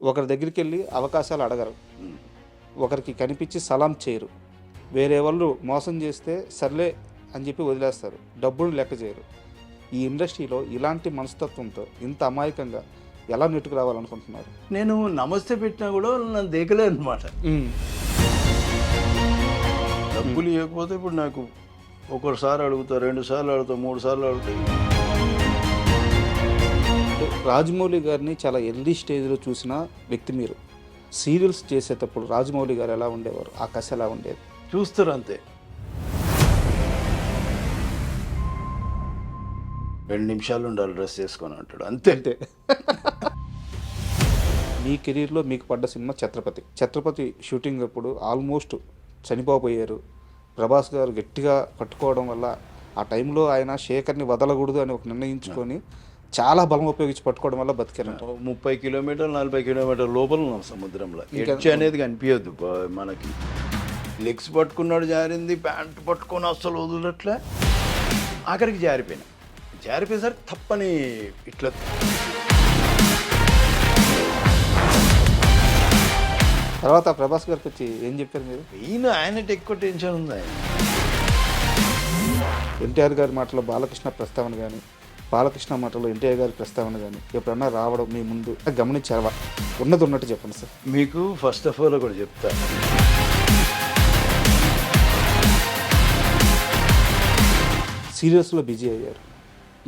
ఒకరి దగ్గరికి వెళ్ళి అవకాశాలు అడగరు, ఒకరికి కనిపించి సలాం చేయరు, వేరే వాళ్ళు మోసం చేస్తే సర్లే అని చెప్పి వదిలేస్తారు, డబ్బులు లెక్క చేయరు. ఈ ఇండస్ట్రీలో ఇలాంటి మనస్తత్వంతో ఇంత అమాయకంగా ఎలా నెట్టుకు రావాలనుకుంటున్నారు? నేను నమస్తే పెట్టినా కూడా నన్ను దేకలే అనమాట. డబ్బులు ఇవ్వకపోతే ఇప్పుడు నాకు ఒకసారి అడుగుతా, 2 సార్లు అడుగుతా, 3 సార్లు అడుగుతా. రాజమౌళి గారిని చాలా ఎర్లీ స్టేజ్లో చూసిన వ్యక్తి మీరు. సీరియల్స్ చేసేటప్పుడు రాజమౌళి గారు ఎలా ఉండేవారు, ఆ కథ ఎలా ఉండేది? చూస్తారు అంతే. 2 నిమిషాలు ఉండాలి డ్రెస్ చేసుకొని అంటాడు, అంతే అంతే. మీ కెరీర్లో మీకు పడ్డ సినిమా ఛత్రపతి. ఛత్రపతి షూటింగ్ అప్పుడు ఆల్మోస్ట్ చనిపోయారు. ప్రభాస్ గారు గట్టిగా పట్టుకోవడం వల్ల ఆ టైంలో ఆయన శేఖర్ని వదలకూడదు అని ఒక నిర్ణయించుకొని చాలా బలం ఉపయోగించి పట్టుకోవడం వల్ల బతికారు. 30 కిలోమీటర్లు 40 కిలోమీటర్ల లోపల ఉన్నాం సముద్రంలో. ఎడ్జ్ అనేది కనిపించద్దు మనకి. లెగ్స్ పట్టుకున్నాడు, జారింది, ప్యాంట్ పట్టుకొని అస్సలు వదిలట్లే. ఆఖరికి జారిపోయేసరికి తప్పని ఇట్లా. తర్వాత ప్రభాస్ గారికి వచ్చి ఏం చెప్పారు మీరు? ఆయనకి ఎక్కువ టెన్షన్ ఉంది. ఎన్టీఆర్ గారి మాటలో బాలకృష్ణ ప్రస్తావన కానీ, బాలకృష్ణ మాటలో ఎన్టీఆర్ గారి ప్రస్తావన కానీ ఎప్పుడన్నా రావడం మీ ముందు గమనించారా? ఉన్నది ఉన్నట్టు చెప్పండి సార్. మీకు ఫస్ట్ ఆఫ్ ఆల్ కూడా చెప్తా, సీరియల్స్లో బిజీ అయ్యారు.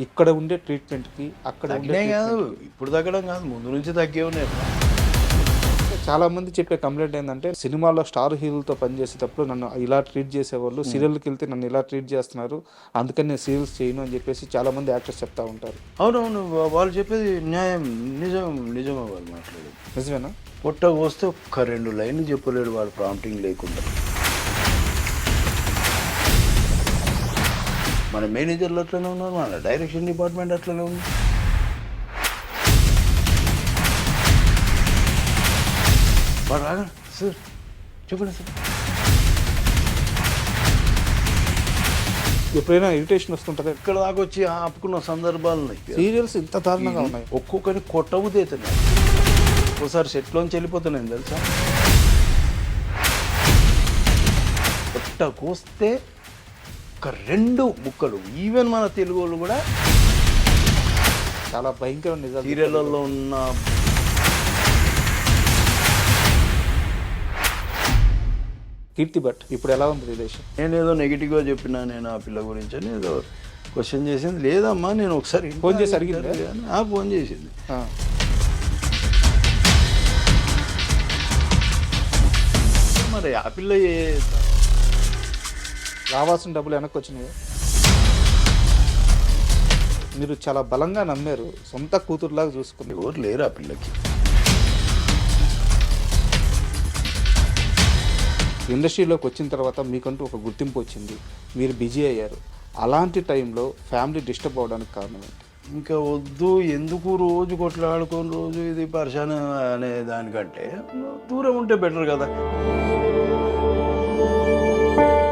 ఇక్కడ ఉండే ట్రీట్మెంట్కి అక్కడ కాదు, ఇప్పుడు తగ్గడం కాదు, ముందు నుంచి తగ్గే ఉన్నాయి. చాలామంది చెప్పే కంప్లైంట్ ఏంటంటే సినిమాలో స్టార్ హీరోలతో పనిచేసేటప్పుడు నన్ను ఇలా ట్రీట్ చేసేవాళ్ళు, సీరియల్కి వెళ్తే నన్ను ఇలా ట్రీట్ చేస్తున్నారు, అందుకని నేను సీరియల్స్ చేయను అని చెప్పేసి చాలామంది యాక్టర్స్ చెప్తా ఉంటారు. అవునవును, వాళ్ళు చెప్పేది న్యాయం, నిజమే వాళ్ళు మాట్లాడేది. నిజమేనా? పొట్ట వస్తే ఒక్క 2 లైన్లు చెప్పలేడు వాడు ప్రాంప్టింగ్ లేకుండా. మన మేనేజర్లు అట్లనే ఉన్నారు, మన డైరెక్షన్ డిపార్ట్మెంట్ అట్లనే ఉంది. వాడు రాగా సార్ చెప్పండి సార్. ఎప్పుడైనా ఇరిటేషన్ వస్తుంటుంది? ఇక్కడ దాకా వచ్చి ఆపుకున్న సందర్భాలు ఉన్నాయి. సీరియల్స్ ఇంత దారుణంగా ఉన్నాయి. ఒక్కొక్కరి కొట్టవుతున్నాయి. ఒకసారి సెట్లోంచి వెళ్ళిపోతున్నాయి తెలుసా. కొట్ట కోస్తే ఒక 2 ముక్కలు. ఈవెన్ మన తెలుగు వాళ్ళు కూడా చాలా భయంకర నిజాలు సీరియళ్ళల్లో ఉన్న. కీర్తి భట్ ఇప్పుడు ఎలా ఉంది రిలేషన్? నేను ఏదో నెగిటివ్గా చెప్పినా నేను ఆ పిల్ల గురించి అని ఏదో క్వశ్చన్ చేసింది. లేదమ్మా నేను ఒకసారి ఫోన్ చేసి అడిగింది. ఫోన్ చేసింది. మరి ఆ పిల్ల రావాల్సిన డబ్బులు వెనక్కి వచ్చినాయి. మీరు చాలా బలంగా నమ్మారు, సొంత కూతురులాగా చూసుకున్నారు. ఎవరు లేరు ఆ పిల్లకి. ఇండస్ట్రీలోకి వచ్చిన తర్వాత మీకంటూ ఒక గుర్తింపు వచ్చింది, మీరు బిజీ అయ్యారు. అలాంటి టైంలో ఫ్యామిలీ డిస్టర్బ్ అవ్వడానికి కారణం ఏంటి? ఇంకా వద్దు, ఎందుకు రోజు కొట్లాడుకొని రోజు ఇది పరిశాన అనే దానికంటే దూరం ఉంటే బెటర్ కదా.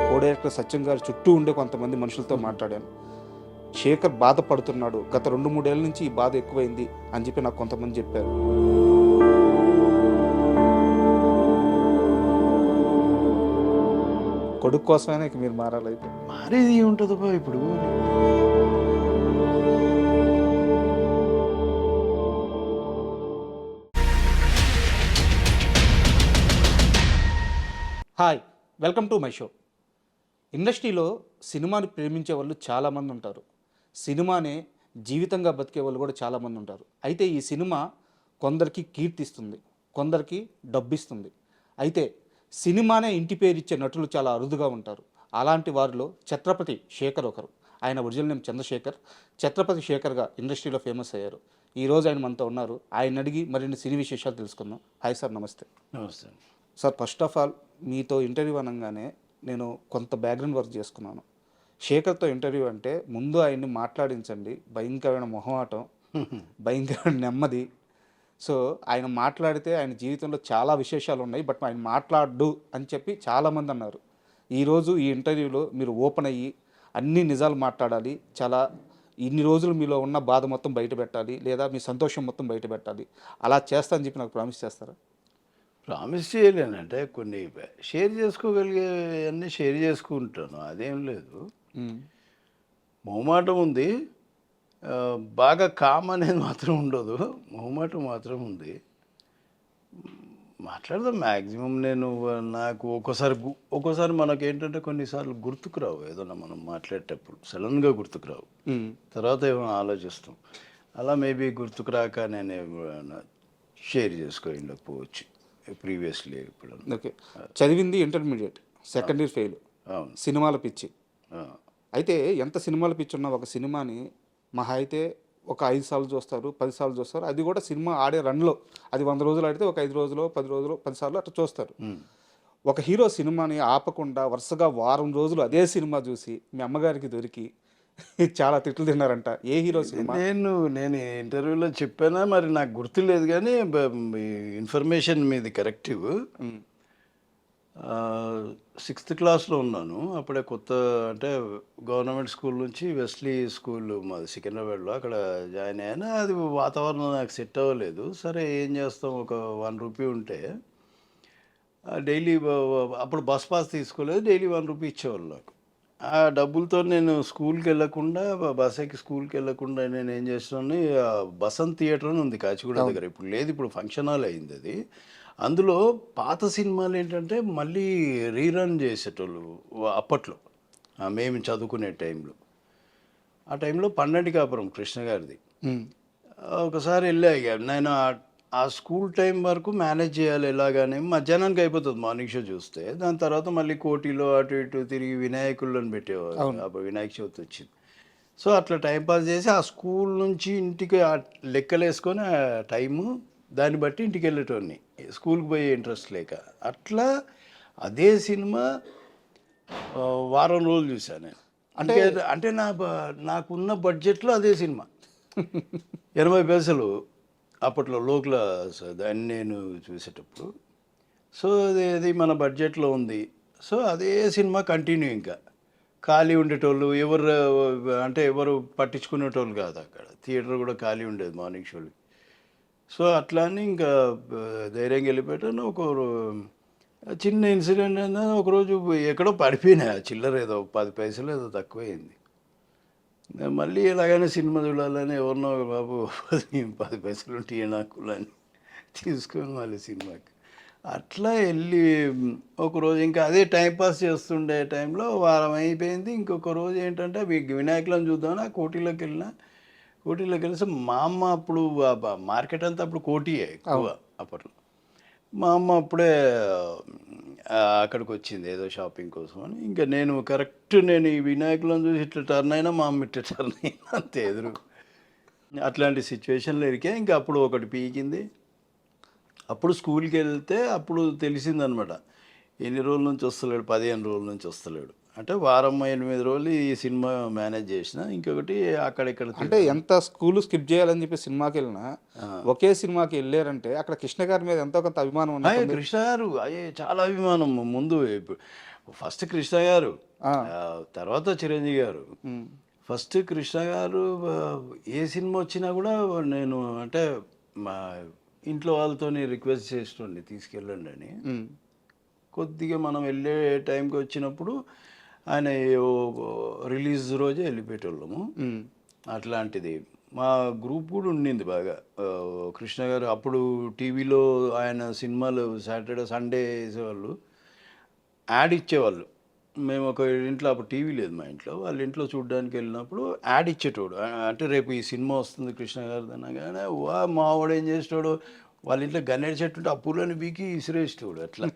కో డైరెక్టర్ సత్యం గారు చుట్టూ ఉండే కొంతమంది మనుషులతో మాట్లాడాను. శేఖర్ బాధపడుతున్నాడు, గత 2-3 ఏళ్ళ నుంచి ఈ బాధ ఎక్కువైంది అని చెప్పి నాకు కొంతమంది చెప్పారు. కొడుకు కోసమైనా ఇక మీరు మారాలైతే. మారేది ఉంటుంది ఇప్పుడు. Hi, welcome to my show. ఇండస్ట్రీలో సినిమాని ప్రేమించే వాళ్ళు చాలామంది ఉంటారు, సినిమానే జీవితంగా బతికే వాళ్ళు కూడా చాలామంది ఉంటారు. అయితే ఈ సినిమా కొందరికి కీర్తిస్తుంది, కొందరికి డబ్బిస్తుంది. అయితే సినిమానే ఇంటి పేరు ఇచ్చే నటులు చాలా అరుదుగా ఉంటారు. అలాంటి వారిలో ఛత్రపతి శేఖర్ ఒకరు. ఆయన ఒరిజినల్ నేమ్ చంద్రశేఖర్. ఛత్రపతి శేఖర్గా ఇండస్ట్రీలో ఫేమస్ అయ్యారు. ఈరోజు ఆయన మనతో ఉన్నారు. ఆయన అడిగి మరిన్ని సినీ విశేషాలు తెలుసుకుందాం. హాయ్ సార్, నమస్తే. నమస్తే సార్. ఫస్ట్ ఆఫ్ ఆల్ మీతో ఇంటర్వ్యూ అనగానే నేను కొంత బ్యాక్గ్రౌండ్ వర్క్ చేసుకున్నాను. శేఖర్తో ఇంటర్వ్యూ అంటే ముందు ఆయన్ని మాట్లాడించండి, భయంకరమైన మొహమాటం, భయంకరమైన నెమ్మది. సో ఆయన మాట్లాడితే ఆయన జీవితంలో చాలా విశేషాలు ఉన్నాయి, బట్ ఆయన మాట్లాడు అని చెప్పి చాలామంది అన్నారు. ఈరోజు ఈ ఇంటర్వ్యూలో మీరు ఓపెన్ అయ్యి అన్ని నిజాలు మాట్లాడాలి, చాలా ఇన్ని రోజులు మీలో ఉన్న బాధ మొత్తం బయట పెట్టాలి, లేదా మీ సంతోషం మొత్తం బయట పెట్టాలి, అలా చేస్తా అని చెప్పి నాకు ప్రామిస్ చేస్తారా? ప్రామిస్ చేయలేనంటే కొన్ని షేర్ చేసుకోగలిగే అన్నీ షేర్ చేసుకుంటాను, అదేం లేదు. ఉమ్. మొహమాటం ఉంది, ఆ, బాగా కామ్ అనేది మాత్రం ఉండదు, మొహమాటం మాత్రం ఉంది. మాట్లాడదాం మ్యాక్సిమం. నేను నాకు ఒక్కోసారి మనకి ఏంటంటే కొన్నిసార్లు గుర్తుకు రావు, ఏదన్నా మనం మాట్లాడేటప్పుడు సడన్గా గుర్తుకు రావు, ఉమ్. తర్వాత ఏమో ఆలోచిస్తాం. అలా మేబీ గుర్తుకు రాక నేను ఏమైనా షేర్ చేసుకోకపోవచ్చు ప్రీవియస్లీ ఇప్పుడు. ఓకే. చదివింది ఇంటర్మీడియట్, సెకండ్ ఇయర్ ఫెయిల్, అవును. సినిమాల పిచ్చి. ఆ, అయితే ఎంత సినిమాల పిచ్చి ఉన్నా ఒక సినిమాని మహా అయితే ఒక 5 సార్లు చూస్తారు, 10 సార్లు చూస్తారు. అది కూడా సినిమా ఆడే రన్లో, అది 100 రోజులు ఆడితే ఒక 5 రోజులు, 10 రోజులు, 10 సార్లు అట్లా చూస్తారు. ఒక హీరో సినిమాని ఆపకుండా వరుసగా వారం రోజులు అదే సినిమా చూసి మీ అమ్మగారికి దొరికి చాలా తిట్లు తిన్నారంట. ఏ హీరో సినిమా? నేను ఇంటర్వ్యూలో చెప్పానా మరి నాకు గుర్తులేదు, కానీ ఇన్ఫర్మేషన్ మీది కరెక్టివ్. ఉమ్. 6th క్లాస్లో ఉన్నాను అప్పుడే, కొత్త అంటే గవర్నమెంట్ స్కూల్ నుంచి వెస్లీ స్కూల్ మాది సికింద్రాబాద్లో, అక్కడ జాయిన్ అయ్యాను. అది వాతావరణం నాకు సెట్ అవ్వలేదు. సరే ఏం చేస్తాం, ఒక 1 రూపీ ఉంటే డైలీ, అప్పుడు బస్ పాస్ తీసుకోలేదు, డైలీ 1 రూపీ ఇచ్చేవాళ్ళు నాకు. ఆ డబ్బులతో నేను స్కూల్కి వెళ్ళకుండా, బస్ ఎక్కి స్కూల్కి వెళ్ళకుండా నేను ఏం చేస్తున్నాను, బసంత్ థియేటర్ అని ఉంది కాచిగూడ దగ్గర, ఇప్పుడు లేదు, ఇప్పుడు ఫంక్షన్ హాల్ అయింది అది. అందులో పాత సినిమాలు ఏంటంటే మళ్ళీ రీరన్ చేసేటోళ్ళు అప్పట్లో, మేము చదువుకునే టైంలో. ఆ టైంలో పన్నెండు కాపురం కృష్ణ గారిది. ఉమ్. ఒకసారి వెళ్ళా, ఇక నేను ఆ స్కూల్ టైం వరకు మేనేజ్ చేయాలి ఎలాగానే, మధ్యాహ్నానికి అయిపోతుంది మార్నింగ్ షో చూస్తే. దాని తర్వాత మళ్ళీ కోటిలో అటు ఇటు తిరిగి వినాయకుళ్ళని పెట్టేవారు, అప్పుడు వినాయక చవితి వచ్చింది. సో అట్లా టైంపాస్ చేసి ఆ స్కూల్ నుంచి ఇంటికి లెక్కలేసుకొని ఆ టైము దాన్ని బట్టి ఇంటికి వెళ్ళేటోడిని, స్కూల్కి పోయే ఇంట్రెస్ట్ లేక. అట్లా అదే సినిమా వారం రోజులు చూశాను నేను. అంటే నాకున్న బడ్జెట్లో అదే సినిమా 80 పైసలు అప్పట్లో లో క్లాస్ దాన్ని నేను చూసేటప్పుడు. సో అది మన బడ్జెట్లో ఉంది. సో అదే సినిమా కంటిన్యూ. ఇంకా ఖాళీ ఉండేటోళ్ళు ఎవరు పట్టించుకునేటోళ్ళు కాదు అక్కడ. థియేటర్ కూడా ఖాళీ ఉండేది మార్నింగ్ షోలు. సో అట్లా అని ఇంకా ధైర్యంగా వెళ్ళిపోయాను. చిన్న ఇన్సిడెంట్ అయినా, ఒకరోజు ఎక్కడో పడిపోయినా చిల్లర, ఏదో 10 పైసలు ఏదో తక్కువైంది. మళ్ళీ ఎలాగైనా సినిమా చూడాలని ఎవరినో, బాబు 10 పైసలు ఉంటే నాకు అని తీసుకొని మళ్ళీ సినిమాకి అట్లా వెళ్ళి, ఒకరోజు ఇంకా అదే టైంపాస్ చేస్తుండే టైంలో వారం అయిపోయింది. ఇంకొక రోజు ఏంటంటే వినాయకులను చూద్దామని ఆ కోటిలోకి వెళ్తే, మా అమ్మ అప్పుడు మార్కెట్ అంతా అప్పుడు కోటియే ఎక్కువ అప్పట్లో. మా అమ్మ అప్పుడే అక్కడికి వచ్చింది ఏదో షాపింగ్ కోసం అని. ఇంకా నేను ఈ వినాయకులను చూసి ఇట్లా టర్న్ అయినా, మా అమ్మ ఇట్లా టర్న్ అయినా, అంతే ఎదురు. అట్లాంటి సిచ్యువేషన్లో ఇరికే. ఇంకా అప్పుడు ఒకటి పీకింది. అప్పుడు స్కూల్కి వెళ్తే అప్పుడు తెలిసిందనమాట, ఎన్ని రోజుల నుంచి వస్తలేడు, 15 రోజుల నుంచి వస్తలేడు. అంటే వారం 8 రోజులు ఈ సినిమా మేనేజ్ చేసిన. ఇంకొకటి అక్కడిక్కడ, అంటే ఎంత స్కూల్ స్కిప్ చేయాలని చెప్పి సినిమాకి వెళ్ళినా ఒకే సినిమాకి వెళ్ళారంటే అక్కడ కృష్ణ గారి మీద ఎంతో కొంత అభిమానం ఉంది. కృష్ణ గారు చాలా అభిమానం. ముందు ఫస్ట్ కృష్ణ గారు, తర్వాత చిరంజీవి గారు. ఫస్ట్ కృష్ణ గారు ఏ సినిమా వచ్చినా కూడా నేను అంటే మా ఇంట్లో వాళ్ళతో రిక్వెస్ట్ చేస్తుండే తీసుకెళ్ళండి అని. కొద్దిగా మనం వెళ్ళే టైంకి వచ్చినప్పుడు ఆయన రిలీజ్ రోజే వెళ్ళిపోయేటోళ్ళము. అట్లాంటిది మా గ్రూప్ కూడా ఉండింది బాగా. కృష్ణ గారు అప్పుడు టీవీలో ఆయన సినిమాలు సాటర్డే సండే వేసేవాళ్ళు, యాడ్ ఇచ్చేవాళ్ళు. మేము ఒక ఇంట్లో, అప్పుడు టీవీ లేదు మా ఇంట్లో, వాళ్ళ ఇంట్లో చూడడానికి వెళ్ళినప్పుడు యాడ్ ఇచ్చేటోడు. అంటే రేపు ఈ సినిమా వస్తుంది కృష్ణ గారిది అనగానే, మా వాడు ఏం చేసేటోడు, వాళ్ళ ఇంట్లో గన్నేరు చెట్టు ఉంటే ఆ పూలని బీకి ఇసిరేసేటోడు. అట్లా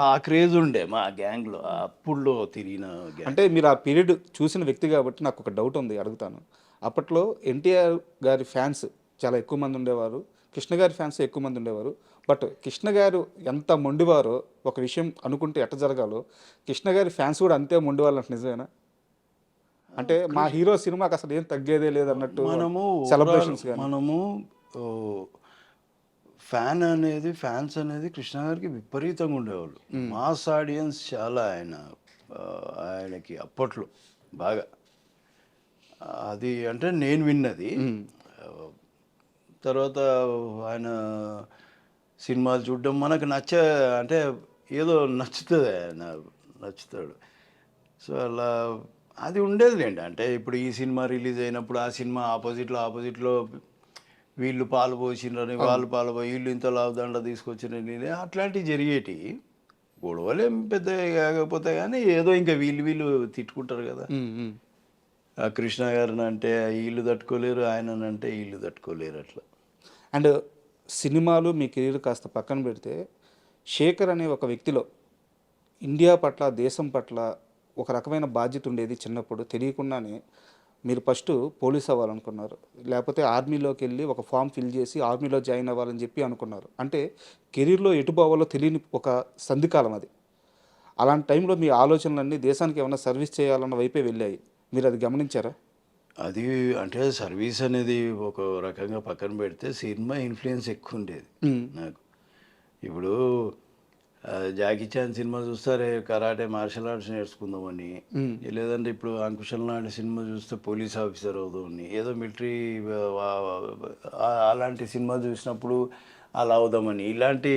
ఆ క్రేజ్ ఉండే మా గ్యాంగ్లో అప్పుడులో తిరిగిన గ్యాంగ్. అంటే మీరు ఆ పీరియడ్ చూసిన వ్యక్తి కాబట్టి నాకు ఒక డౌట్ ఉంది, అడుగుతాను. అప్పట్లో ఎన్టీఆర్ గారి ఫ్యాన్స్ చాలా ఎక్కువ మంది ఉండేవారు, కృష్ణ గారి ఫ్యాన్స్ ఎక్కువ మంది ఉండేవారు. బట్ కృష్ణ గారు ఎంత మొండివారో, ఒక విషయం అనుకుంటే ఎట్ట జరగాలో, కృష్ణ గారి ఫ్యాన్స్ కూడా అంతే మొండివాళ్ళు అంటే నిజమేనా? అంటే మా హీరో సినిమాకి అసలు ఏం తగ్గేదే లేదన్నట్టు సెలబ్రేషన్స్. మనము ఫ్యాన్స్ అనేది కృష్ణ గారికి విపరీతంగా ఉండేవాళ్ళు. మాస్ ఆడియన్స్ చాలా ఆయనకి అప్పట్లో బాగా. అది అంటే నేను విన్నది. తర్వాత ఆయన సినిమాలు చూడడం మనకు అంటే ఏదో నచ్చుతుంది, ఆయన నచ్చుతాడు. సో అలా అది ఉండేదిలేండి. అంటే ఇప్పుడు ఈ సినిమా రిలీజ్ అయినప్పుడు ఆ సినిమా ఆపోజిట్లో వీళ్ళు పాలు పోసిండ్రని, వాళ్ళు పాలు పోయి వీళ్ళు ఇంత లాభదండ తీసుకొచ్చిరని అట్లాంటివి జరిగేటి. గొడవలేం పెద్ద కాకపోతే కానీ ఏదో ఇంకా వీళ్ళు తిట్టుకుంటారు కదా. ఆ కృష్ణ గారిని అంటే వీళ్ళు తట్టుకోలేరు, ఆయననంటే వీళ్ళు తట్టుకోలేరు అట్లా. అండ్ సినిమాలు మీ కెరీర్ కాస్త పక్కన పెడితే శేఖర్ అనే ఒక వ్యక్తిలో ఇండియా పట్ల, దేశం పట్ల ఒక రకమైన బాధ్యత ఉండేది. చిన్నప్పుడు తెలియకుండానే మీరు ఫస్ట్ పోలీస్ అవ్వాలనుకున్నారు, లేకపోతే ఆర్మీలోకి వెళ్ళి ఒక ఫామ్ ఫిల్ చేసి ఆర్మీలో జాయిన్ అవ్వాలని చెప్పి అనుకున్నారు. అంటే కెరీర్లో ఎటు పోవాలో తెలియని ఒక సంధికాలం అది. అలాంటి టైంలో మీ ఆలోచనలన్నీ దేశానికి ఏమైనా సర్వీస్ చేయాలన్న వైపే వెళ్ళాయి. మీరు అది గమనించారా? అది అంటే సర్వీస్ అనేది ఒక రకంగా పక్కన పెడితే సినిమా ఇన్ఫ్లుయెన్స్ ఎక్కువ ఉండేది నాకు. ఇప్పుడు జాకీ చాన్ సినిమా చూస్తారే కరాటే మార్షల్ ఆర్ట్స్ నేర్చుకుందామని, లేదంటే ఇప్పుడు అంకుశల్ నాయుడు సినిమా చూస్తే పోలీస్ ఆఫీసర్ అవుదామని, ఏదో మిలిటరీ అలాంటి సినిమా చూసినప్పుడు అలా అవుదామని, ఇలాంటి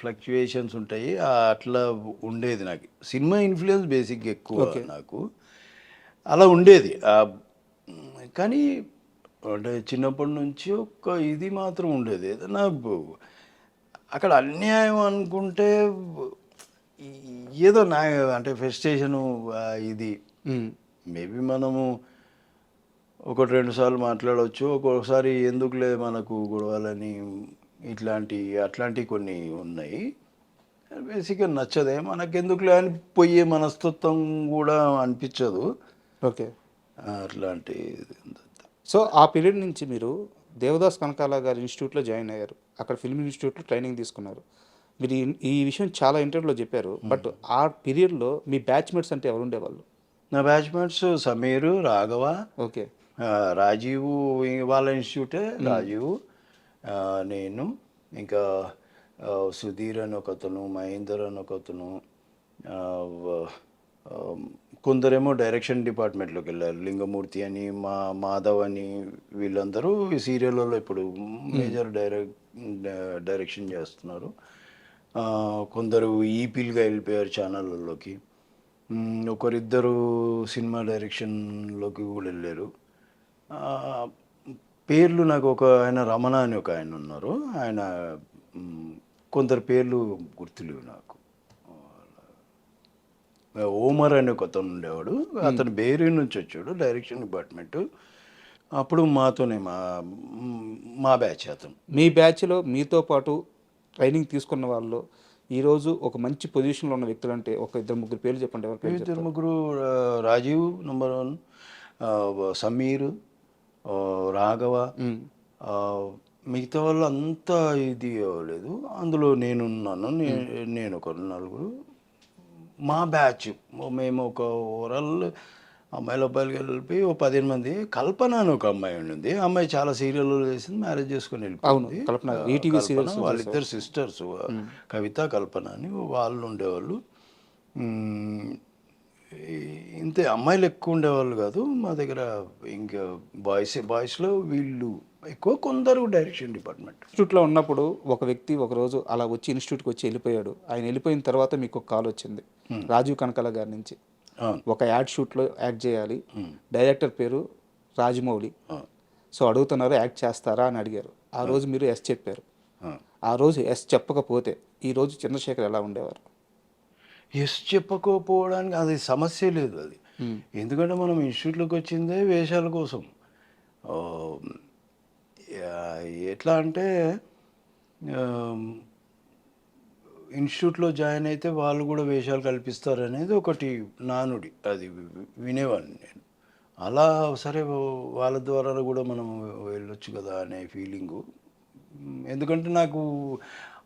ఫ్లక్చుయేషన్స్ ఉంటాయి. అట్లా ఉండేది నాకు. సినిమా ఇన్ఫ్లుయెన్స్ బేసిక్గా ఎక్కువ నాకు అలా ఉండేది. కానీ అంటే చిన్నప్పటి నుంచి ఒక ఇది మాత్రం ఉండేది, ఏదైనా అక్కడ అన్యాయం అనుకుంటే ఏదో నా అంటే ఫ్రస్ట్రేషను ఇది మేబీ మనము ఒకటి రెండు సార్లు మాట్లాడవచ్చు, ఒక్కొక్కసారి ఎందుకులే మనకు గొడవలని అట్లాంటి కొన్ని ఉన్నాయి. బేసిక్గా నచ్చదే, మనకెందుకులే అని పోయే మనస్తత్వం కూడా అనిపించదు. ఓకే. అట్లాంటి. సో ఆ పీరియడ్ నుంచి మీరు దేవదాస్ కనకాల గారి ఇన్స్టిట్యూట్లో జాయిన్ అయ్యారు. అక్కడ ఫిల్మ్ ఇన్స్టిట్యూట్లో ట్రైనింగ్ తీసుకున్నారు. మీరు ఈ విషయం చాలా ఇంటర్వ్యూలో చెప్పారు. బట్ ఆ పీరియడ్లో మీ బ్యాచ్మేట్స్ అంటే ఎవరు ఉండేవాళ్ళు? నా బ్యాచ్మేట్స్ సమీరు, రాఘవ, ఓకే, రాజీవ్ వాళ్ళ ఇన్స్టిట్యూటే, రాజీవ్, నేను, ఇంకా సుధీర్ అని ఒకతను, మహేందర్ అని ఒకతను, కొందరేమో డైరెక్షన్ డిపార్ట్మెంట్లోకి వెళ్ళారు, లింగమూర్తి అని, మాధవ్ అని, వీళ్ళందరూ ఈ సీరియల్లో ఇప్పుడు మేజర్ డైరెక్షన్ చేస్తున్నారు. కొందరు ఈపీలుగా వెళ్ళిపోయారు ఛానళ్ళలోకి. ఒకరిద్దరు సినిమా డైరెక్షన్లోకి కూడా వెళ్ళారు. పేర్లు నాకు ఒక ఆయన రమణ అని ఒక ఆయన ఉన్నారు, ఆయన కొందరు పేర్లు గుర్తులేవు నాకు. ఓమర్ అని ఒక అతను ఉండేవాడు, అతను బేరీ నుంచి వచ్చాడు డైరెక్షన్ డిపార్ట్మెంట్. అప్పుడు మాతోనే మా బ్యాచ్ అతను. మీ బ్యాచ్లో మీతో పాటు ట్రైనింగ్ తీసుకున్న వాళ్ళు ఈరోజు ఒక మంచి పొజిషన్లో ఉన్న వ్యక్తులు అంటే ఒక ఇద్దరు ముగ్గురు పేర్లు చెప్పండి. ఎవరి పేరు? ఇద్దరు ముగ్గురు. రాజీవ్ నెంబర్ 1, సమీర్, రాఘవ, మిగతా వాళ్ళు అంతా ఇది అవ్వలేదు. అందులో నేనున్నాను, నేను ఒక నలుగురు. మా బ్యాచ్ మేము ఒక ఓవరాల్ అమ్మాయిలు అబ్బాయిలు కలిపి ఓ 15 మంది. కల్పన అని ఒక అమ్మాయి ఉండింది, ఆ అమ్మాయి చాలా సీరియల్లో చేసింది, మ్యారేజ్ చేసుకొని వెళ్ళిపోయింది. వాళ్ళిద్దరు సిస్టర్స్, కవిత, కల్పన అని వాళ్ళు ఉండేవాళ్ళు. ఇంతే, అమ్మాయిలు ఎక్కువ ఉండేవాళ్ళు కాదు మా దగ్గర. ఇంకా బాయ్స్లో వీళ్ళు ఎక్కువ, కొందరు డైరెక్షన్ డిపార్ట్మెంట్. ఇన్స్టిట్యూట్లో ఉన్నప్పుడు ఒక వ్యక్తి ఒకరోజు అలా వచ్చి ఇన్స్టిట్యూట్కి వచ్చి వెళ్ళిపోయాడు. ఆయన వెళ్ళిపోయిన తర్వాత మీకు ఒక కాల్ వచ్చింది రాజీవ్ కనకాల గారి నుంచి. ఒక యాడ్ షూట్లో యాక్ట్ చేయాలి, డైరెక్టర్ పేరు రాజమౌళి. సో అడుగుతున్నారు యాక్ట్ చేస్తారా అని అడిగారు. ఆ రోజు మీరు ఎస్ చెప్పారు. ఆ రోజు ఎస్ చెప్పకపోతే ఈరోజు చంద్రశేఖర్ ఎలా ఉండేవారు? ఎస్ చెప్పకపోవడానికి అది సమస్య లేదు అది. ఎందుకంటే మనం ఇన్స్టిట్యూట్లోకి వచ్చిందే వేషాల కోసం. ఎట్లా అంటే ఇన్స్టిట్యూట్లో జాయిన్ అయితే వాళ్ళు కూడా వేషాలు కల్పిస్తారు అనేది ఒకటి నానుడి, అది వినేవాడిని నేను. అలా సరే వాళ్ళ ద్వారా కూడా మనం వెళ్ళొచ్చు కదా అనే ఫీలింగు. ఎందుకంటే నాకు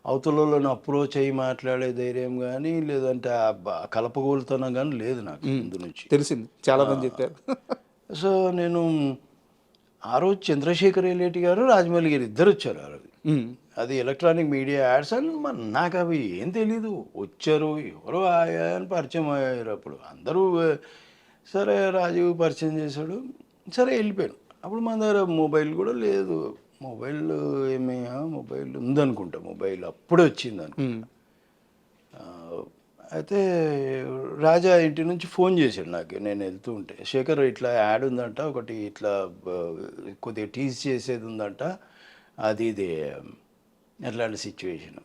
అవతలలో అప్రోచ్ అయ్యి మాట్లాడే ధైర్యం కానీ, లేదంటే కలపగోలుతనం కానీ లేదు నాకు ముందు నుంచి. తెలిసింది, చాలా మంది చెప్పారు. సో నేను ఆ రోజు చంద్రశేఖర్ ఎలేటి గారు, రాజమౌళి గారు ఇద్దరు వచ్చారు ఆ రోజు. అది ఎలక్ట్రానిక్ మీడియా యాడ్స్ అని నాకు అవి ఏం తెలీదు. వచ్చారు, ఎవరో అని పరిచయం అయ్యారు. అప్పుడు అందరూ సరే రాజీవ్ పరిచయం చేశాడు. సరే వెళ్ళిపోయాను. అప్పుడు మన దగ్గర మొబైల్ కూడా లేదు. మొబైల్ మొబైల్ ఉందనుకుంటా, మొబైల్ అప్పుడే వచ్చింది అనుకుంటా. అయితే రాజా ఇంటి నుంచి ఫోన్ చేశాడు నాకు, నేను వెళ్తూ ఉంటే, శేఖర్ ఇట్లా యాడ్ ఉందంట ఒకటి, ఇట్లా కొద్దిగా టీజ్ చేసేది ఉందంట, అది ఇది అట్లాంటి సిచ్యువేషన్.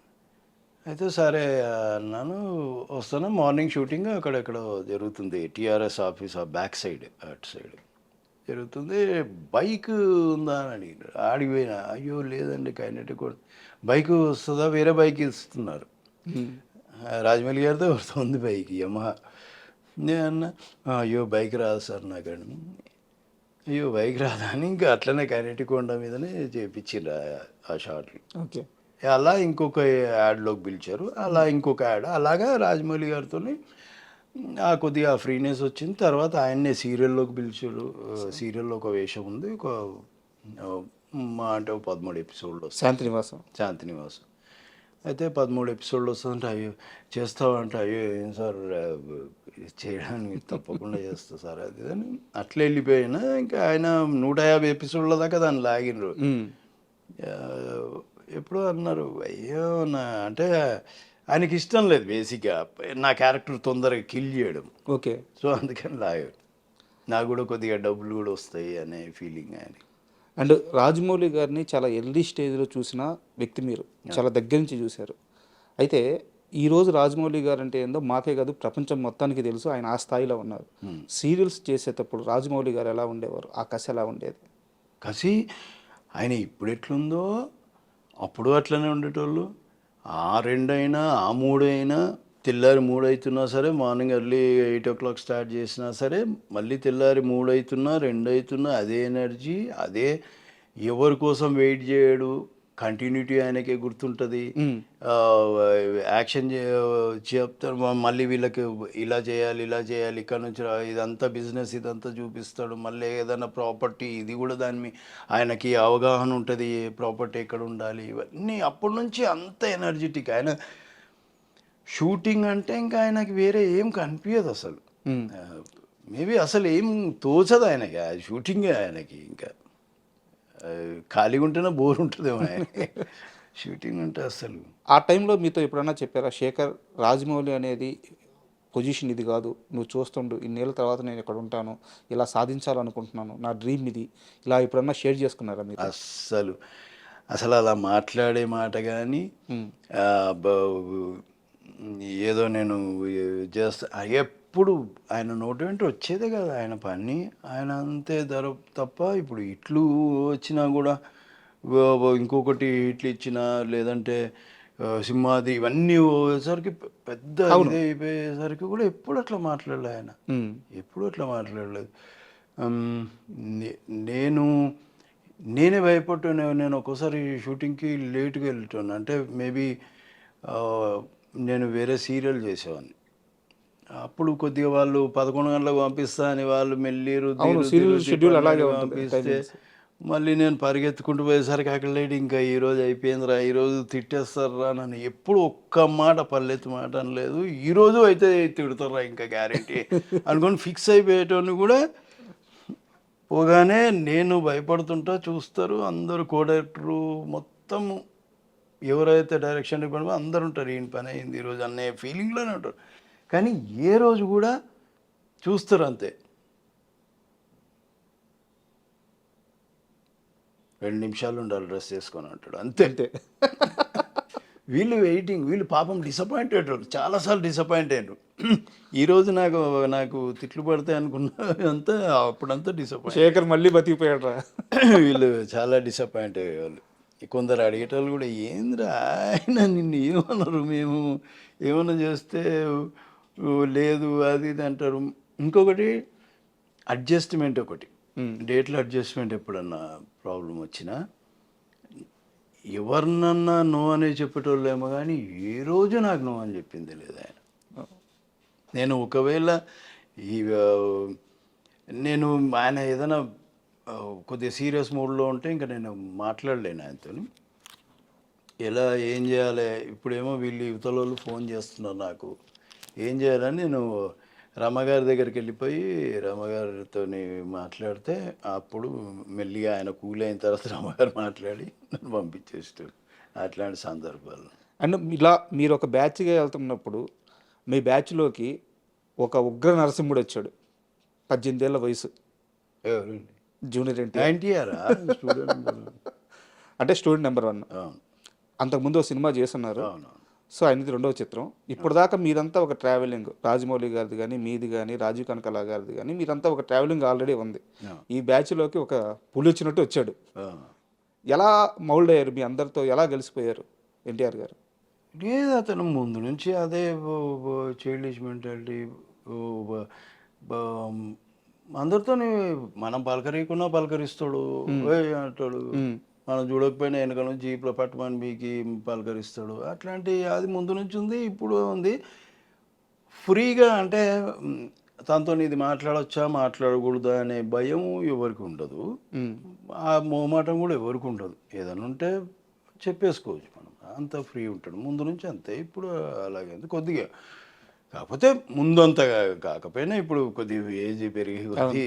అయితే సరే అన్నాను, వస్తాను, మార్నింగ్ షూటింగ్ అక్కడెక్కడో జరుగుతుంది, టీఆర్ఎస్ ఆఫీస్ ఆ బ్యాక్ సైడ్ అటు సైడ్ జరుగుతుంది. బైక్ ఉందా అని అడిగారు. ఆడిపోయినా, అయ్యో లేదండి కైనెటిక్ బైక్ వస్తుందా, వేరే బైక్ ఇస్తున్నారు, రాజమౌళి గారితో ఉంది బైక్ యమహా. నేను అన్నా, అయ్యో బైక్ రాదు సార్ నాకండి. అయ్యో బైక్ రాదా అని ఇంకా అట్లనే కైనెటిక్ కొండ మీదనే చేయించారు ఆ షాట్లు. ఓకే. అలా ఇంకొక యాడ్లోకి పిలిచారు, అలా ఇంకొక యాడ్, అలాగా రాజమౌళి గారితో కొద్దిగా ఫ్రీనెస్ వచ్చింది. తర్వాత ఆయన్నే సీరియల్లోకి పిలిచారు. సీరియల్లో ఒక వేషం ఉంది, ఒక మా అంటే 13 ఎపిసోడ్లు వస్తాయి, శాంతినివాసం. అయితే 13 ఎపిసోడ్లు వస్తుందంటే, అయ్యో చేస్తావంటే, అయ్యో ఏం సార్ చేయడానికి తప్పకుండా చేస్తా సార్ అది అని అట్లా వెళ్ళిపోయినా. ఇంకా ఆయన 150 ఎపిసోడ్ల దాకా దాన్ని లాగినరు. ఎప్పుడో అన్నారు, అయ్యో నా అంటే ఆయనకి ఇష్టం లేదు బేసిక్గా నా క్యారెక్టర్ తొందరగా కిల్ చేయడం. ఓకే. సో అందుకని లాగాడు. నాకు కూడా కొద్దిగా డబ్బులు కూడా వస్తాయి అనే ఫీలింగ్ ఆయన. అండ్ రాజమౌళి గారిని చాలా ఎర్లీ స్టేజ్లో చూసిన వ్యక్తి మీరు, చాలా దగ్గర నుంచి చూశారు. అయితే ఈరోజు రాజమౌళి గారు అంటే ఏందో మాకే కాదు ప్రపంచం మొత్తానికి తెలుసు, ఆయన ఆ స్థాయిలో ఉన్నారు. సీరియల్స్ చేసేటప్పుడు రాజమౌళి గారు ఎలా ఉండేవారు, ఆ కసి ఎలా ఉండేది? కసి ఆయన ఇప్పుడు ఎట్లుందో అప్పుడు అట్లనే ఉండేటోళ్ళు. ఆ 2 అయినా ఆ 3 అయినా, తెల్లారి 3 అవుతున్నా సరే, మార్నింగ్ ఎర్లీ 8 o'clock స్టార్ట్ చేసినా సరే, మళ్ళీ తెల్లారి 3 అవుతున్నా 2 అవుతున్నా అదే ఎనర్జీ, అదే, ఎవరి కోసం వెయిట్ చేయడు, కంటిన్యూటీ ఆయనకే గుర్తుంటుంది. యాక్షన్ చెప్తారు, మళ్ళీ వీళ్ళకి ఇలా చేయాలి ఇక్కడ నుంచి ఇదంతా బిజినెస్ ఇదంతా చూపిస్తాడు. మళ్ళీ ఏదైనా ప్రాపర్టీ ఇది కూడా దాని ఆయనకి అవగాహన ఉంటుంది, ప్రాపర్టీ ఎక్కడ ఉండాలి, ఇవన్నీ అప్పటి నుంచి అంత ఎనర్జెటిక్. ఆయన షూటింగ్ అంటే ఇంకా ఆయనకి వేరే ఏం కనిపించదు అసలు. మేబీ అసలు ఏం తోచదు ఆయనకి, ఆ షూటింగే ఆయనకి. ఇంకా ఖాళీగా ఉంటేనే బోర్ ఉంటుందేమో ఆయన షూటింగ్ అంటే అసలు. ఆ టైంలో మీతో ఎప్పుడన్నా చెప్పారా, శేఖర్ రాజమౌళి అనేది పొజిషన్ ఇది కాదు, నువ్వు చూస్తుండు, ఇన్నేళ్ళ తర్వాత నేను ఇక్కడ ఉంటాను, ఇలా సాధించాలనుకుంటున్నాను, నా డ్రీమ్ ఇది, ఇలా ఎప్పుడన్నా షేర్ చేసుకున్నారా మీరు? అసలు అలా మాట్లాడే మాట కానీ ఏదో నేను చేస్తా ఎప్పుడు ఆయన నోటి వెంట వచ్చేదే కదా ఆయన పని, ఆయన అంతే తప్ప. ఇప్పుడు ఇట్లు వచ్చినా కూడా, ఇంకొకటి ఇట్లు ఇచ్చినా, లేదంటే సింహాది ఇవన్నీ పోయేసరికి పెద్ద ఇదే అయిపోయేసరికి కూడా ఎప్పుడు అట్లా మాట్లాడలేదు ఆయన, ఎప్పుడు అట్లా మాట్లాడలేదు. నేనే భయపడ్డాను. నేను ఒక్కోసారి షూటింగ్కి లేట్గా వెళ్తాను, అంటే మేబీ నేను వేరే సీరియల్ చేసేవాడిని. అప్పుడు కొద్దిగా వాళ్ళు 11 గంటలకు పంపిస్తా అని వాళ్ళు పంపిస్తే మళ్ళీ నేను పరిగెత్తుకుంటూ పోయేసరికి అక్కడ లేడు. ఇంకా ఈరోజు అయిపోయిందిరా, ఈరోజు తిట్టేస్తారా నన్ను. ఎప్పుడు ఒక్క మాట పల్లెత్తు మాట అనలేదు. ఈరోజు అయితే తిడతారా ఇంకా గ్యారెంటీ అనుకొని ఫిక్స్ అయిపోయేటోని కూడా పోగానే నేను భయపడుతుంటా, చూస్తారు అందరూ, కోడైరెక్టరు మొత్తం ఎవరైతే డైరెక్షన్ డిపార్ట్మెంట్ అందరు ఉంటారు, ఈయన పని అయింది ఈరోజు అనే ఫీలింగ్లోనే ఉంటారు. కానీ ఏ రోజు కూడా చూస్తారు అంతే, 2 నిమిషాలు ఉండాలి డ్రెస్ చేసుకొని అంటాడు అంతే. వీళ్ళు వెయిటింగ్, వీళ్ళు పాపం డిసప్పాయింటెడ్, చాలాసార్లు డిసప్పాయింట్ అయ్యారు. ఈరోజు నాకు తిట్లు పడతాయి అనుకున్నా, అంతా అప్పుడంతా డిసప్పాయింట్. శేఖర్ మళ్ళీ బతికిపోయాడు. వీళ్ళు చాలా డిసప్పాయింట్ అయ్యేవాళ్ళు. కొందరు అడిగేటోళ్ళు కూడా, ఏంద్రా ఆయన నిన్ను ఏమన్నారు, మేము ఏమన్నా చేస్తే లేదు అది ఇది అంటారు. ఇంకొకటి అడ్జస్ట్మెంట్, ఒకటి డేట్లో అడ్జస్ట్మెంట్. ఎప్పుడన్నా ప్రాబ్లం వచ్చినా ఎవరినన్నా నో అనే చెప్పేటోళ్ళేమో, కానీ ఏ రోజు నాకు నో అని చెప్పింది లేదు ఆయన. నేను ఒకవేళ ఆయన ఏదైనా కొద్దిగా సీరియస్ మూడ్లో ఉంటే ఇంకా నేను మాట్లాడలేను ఆయనతో. ఎలా ఏం చేయాలి, ఇప్పుడేమో వీళ్ళు యువతల వాళ్ళు ఫోన్ చేస్తున్నారు నాకు, ఏం చేయాలని నేను రమ్మగారి దగ్గరికి వెళ్ళిపోయి రమ్మగారితో మాట్లాడితే అప్పుడు మెల్లిగా ఆయన కూల్ అయిన తర్వాత రమ్మగారు మాట్లాడి నన్ను పంపించేస్తారు. అట్లాంటి సందర్భాలు. అండ్ ఇలా మీరు ఒక బ్యాచ్గా వెళ్తున్నప్పుడు మీ బ్యాచ్లోకి ఒక ఉగ్ర నరసింహుడు వచ్చాడు, 18 ఏళ్ళ వయసు, ఎవరండి? జూనియర్ ఎన్టీఆర్. ఎన్టీఆర్ స్టూడెంట్. అంటే స్టూడెంట్ నెంబర్ 1. అవును అంతకుముందు ఒక సినిమా చేస్తున్నారు. అవును. సో ఆయనది 2వ చిత్రం. ఇప్పుడు దాకా మీరంతా ఒక ట్రావెలింగ్, రాజమౌళి గారిది కానీ మీది కానీ రాజీవ్ కనకాల గారిది కానీ మీరంతా ఒక ట్రావెలింగ్ ఆల్రెడీ ఉంది. ఈ బ్యాచ్లోకి ఒక పులి వచ్చినట్టు వచ్చాడు. ఎలా మౌల్డ్ అయ్యారు, మీ అందరితో ఎలా కలిసిపోయారు ఎన్టీఆర్ గారు? లేదు, అతను ముందు నుంచి అదే చైల్డిష్ మెంటాలిటీ. అందరితో మనం పలకరీకున్నా పలకరిస్తాడు, "ఏయ్" అంటాడు. మనం చూడకపోయినా వెనక నుంచి జీప్లో పట్టమని బీకి పలకరిస్తాడు. అట్లాంటి అది ముందు నుంచి ఉంది, ఇప్పుడు ఉంది. ఫ్రీగా అంటే తనతో ఇది మాట్లాడొచ్చా మాట్లాడకూడదా అనే భయం ఎవరికి ఉండదు, ఆ మోమాటం కూడా ఎవరికి ఉండదు. ఏదైనా ఉంటే చెప్పేసుకోవచ్చు మనం, అంత ఫ్రీ ఉంటాడు. ముందు నుంచి అంతే, ఇప్పుడు అలాగే ఉంది కొద్దిగా. కాకపోతే ముందంత కాకపోయినా ఇప్పుడు కొద్దిగా ఏజ్ పెరిగి కొద్ది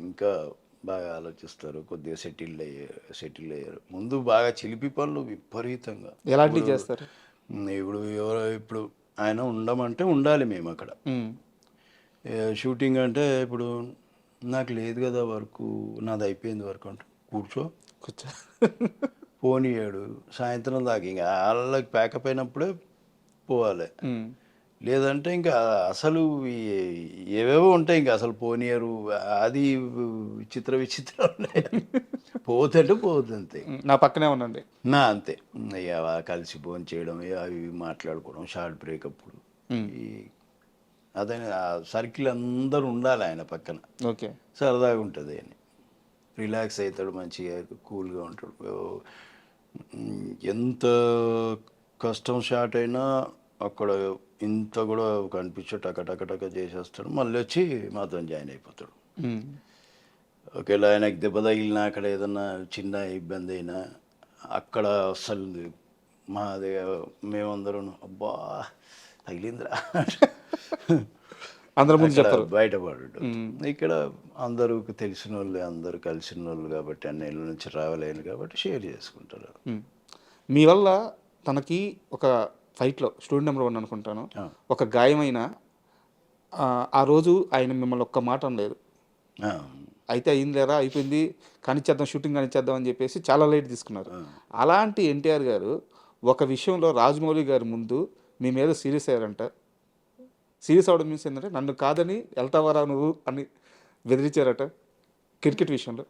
ఇంకా బాగా ఆలోచిస్తారు, కొద్దిగా సెటిల్ అయ్యారు. ముందు బాగా చిలిపి పనులు విపరీతంగా. ఎలాంటివి చేస్తారు? ఇప్పుడు ఆయన ఉండమంటే ఉండాలి మేము అక్కడ. షూటింగ్ అంటే ఇప్పుడు నాకు లేదు కదా వర్క్, నాది అయిపోయింది వర్క్ అంటే కూర్చో పోనీయాడు. సాయంత్రం దాకా ఇంకా వాళ్ళకి ప్యాకప్ అయినప్పుడే పోవాలి. లేదంటే ఇంకా అసలు ఏవేవో ఉంటాయి, ఇంకా అసలు పోనీయరు. అది విచిత్రం ఉన్నాయి. పోతుంటే పోతుంది, నా పక్కనే ఉండండి నా అంతే. కలిసి ఫోన్ చేయడం, అవి మాట్లాడుకోవడం, షార్ట్ బ్రేక్ అప్పుడు అదే సర్కిల్ అందరూ ఉండాలి ఆయన పక్కన. ఓకే, సరదాగా ఉంటుంది అని రిలాక్స్ అవుతాడు, మంచిగా కూల్గా ఉంటాడు. ఎంత కష్టం షార్ట్ అయినా అక్కడ ఇంత కూడా కనిపించే టక చేసేస్తాడు. మళ్ళీ వచ్చి మాతో జాయిన్ అయిపోతాడు. ఒకవేళ ఆయనకి దెబ్బ తగిలినా, అక్కడ ఏదన్నా చిన్న ఇబ్బంది అయినా అక్కడ అస్సలు మాది మేమందరం అబ్బా తగిలిందిరా అందరూ ముందు చెప్పారు, బయటపడ్డాడు. ఇక్కడ అందరూ తెలిసిన వాళ్ళు, అందరూ కలిసిన వాళ్ళు కాబట్టి, అన్నేళ్ళ నుంచి ట్రావెల్ అయ్యాను కాబట్టి షేర్ చేసుకుంటారు. మీ వల్ల తనకి ఒక ఫైట్లో స్టూడెంట్ నెంబర్ 1 అనుకుంటాను, ఒక గాయమైన ఆ రోజు ఆయన మిమ్మల్ని ఒక్క మాట అనలేదు. అయితే అయిందిలేరా, అయిపోయింది, కానిచ్చేద్దాం, షూటింగ్ కానిచ్చేద్దాం అని చెప్పేసి చాలా లైట్ తీసుకున్నారు. అలాంటి ఎన్టీఆర్ గారు ఒక విషయంలో రాజమౌళి గారి ముందు మీ మీద సీరియస్ అయ్యారంట. సీరియస్ అవడం మీన్స్ ఏంటంటే, నన్ను కాదని వెళ్తావరా నువ్వు అని బెదిరించారట క్రికెట్ విషయంలో.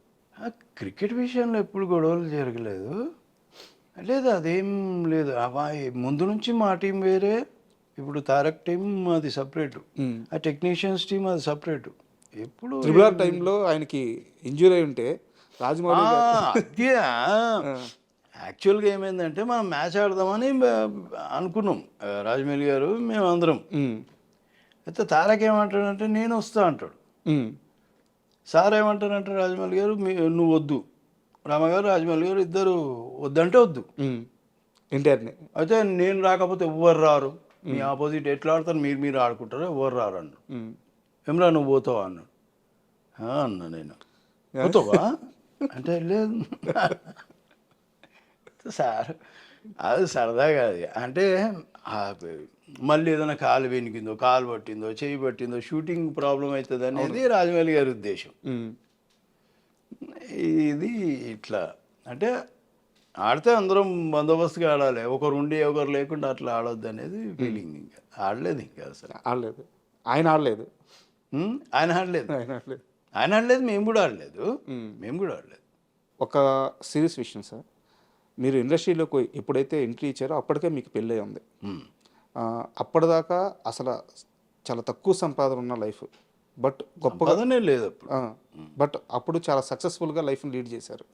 క్రికెట్ విషయంలో ఎప్పుడు గొడవలు జరగలేదు. లేదు, అదేం లేదు. ముందు నుంచి మా టీం వేరే, ఇప్పుడు తారక్ టీం అది సపరేటు, ఆ టెక్నీషియన్స్ టీం అది సపరేటు. ఎప్పుడు త్రిబుల్ టైంలో ఆయనకి ఇంజూరీ అయి ఉంటే రాజమౌళి అదే యాక్చువల్గా ఏమైందంటే మనం మ్యాచ్ ఆడదామని అనుకున్నాం, రాజమౌళి గారు మేము అందరం. అయితే తారక్ ఏమంటాడంటే నేను వస్తా అంటాడు. సార్ ఏమంటారంటే రాజమౌళి గారు నువ్వు వద్దు, రామగారు రాజమౌళి గారు ఇద్దరు వద్దంటే వద్దు ఎన్టీఆర్ని. అయితే నేను రాకపోతే ఎవ్వరు రారు, మీ ఆపోజిట్ ఎట్లా ఆడతారు, మీరు ఆడుకుంటారు, ఎవ్వరు రారు అన్నాడు. ఏమరా నువ్వు పోతావా అన్నాడు. అన్నా నేను, పోతావా అంటే లేదు సార్, అది సరదాగా అది అంటే మళ్ళీ ఏదైనా కాలు వెనికిందో, కాలు పట్టిందో, చేయి పట్టిందో, షూటింగ్ ప్రాబ్లం అవుతుంది అనేది రాజమౌళి గారి ఉద్దేశం. ఇది ఇట్లా అంటే ఆడితే అందరం బందోబస్తుగా ఆడాలి, ఒకరు ఉండి ఒకరు లేకుండా అట్లా ఆడొద్దు అనేది ఫీలింగ్. ఇంకా ఆడలేదు, ఇంకా అసలు ఆడలేదు, ఆయన ఆడలేదు, ఆయన ఆడలేదు, మేము కూడా ఆడలేదు. ఒక సీరియస్ విషయం సార్, మీరు ఇండస్ట్రీలోకి ఎప్పుడైతే ఎంట్రీ ఇచ్చారో అప్పటికే మీకు పెళ్ళి ఉంది. అప్పటిదాకా అసలు చాలా తక్కువ సంపాదన ఉన్న లైఫ్, బట్ గొప్పగానే లేదు, బట్ అప్పుడు చాలా సక్సెస్ఫుల్గా లైఫ్ని లీడ్ చేశారు.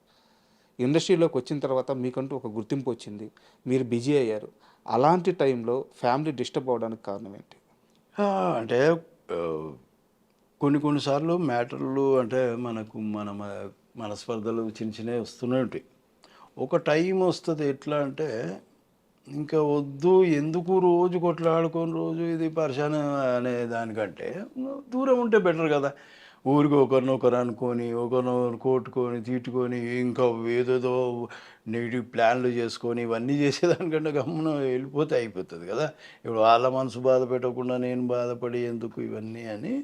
ఇండస్ట్రీలోకి వచ్చిన తర్వాత మీకంటూ ఒక గుర్తింపు వచ్చింది, మీరు బిజీ అయ్యారు. అలాంటి టైంలో ఫ్యామిలీ డిస్టర్బ్ అవ్వడానికి కారణం ఏంటి? అంటే కొన్నిసార్లు మ్యాటర్లు అంటే మనకు మన స్పర్ధలు చిన్నవి వస్తూనే ఉంటాయి. ఒక టైం వస్తుంది, ఎట్లా అంటే ఇంకా వద్దు, ఎందుకు రోజు కొట్లాడుకొని రోజు ఇది పరిశాన అనే దానికంటే దూరం ఉంటే బెటర్ కదా. ఊరికి ఒకరినొకరు అనుకొని ఒకరినొకరు కొట్టుకొని తిట్టుకొని ఇంకా ఏదేదో నెగిటివ్ ప్లాన్లు చేసుకొని ఇవన్నీ చేసేదానికంటే గమ్మున వెళ్ళిపోతే అయిపోతుంది కదా. ఇప్పుడు వాళ్ళ మనసు బాధ పెట్టకుండా నేను బాధపడి ఎందుకు ఇవన్నీ అని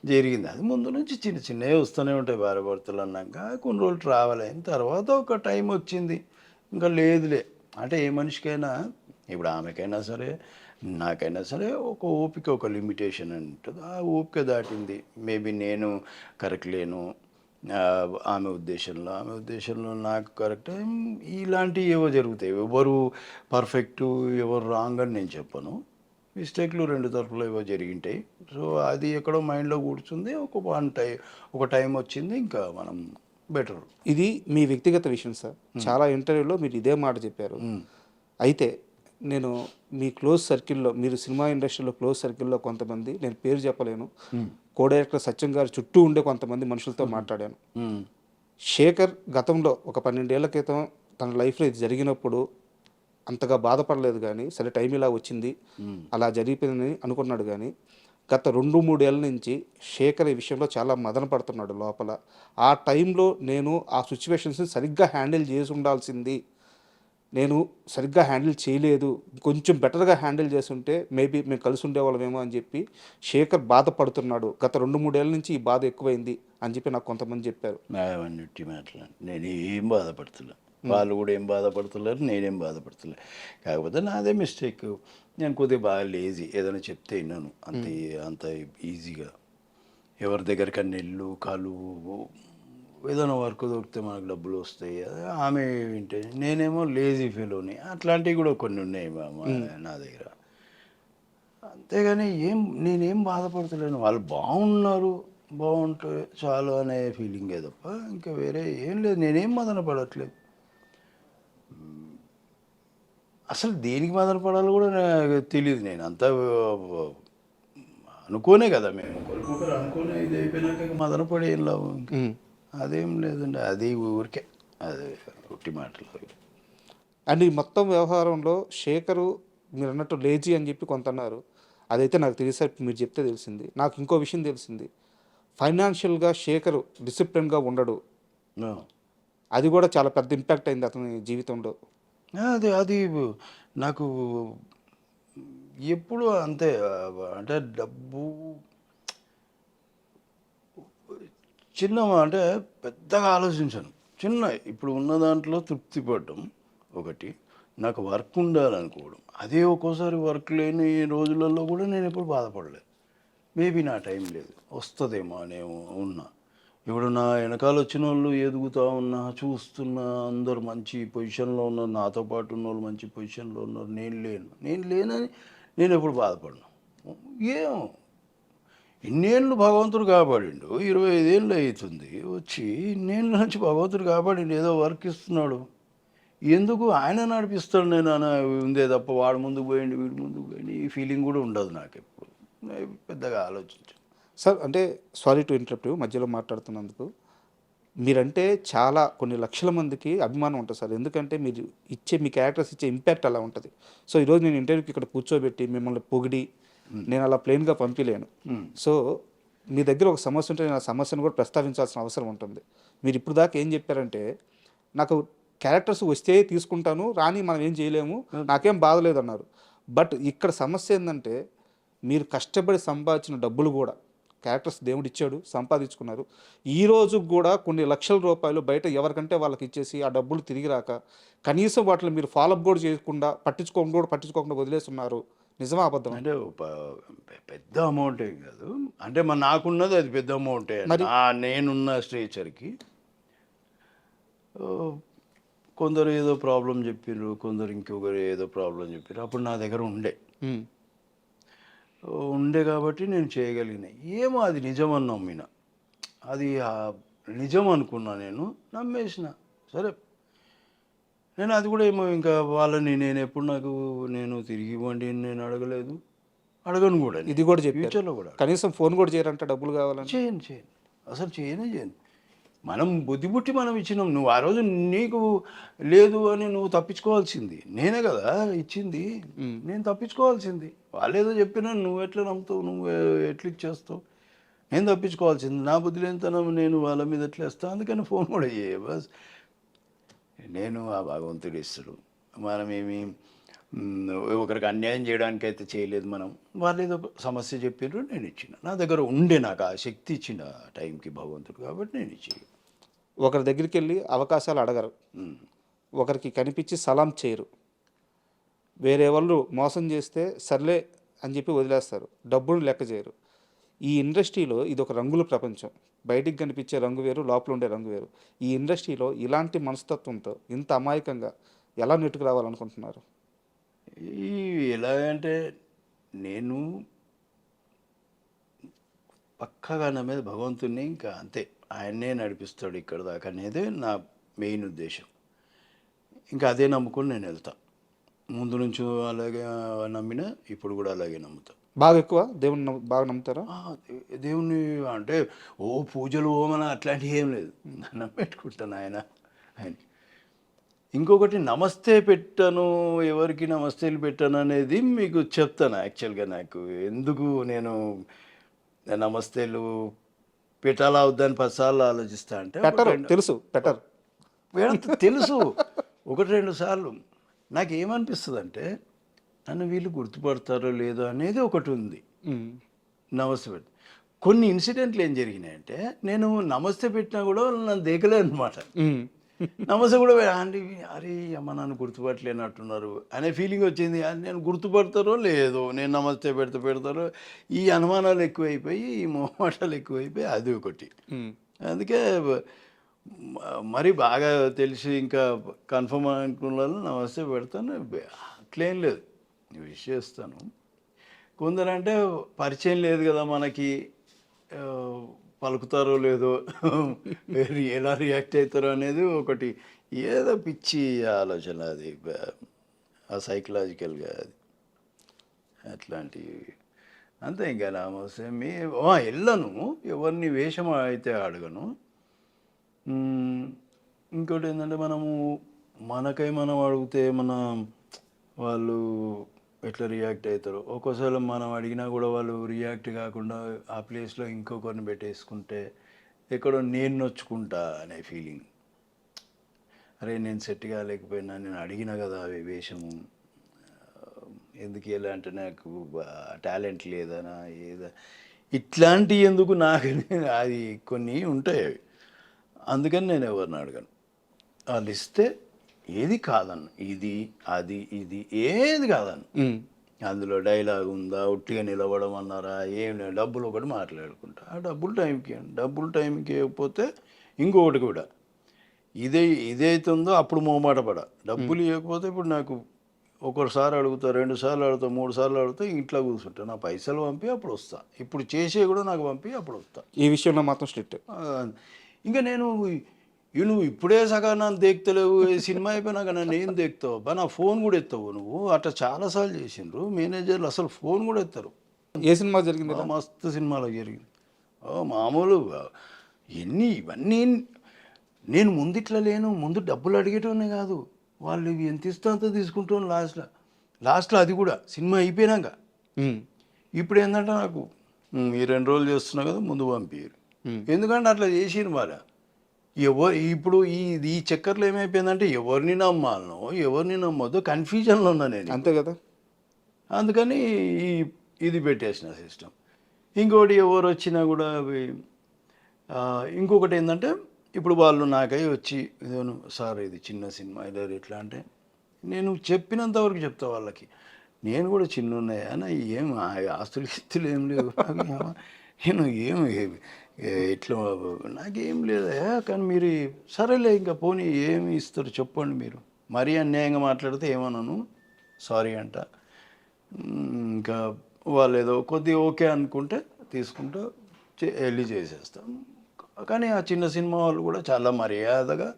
జరిగింది. అది ముందు నుంచి చిన్న చిన్నవి వస్తూనే ఉంటాయి భార్యాభర్తలు అన్నాక. కొన్ని రోజులు ట్రావెల్ అయిన తర్వాత ఒక టైం వచ్చింది, ఇంకా లేదులే అంటే ఏ మనిషికైనా ఇప్పుడు ఆమెకైనా సరే నాకైనా సరే ఒక ఓపిక, ఒక లిమిటేషన్ అని ఉంటుంది. ఆ ఓపిక దాటింది. మేబీ నేను కరెక్ట్ లేను ఆమె ఉద్దేశంలో నాకు కరెక్ట్. ఇలాంటివి ఏవో జరుగుతాయి. ఎవరు పర్ఫెక్టు ఎవరు రాంగ్ అని నేను చెప్పను. మిస్టేక్లు రెండు తరపులో ఏవో జరిగింటాయి. సో అది ఎక్కడో మైండ్లో కూర్చుంది. ఒక టైం వచ్చింది, ఇంకా మనం బెటర్. ఇది మీ వ్యక్తిగత విషయం సార్. చాలా ఇంటర్వ్యూలో మీరు ఇదే మాట చెప్పారు. అయితే నేను మీ క్లోజ్ సర్కిల్లో, మీరు సినిమా ఇండస్ట్రీలో క్లోజ్ సర్కిల్లో కొంతమంది, నేను పేరు చెప్పలేను, కో డైరెక్టర్ సత్యం గారు చుట్టూ ఉండే కొంతమంది మనుషులతో మాట్లాడాను. శేఖర్ గతంలో ఒక 12 ఏళ్ల క్రితం తన లైఫ్లో ఇది జరిగినప్పుడు అంతగా బాధపడలేదు, కానీ సరే టైం ఇలా వచ్చింది అలా జరిగిపోయిందని అనుకున్నాడు. కానీ గత 2-3 ఏళ్ళ నుంచి శేఖర్ ఈ విషయంలో చాలా మదన పడుతున్నాడు లోపల. ఆ టైంలో నేను ఆ సిచ్యువేషన్స్ని సరిగ్గా హ్యాండిల్ చేసి ఉండాల్సింది, నేను సరిగ్గా హ్యాండిల్ చేయలేదు, కొంచెం బెటర్గా హ్యాండిల్ చేస్తుంటే మేబీ మేము కలిసి ఉండేవాళ్ళమేమో అని చెప్పి శేఖర్ బాధపడుతున్నాడు. గత 2-3 ఏళ్ళ నుంచి ఈ బాధ ఎక్కువైంది అని చెప్పి నాకు కొంతమంది చెప్పారు. అవన్నీ మాట్లాడి నేను ఏం బాధపడుతున్నా, వాళ్ళు కూడా ఏం బాధపడుతున్నారు, నేనేం బాధపడుతున్నా. కాకపోతే నాదే మిస్టేక్. నేను కొద్దిగా బాగా లేజీ, ఏదైనా చెప్తే విన్నాను అంత ఈజీగా. ఎవరి దగ్గరికి వెళ్ళు కలువు, ఏదైనా వర్క్ దొరికితే మనకు డబ్బులు వస్తాయి, ఆమె వింటే. నేనేమో లేజీ ఫీలోని. అట్లాంటివి కూడా కొన్ని ఉన్నాయి నా దగ్గర. అంతేగాని నేనేం బాధపడతలేను. వాళ్ళు బాగుంటే చాలు అనే ఫీలింగే తప్ప ఇంకా వేరే ఏం లేదు. నేనేం మదన పడట్లేదు. అసలు దేనికి మదన పడాలో కూడా నాకు తెలియదు. నేను అంతా అనుకోనే కదా, మేము ఒకరికొకరు అనుకోనే ఇది అయిపోయినాక మదన పడి ఏం లాభం. అదేం లేదండి, అది ఊరికే అది ఉట్టి మాటలు. అండ్ ఈ మొత్తం వ్యవహారంలో శేఖరు మీరు అన్నట్టు లేజీ అని చెప్పి కొంత అన్నారు. అదైతే నాకు తెలిసే మీరు చెప్తే తెలిసింది. నాకు ఇంకో విషయం తెలిసింది, ఫైనాన్షియల్గా శేఖరు డిసిప్లిన్గా ఉండడు. అది కూడా చాలా పెద్ద ఇంపాక్ట్ అయింది అతని జీవితంలో. అది నాకు ఎప్పుడు అంతే. అంటే డబ్బు అంటే పెద్దగా ఆలోచించాను. ఇప్పుడు ఉన్న దాంట్లో తృప్తి పడడం ఒకటి, నాకు వర్క్ ఉండాలనుకోవడం. అదే ఒక్కోసారి వర్క్ లేని రోజులలో కూడా నేను ఎప్పుడు బాధపడలేదు. మేబీ నా టైం లేదు, వస్తుందేమో అనే ఉన్నా. ఇప్పుడు నా వెనకాల వచ్చిన వాళ్ళు ఎదుగుతూ ఉన్నా, చూస్తున్నా, అందరు మంచి పొజిషన్లో ఉన్నారు, నాతో పాటు ఉన్న వాళ్ళు మంచి పొజిషన్లో ఉన్నారు, నేను లేనని నేను ఎప్పుడు బాధపడను. ఏం ఇన్నేళ్ళు భగవంతుడు కాపాడిండు, 25 ఏళ్ళు అవుతుంది వచ్చి, ఇన్నేళ్ళ నుంచి భగవంతుడు కాపాడిండు, ఏదో వర్క్ ఇస్తున్నాడు, ఎందుకు ఆయన నడిపిస్తాడు నేను అని ఉందే తప్ప వాడు ముందుకు పోయిండు వీడు ముందుకు పోయిండు ఈ ఫీలింగ్ కూడా ఉండదు నాకు ఎప్పుడు. పెద్దగా ఆలోచించాను సార్. అంటే సారీ టు ఇంటరప్ట్, మధ్యలో మాట్లాడుతున్నందుకు. మీరంటే చాలా కొన్ని లక్షల మందికి అభిమానం ఉంటుంది సార్. ఎందుకంటే మీరు మీ క్యారెక్టర్స్ ఇచ్చే ఇంపాక్ట్ అలా ఉంటుంది. సో ఈరోజు నేను ఇంటర్వ్యూకి ఇక్కడ కూర్చోబెట్టి మిమ్మల్ని పొగిడి నేను అలా ప్లెయిన్గా పంపించలేను. సో మీ దగ్గర ఒక సమస్య ఉంటే నేను ఆ సమస్యను కూడా ప్రస్తావించాల్సిన అవసరం ఉంటుంది. మీరు ఇప్పుడు దాకా ఏం చెప్పారంటే, నాకు క్యారెక్టర్స్ వస్తే తీసుకుంటాను, రాని మనం ఏం చేయలేము, నాకేం బాధలేదు అన్నారు. బట్ ఇక్కడ సమస్య ఏంటంటే, మీరు కష్టపడి సంపాదించిన డబ్బులు కూడా క్యారెక్టర్స్ దేవుడు ఇచ్చాడు, సంపాదించుకున్నారు. ఈ రోజు కూడా కొన్ని లక్షల రూపాయలు బయట ఎవరికంటే వాళ్ళకి ఇచ్చేసి ఆ డబ్బులు తిరిగి రాక కనీసం వాటిని మీరు ఫాలోఅప్ కూడా చేయకుండా పట్టించుకోకుండా వదిలేస్తున్నారు. నిజమా అబద్ధం? అంటే పెద్ద అమౌంట్ ఏం కాదు. అంటే నాకున్నది అది పెద్ద అమౌంటే. నేనున్న స్ట్రేచర్కి కొందరు ఏదో ప్రాబ్లం చెప్పారు, కొందరు ఇంకొకరు ఏదో ప్రాబ్లం చెప్పారు. అప్పుడు నా దగ్గర ఉండే కాబట్టి నేను చేయగలిగిన. ఏమో అది నిజమని నమ్మిన, అది నిజం అనుకున్నా, నేను నమ్మేసిన. సరే నేను అది కూడా ఏమో ఇంకా వాళ్ళని నేను ఎప్పుడు నేను తిరిగి ఇవ్వండి నేను అడగను కూడా. ఇది కూడా చెప్పి ఫ్యూచర్లో కూడా కనీసం ఫోన్ కూడా చేయరంట డబ్బులు కావాలని. చేయను అసలు చేయను. మనం బుద్ధి పుట్టి మనం ఇచ్చినాం. నువ్వు ఆ రోజు నీకు లేదు అని నువ్వు తప్పించుకోవాల్సింది నేనే కదా ఇచ్చింది. నేను తప్పించుకోవాల్సింది. వాళ్ళేదో చెప్పినా నువ్వు ఎట్లా నమ్ముతావు, నువ్వు ఎట్లా ఇచ్చేస్తావు? నేను తప్పించుకోవాల్సింది. నా బుద్ధి లేనితనం నేను వాళ్ళ మీద ఎట్లా వేస్తాను. అందుకని ఫోన్ కూడా చేయ బస్. నేను ఆ భగవంతుడు ఇస్తాడు. మనమేమి ఒకరికి అన్యాయం చేయడానికి అయితే చేయలేదు. మనం వాళ్ళు ఏదో సమస్య చెప్పారు, నేను ఇచ్చిన. నా దగ్గర ఉండే నాకు ఆ శక్తి ఇచ్చిన టైంకి భగవంతుడు, కాబట్టి నేను ఇచ్చి. ఒకరి దగ్గరికి వెళ్ళి అవకాశాలు అడగరు, ఒకరికి కనిపించి సలాం చేయరు, వేరే వాళ్ళు మోసం చేస్తే సర్లే అని చెప్పి వదిలేస్తారు, డబ్బును లెక్క చేయరు. ఈ ఇండస్ట్రీలో ఇది ఒక రంగుల ప్రపంచం. బయటికి కనిపించే రంగు వేరు, లోపల ఉండే రంగు వేరు. ఈ ఇండస్ట్రీలో ఇలాంటి మనస్తత్వంతో ఇంత అమాయకంగా ఎలా నెట్టుకు రావాలనుకుంటున్నారు? ఈ ఎలాగంటే నేను పక్కగా నా మీద భగవంతుడిని ఇంకా అంతే, ఆయన్నే నడిపిస్తాడు ఇక్కడ దాకా అనేదే నా మెయిన్ ఉద్దేశం. ఇంకా అదే నమ్ముకొని నేను వెళ్తా. ముందు నుంచి అలాగే నమ్మినా, ఇప్పుడు కూడా అలాగే నమ్ముతా. బాగా ఎక్కువ దేవుని బాగా నమ్ముతారా? దేవుని అంటే ఓ పూజలు ఓమన అట్లాంటివి ఏం లేదు. నమ్మెట్టుకుంటాను ఆయన. ఇంకొకటి నమస్తే పెట్టాను, ఎవరికి నమస్తేలు పెట్టాను అనేది మీకు చెప్తాను. యాక్చువల్గా నాకు ఎందుకు నేను నమస్తేలు పెట్టాలా వద్దని 10 సార్లు ఆలోచిస్తా అంటే తెలుసు పెట్టరు తెలుసు. 1-2 సార్లు నాకు ఏమనిపిస్తుంది అంటే నన్ను వీళ్ళు గుర్తుపడతారో లేదో అనేది ఒకటి ఉంది. నమస్తే పెట్టి కొన్ని ఇన్సిడెంట్లు ఏం జరిగినాయంటే నేను నమస్తే పెట్టినా కూడా నన్ను దేకలే అనమాట. నమస్తే కూడా అండి అరే అమ్మ నన్ను గుర్తుపట్టలేనట్టున్నారు అనే ఫీలింగ్ వచ్చింది. నేను గుర్తుపడతారో లేదో, నేను నమస్తే పెడతారో, ఈ అనుమానాలు ఎక్కువైపోయి, ఈ మొహమాటాలు ఎక్కువైపోయి, అది ఒకటి. అందుకే మరి బాగా తెలిసి ఇంకా కన్ఫర్మ్ అనుకున్న నమస్తే పెడతాను, అట్లేం లేదు, విష్ చేస్తాను. కొందరంటే పరిచయం లేదు కదా మనకి, పలుకుతారో లేదో, ఎలా రియాక్ట్ అవుతారో అనేది ఒకటి, ఏదో పిచ్చి ఆలోచన అది, ఆ సైకలాజికల్గా అది అట్లాంటివి అంతే. ఇంకా నమస్తే వెళ్ళను, ఎవరిని వేషం అయితే అడగను. ఇంకోటి ఏంటంటే మనము మనకై మనం అడిగితే వాళ్ళు ఎట్లా రియాక్ట్ అవుతారు. ఒక్కోసారి మనం అడిగినా కూడా వాళ్ళు రియాక్ట్ కాకుండా ఆ ప్లేస్లో ఇంకొకరిని పెట్టేసుకుంటే ఎక్కడో నేను నొచ్చుకుంటా అనే ఫీలింగ్. అరే నేను సెట్ కాలేకపోయినా, నేను అడిగినా కదా అవి వేషము, ఎందుకు ఎలా అంటే నాకు టాలెంట్ లేదనా ఏదా, ఇట్లాంటివి ఎందుకు నాకు అది కొన్ని ఉంటాయి. అందుకని నేను ఎవరిని అడగను. వాళ్ళు ఇస్తే ఏది కాదన్ను, ఇది అది ఇది ఏది కాదన్ను. అందులో డైలాగ్ ఉందా, ఉట్టిగా నిలబడం అన్నారా, ఏం లేదు, డబ్బులు ఒకటి మాట్లాడుకుంటా. ఆ డబ్బులు టైంకి ఇవ్వకపోతే ఇంకొకటి కూడా ఇదైతుందో అప్పుడు మొహమాట పడ. డబ్బులు ఇవ్వకపోతే ఇప్పుడు నాకు ఒకసారి అడుగుతా, 2 సార్లు అడుగుతా, 3 సార్లు అడుగుతా, ఇంట్లో కూర్చుంటా. నా పైసలు పంపి అప్పుడు వస్తా. ఇప్పుడు చేసే కూడా నాకు పంపి అప్పుడు వస్తా. ఈ విషయంలో మాత్రం స్ట్రిక్ట్. ఇంకా నేను నువ్వు ఇప్పుడే సగం నన్ను దేక్తలేవు, సినిమా అయిపోయినాక నన్ను ఏం దేక్తావు బా, నా ఫోన్ కూడా ఎత్తావు నువ్వు. అట్లా చాలాసార్లు చేసిండ్రు మేనేజర్లు, అసలు ఫోన్ కూడా ఎత్తారు. ఏ సినిమా జరిగింది? మస్తు సినిమాలో జరిగింది. మామూలుగా ఇవన్నీ నేను ముందు ఇట్లా లేను. ముందు డబ్బులు అడిగేటోనే కాదు, వాళ్ళు ఎంత ఇస్తా అంత తీసుకుంటాను లాస్ట్లో అది కూడా సినిమా అయిపోయినాక. ఇప్పుడు ఏంటంటే నాకు ఈ 2 రోజులు చేస్తున్నా కదా, ముందు పంపించారు. ఎందుకంటే అట్లా చేసిరు మరి. ఇప్పుడు ఈ చక్కర్లో ఏమైపోయిందంటే ఎవరిని నమ్మాలనో ఎవరిని నమ్మొద్దో కన్ఫ్యూజన్లో ఉన్నా నేను. అంతే కదా. అందుకని ఇది పెట్టేసిన సిస్టమ్. ఇంకోటి ఎవరు వచ్చినా కూడా ఇంకొకటి ఏంటంటే ఇప్పుడు వాళ్ళు నాకై వచ్చి ఇదేను సార్ ఇది చిన్న సినిమా ఇలా ఎట్లా అంటే నేను చెప్పినంతవరకు చెప్తా వాళ్ళకి. నేను కూడా చిన్న ఉన్నాయా ఏం ఆస్తులు ఇస్తులు ఏం లేవు, నేను ఇట్లా నాకేం లేదా, కానీ మీరు సరేలే ఇంకా పోనీ ఏమి ఇస్తారు చెప్పండి. మీరు మరీ అన్యాయంగా మాట్లాడితే ఏమన్నాను సారీ అంట. ఇంకా వాళ్ళు ఏదో కొద్దిగా ఓకే అనుకుంటే తీసుకుంటూ వెళ్ళి చేసేస్తాం. కానీ ఆ చిన్న సినిమా వాళ్ళు కూడా చాలా మర్యాదగా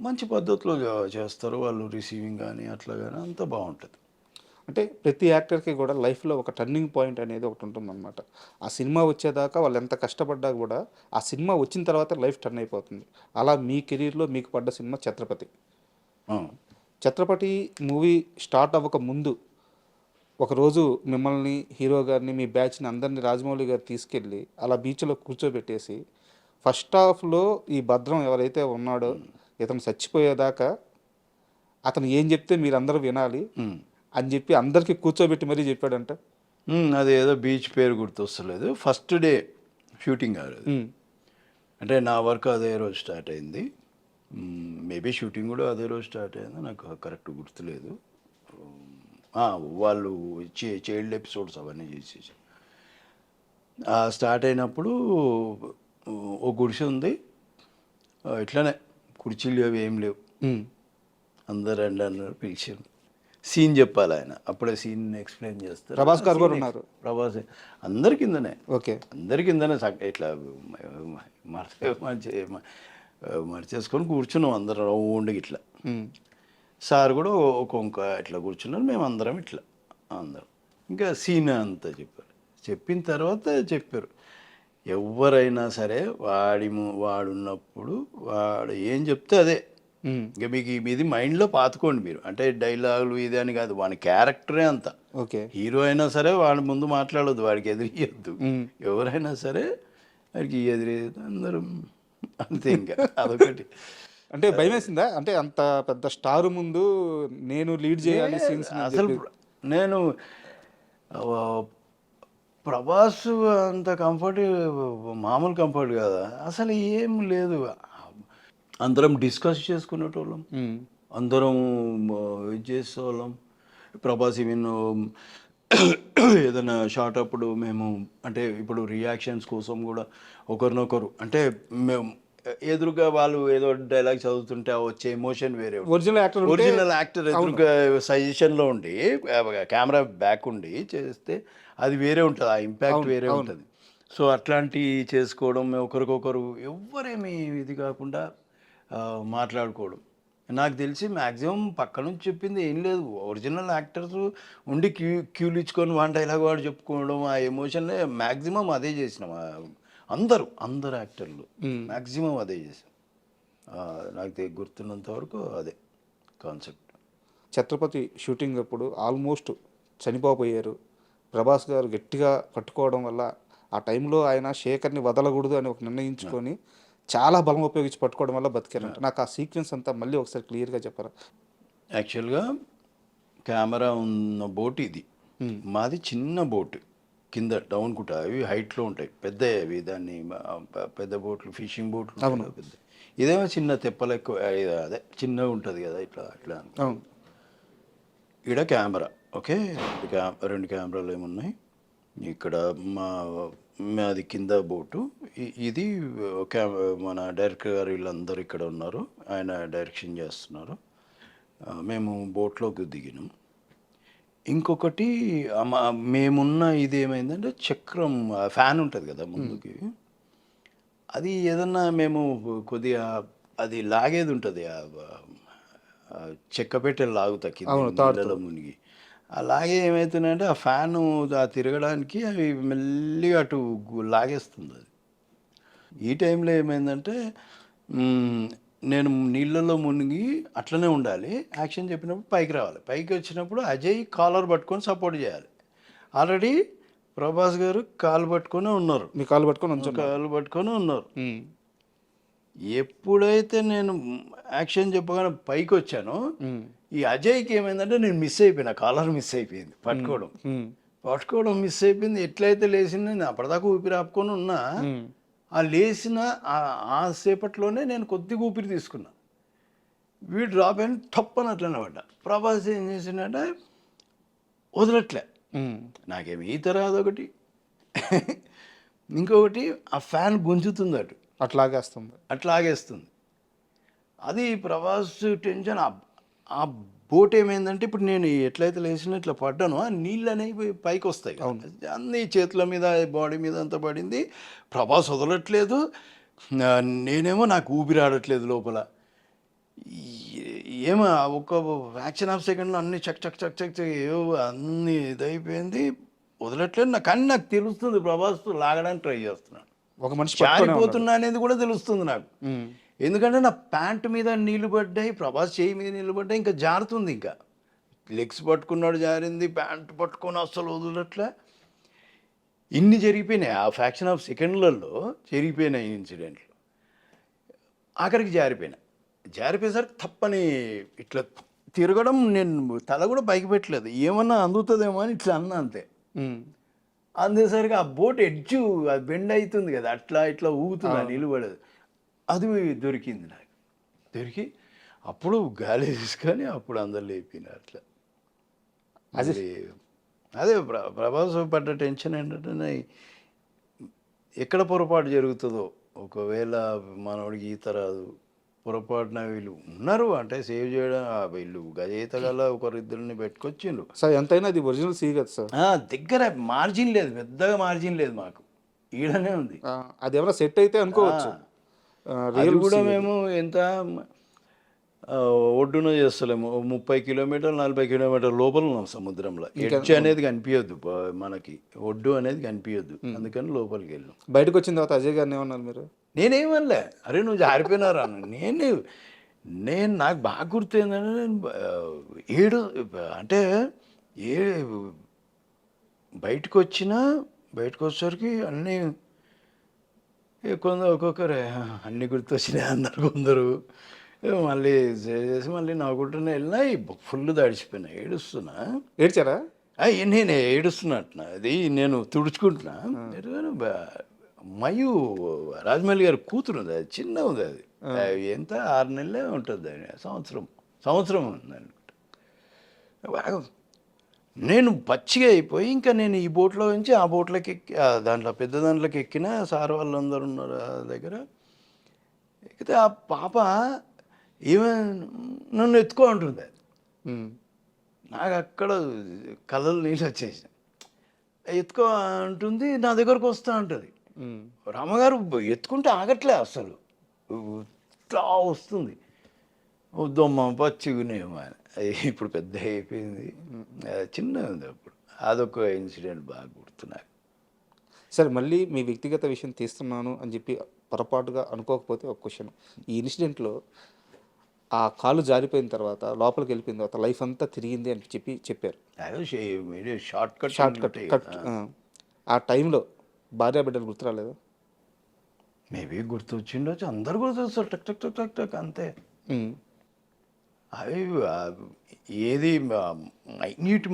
మంచి పద్ధతిలో చేస్తారు. వాళ్ళు రిసీవింగ్ కానీ అట్లా కానీ అంతా బాగుంటుంది. అంటే ప్రతి యాక్టర్కి కూడా లైఫ్లో ఒక టర్నింగ్ పాయింట్ అనేది ఒకటి ఉంటుందన్నమాట. ఆ సినిమా వచ్చేదాకా వాళ్ళు ఎంత కష్టపడ్డా కూడా ఆ సినిమా వచ్చిన తర్వాత లైఫ్ టర్న్ అయిపోతుంది. అలా మీ కెరీర్లో మీకు పడ్డ సినిమా 'ఛత్రపతి'. ఆ. 'ఛత్రపతి' మూవీ స్టార్ట్ అవ్వక ముందు ఒకరోజు మిమ్మల్ని, హీరో గారిని, మీ బ్యాచ్ని అందరినీ రాజమౌళి గారు తీసుకెళ్ళి అలా బీచ్లో కూర్చోబెట్టేసి ఫస్ట్ హాఫ్లో ఈ భద్రం ఎవరైతే ఉన్నాడో ఇతను చచ్చిపోయేదాకా అతను ఏం చెప్తే మీరందరూ వినాలి ఉమ్. అని చెప్పి అందరికీ కూర్చోబెట్టి మరీ చెప్పాడంట. అది ఏదో బీచ్ పేరు గుర్తొస్తలేదు. ఫస్ట్ డే షూటింగ్ కాదు, అంటే నా వర్క్ అదే రోజు స్టార్ట్ అయింది. మేబీ షూటింగ్ కూడా అదే రోజు స్టార్ట్ అయింది, నాకు కరెక్ట్ గుర్తులేదు. వాళ్ళు చైల్డ్ ఎపిసోడ్స్ అవన్నీ చేసేసి స్టార్ట్ అయినప్పుడు ఓ గుడిసె ఉంది, ఇట్లానే కుర్చీలు అవి ఏం లేవు. అందరు రండి అన్నారు, పిలిచారు. సీన్ చెప్పాలి ఆయన, అప్పుడే సీన్ ఎక్స్ప్లెయిన్ చేస్తారు. ప్రభాస్ గారు కూడా ఉన్నారు. ప్రభాస్ అందరి కిందనే, ఓకే, అందరి కిందనే ఇట్లా మర్చేసుకొని కూర్చున్నాం అందరం రౌండ్కి ఇట్లా. సార్ కూడా ఒక్కొక్క ఇట్లా కూర్చున్నారు, మేము అందరం ఇట్లా అందరం. ఇంకా సీన్ అంతా చెప్పారు. చెప్పిన తర్వాత చెప్పారు, ఎవరైనా సరే వాడున్నప్పుడు వాడు ఏం చెప్తే అదే. ఇంకా మీకు ఇది మైండ్లో పాతుకోండి మీరు, అంటే డైలాగులు ఇది అని కాదు, వాడి క్యారెక్టరే అంత. ఓకే, హీరో అయినా సరే వాడి ముందు మాట్లాడొద్దు, వాడికి ఎదిరియొద్దు. ఎవరైనా సరే వాడికి ఎదిరేది అందరం అంతే. ఇంకా అదొకటి. అంటే భయం వేసిందా? అంటే అంత పెద్ద స్టార్ ముందు నేను లీడ్ చేయాలి సీన్స్. అసలు నేను ప్రభాస్ అంత కంఫర్ట్ మామూలు కంఫర్ట్ కదా, అసలు ఏం లేదు. అందరం డిస్కస్ చేసుకునేటోళ్ళం, అందరం ఇది చేసేవాళ్ళం. ప్రభాస్ ఈవెన్ ఏదైనా షార్ట్ అప్పుడు మేము, అంటే ఇప్పుడు రియాక్షన్స్ కోసం కూడా ఒకరినొకరు, అంటే మేము ఎదురుగా వాళ్ళు ఏదో డైలాగ్ చదువుతుంటే వచ్చే ఎమోషన్ వేరే. ఒరిజినల్ యాక్టర్ ఎదురుగా సజెషన్లో ఉండి కెమెరా బ్యాక్ ఉండి చేస్తే అది వేరే ఉంటుంది, ఆ ఇంపాక్ట్ వేరే ఉంటుంది. సో అట్లాంటివి చేసుకోవడం, ఒకరికొకరు ఎవరేమి ఇది కాకుండా మాట్లాడుకోవడం. నాకు తెలిసి మ్యాక్సిమం పక్క నుంచి చెప్పింది ఏం లేదు. ఒరిజినల్ యాక్టర్స్ ఉండి క్యూలు ఇచ్చుకొని వన్ డైలాగ్ వాడు చెప్పుకోవడం, ఆ ఎమోషన్ మ్యాక్సిమం అదే చేసినాం. అందరు యాక్టర్లు మ్యాక్సిమం అదే చేసాం. నాకు గుర్తున్నంత వరకు అదే కాన్సెప్ట్. 'ఛత్రపతి' షూటింగ్ అప్పుడు ఆల్మోస్ట్ చనిపోయారు. ప్రభాస్ గారు గట్టిగా పట్టుకోవడం వల్ల ఆ టైంలో ఆయన శేఖర్ని వదలకూడదు అని ఒక నిర్ణయించుకొని చాలా బలం ఉపయోగించి పట్టుకోవడం వల్ల బతికారంట. నాకు ఆ సీక్వెన్స్ అంతా మళ్ళీ ఒకసారి క్లియర్గా చెప్పారా? యాక్చువల్గా కెమెరా ఉన్న బోట్ ఇది, మాది చిన్న బోట్, కింద డౌన్ కుట, అవి హైట్లో ఉంటాయి, పెద్ద అవి. దాన్ని పెద్ద బోట్లు, ఫిషింగ్ బోట్లు పెద్ద. ఇదేమో చిన్న తెప్పలు ఎక్కువ, అదే చిన్నగా ఉంటుంది కదా, ఇట్లా అట్లా. ఇక్కడ కెమెరా, ఓకే, రెండు కెమెరాలు ఏమున్నాయి ఇక్కడ. మాది కింద బోటు, ఇది మన డైరెక్టర్ గారు వీళ్ళందరూ ఇక్కడ ఉన్నారు, ఆయన డైరెక్షన్ చేస్తున్నారు. మేము బోట్లోకి దిగినాం. ఇంకొకటి మేమున్న ఇది ఏమైందంటే చక్రం, ఫ్యాన్ ఉంటుంది కదా ముందుకి, అది ఏదన్నా మేము కొద్దిగా అది లాగేది ఉంటుంది, చెక్క పెట్టెలు లాగుతా కింద మునిగి. అలాగే ఏమవుతుందంటే ఆ ఫ్యాను తిరగడానికి అవి మెల్లిగా అటు లాగేస్తుంది అది. ఈ టైంలో ఏమైందంటే నేను నీళ్ళలో మునిగి అట్లనే ఉండాలి, యాక్షన్ చెప్పినప్పుడు పైకి రావాలి. పైకి వచ్చినప్పుడు అజయ్ కాలర్ పట్టుకొని సపోర్ట్ చేయాలి. ఆల్రెడీ ప్రభాస్ గారు కాలు పట్టుకొని ఉన్నారు, మీ కాలు పట్టుకొని ఉన్నారు. ఎప్పుడైతే నేను యాక్షన్ చెప్పగానే పైకి వచ్చానో, ఈ అజయ్కి ఏమైందంటే నేను మిస్ అయిపోయినా, కాలర్ మిస్ అయిపోయింది, పట్టుకోవడం మిస్ అయిపోయింది. ఎట్లయితే లేచింది, నేను అప్పటిదాకా ఊపిరి ఆపుకొని ఉన్నా, ఆ లేచిన ఆ సేపట్లోనే నేను కొద్దిగా ఊపిరి తీసుకున్నా. వీడు డ్రాప్ అయిన టప్పని అట్లనే పడ్డా. ప్రభాస్ ఏం చేసిందంటే వదలట్లే, నాకేమి ఈత రాదు ఒకటి, ఇంకొకటి ఆ ఫ్యాన్ గుంజుతుంది, అట్లాగేస్తుంది. అది ప్రభాస్ టెన్షన్. ఆ బోట్ ఏమైందంటే ఇప్పుడు నేను ఎట్లయితే లేచిన ఇట్లా పడ్డానో ఆ నీళ్ళు అనేవి పైకి వస్తాయి, అన్నీ చేతుల మీద బాడీ మీద అంతా పడింది. ప్రభాస్ వదలట్లేదు, నేనేమో నాకు ఊపిరి ఆడట్లేదు లోపల. ఏమో ఒక ఫ్రాక్షన్ ఆఫ్ సెకండ్లో అన్ని చక్ చక్ చక్ చక్ చక్ ఏవో అన్ని ఇదైపోయింది. వదలట్లేదు నాకు, కానీ నాకు తెలుస్తుంది ప్రభాస్ లాగడానికి ట్రై చేస్తున్నాను, ఒక మనిషి పట్టుకునే ఉన్నాడు. జారిపోతున్నా అనేది కూడా తెలుస్తుంది నాకు. ఉమ్. ఎందుకంటే నా ప్యాంట్ మీద నీళ్లు పడ్డాయి, ప్రభాస్ చేయి మీద నీళ్లు పడ్డాయి, ఇంకా జారుతుంది. ఇంకా లెగ్స్ పట్టుకున్నాడు జారింది, ప్యాంట్ పట్టుకొని అస్సలు వదలట్లే. ఇన్ని జరిగిపోయినాయి ఆ ఫ్రాక్షన్ ఆఫ్ సెకండ్లలో, జరిగిపోయినాయి ఇన్సిడెంట్లు. ఆఖరికి జారిపోయేసరికి తప్పని ఇట్లా తిరగడం, నేను తల కూడా పైకి పెట్టలేదు, ఏమన్నా అందుతుందేమో అని ఇట్లా అన్నా అంతే. ఉమ్. అందేసరికి ఆ బోట్ ఎడ్జు అది బెండ్ అవుతుంది కదా, అట్లా ఇట్లా ఊగుతుంది, నిలబడదు. అది దొరికింది నాకు. దొరికి అప్పుడు గాలి తీసుకొని అప్పుడు అందరు లేపినారు అట్లా. అదే ప్రభాస్ పడ్డ టెన్షన్ ఏంటంటే, ఎక్కడ పొరపాటు జరుగుతుందో, ఒకవేళ మనోడికి ఈత రాదు, పొరపాటున వీళ్ళు ఉన్నారు అంటే సేవ్ చేయడం, వీళ్ళు గజయిత గల ఒకరిద్దరిని పెట్టుకొచ్చిండ్రు సార్. ఎంతైనా అది ఒరిజినల్ సీ కదా సార్. దగ్గర మార్జిన్ లేదు, పెద్దగా మార్జిన్ లేదు మాకు, ఈడనే ఉంది. అది ఏమైనా సెట్ అయితే అనుకోవచ్చు. అది కూడా మేము ఎంత ఒడ్డున చేస్తలేము, 30 కిలోమీటర్లు 40 కిలోమీటర్ల లోపల ఉన్నాం సముద్రంలో. ఎడ్జ్ అనేది కనిపించద్దు మనకి, ఒడ్డు అనేది కనిపించద్దు, అందుకని లోపలికి వెళ్ళాం. బయటకు వచ్చిన తర్వాత అజయ్ గారిని ఏమన్నారు మీరు? నేనేమనలే, అరే నువ్వు జారిపోయినారా అన్న. నేను నాకు బాగా గుర్తు ఏంటంటే, నేను అంటే బయటకు వచ్చేసరికి అన్నీ కొందరు ఒక్కొక్కరే అన్నీ గుర్తొచ్చినాయి అన్నారు కొందరు. మళ్ళీ చేసి మళ్ళీ నవ్వుకుంటూనే వెళ్ళినా, ఫుల్ తడిచిపోయినా, ఏడుస్తున్నా. ఏడ్చారా? నేను ఏడుస్తున్నట్టున్నా, అది నేను తుడుచుకుంటున్నా. మయు రాజమౌళి గారి కూతురు ఉంది, అది చిన్న ఉంది, అది ఎంత 6 నెలలే ఉంటుంది, సంవత్సరం ఉంది అనుకుంటా. నేను పచ్చిగా అయిపోయి ఇంకా నేను ఈ బోట్లో నుంచి ఆ బోట్లోకి ఎక్కి, దాంట్లో పెద్ద దాంట్లోకి ఎక్కిన, సార్ వాళ్ళందరూ ఉన్నారు ఆ దగ్గర. ఎక్కితే ఆ పాప నన్ను ఎత్తుకో అంటుంది. నాకు అక్కడ కళ్ళలు నీళ్ళు వచ్చేసాయి. ఎత్తుకో అంటుంది, నా దగ్గరకు వస్తా ఉంటుంది. రామగారు ఎత్తుకుంటే ఆగట్లే అసలు, ఇట్లా వస్తుంది. వద్దమ్మ పచ్చిగునేమో అని. ఇప్పుడు పెద్ద అయిపోయింది, చిన్న ఉంది అప్పుడు. అదొక ఇన్సిడెంట్ బాగా గుర్తున్నాను. సరే, మళ్ళీ మీ వ్యక్తిగత విషయం తీస్తున్నాను అని చెప్పి పొరపాటుగా అనుకోకపోతే ఒక క్వశ్చన్. ఈ ఇన్సిడెంట్లో ఆ కాలు జారిపోయిన తర్వాత, లోపలికి వెళ్ళిపోయిన తర్వాత లైఫ్ అంతా తిరిగింది అని చెప్పారు. Short cut. ఆ టైంలో భార్య బిడ్డలు గుర్తురాలేదా? మేబీ గుర్తొచ్చిండొచ్చు, అందరు గుర్తొస్తారు, టక్ టక్ టక్ టక్ టక్ అంతే. అవి ఏది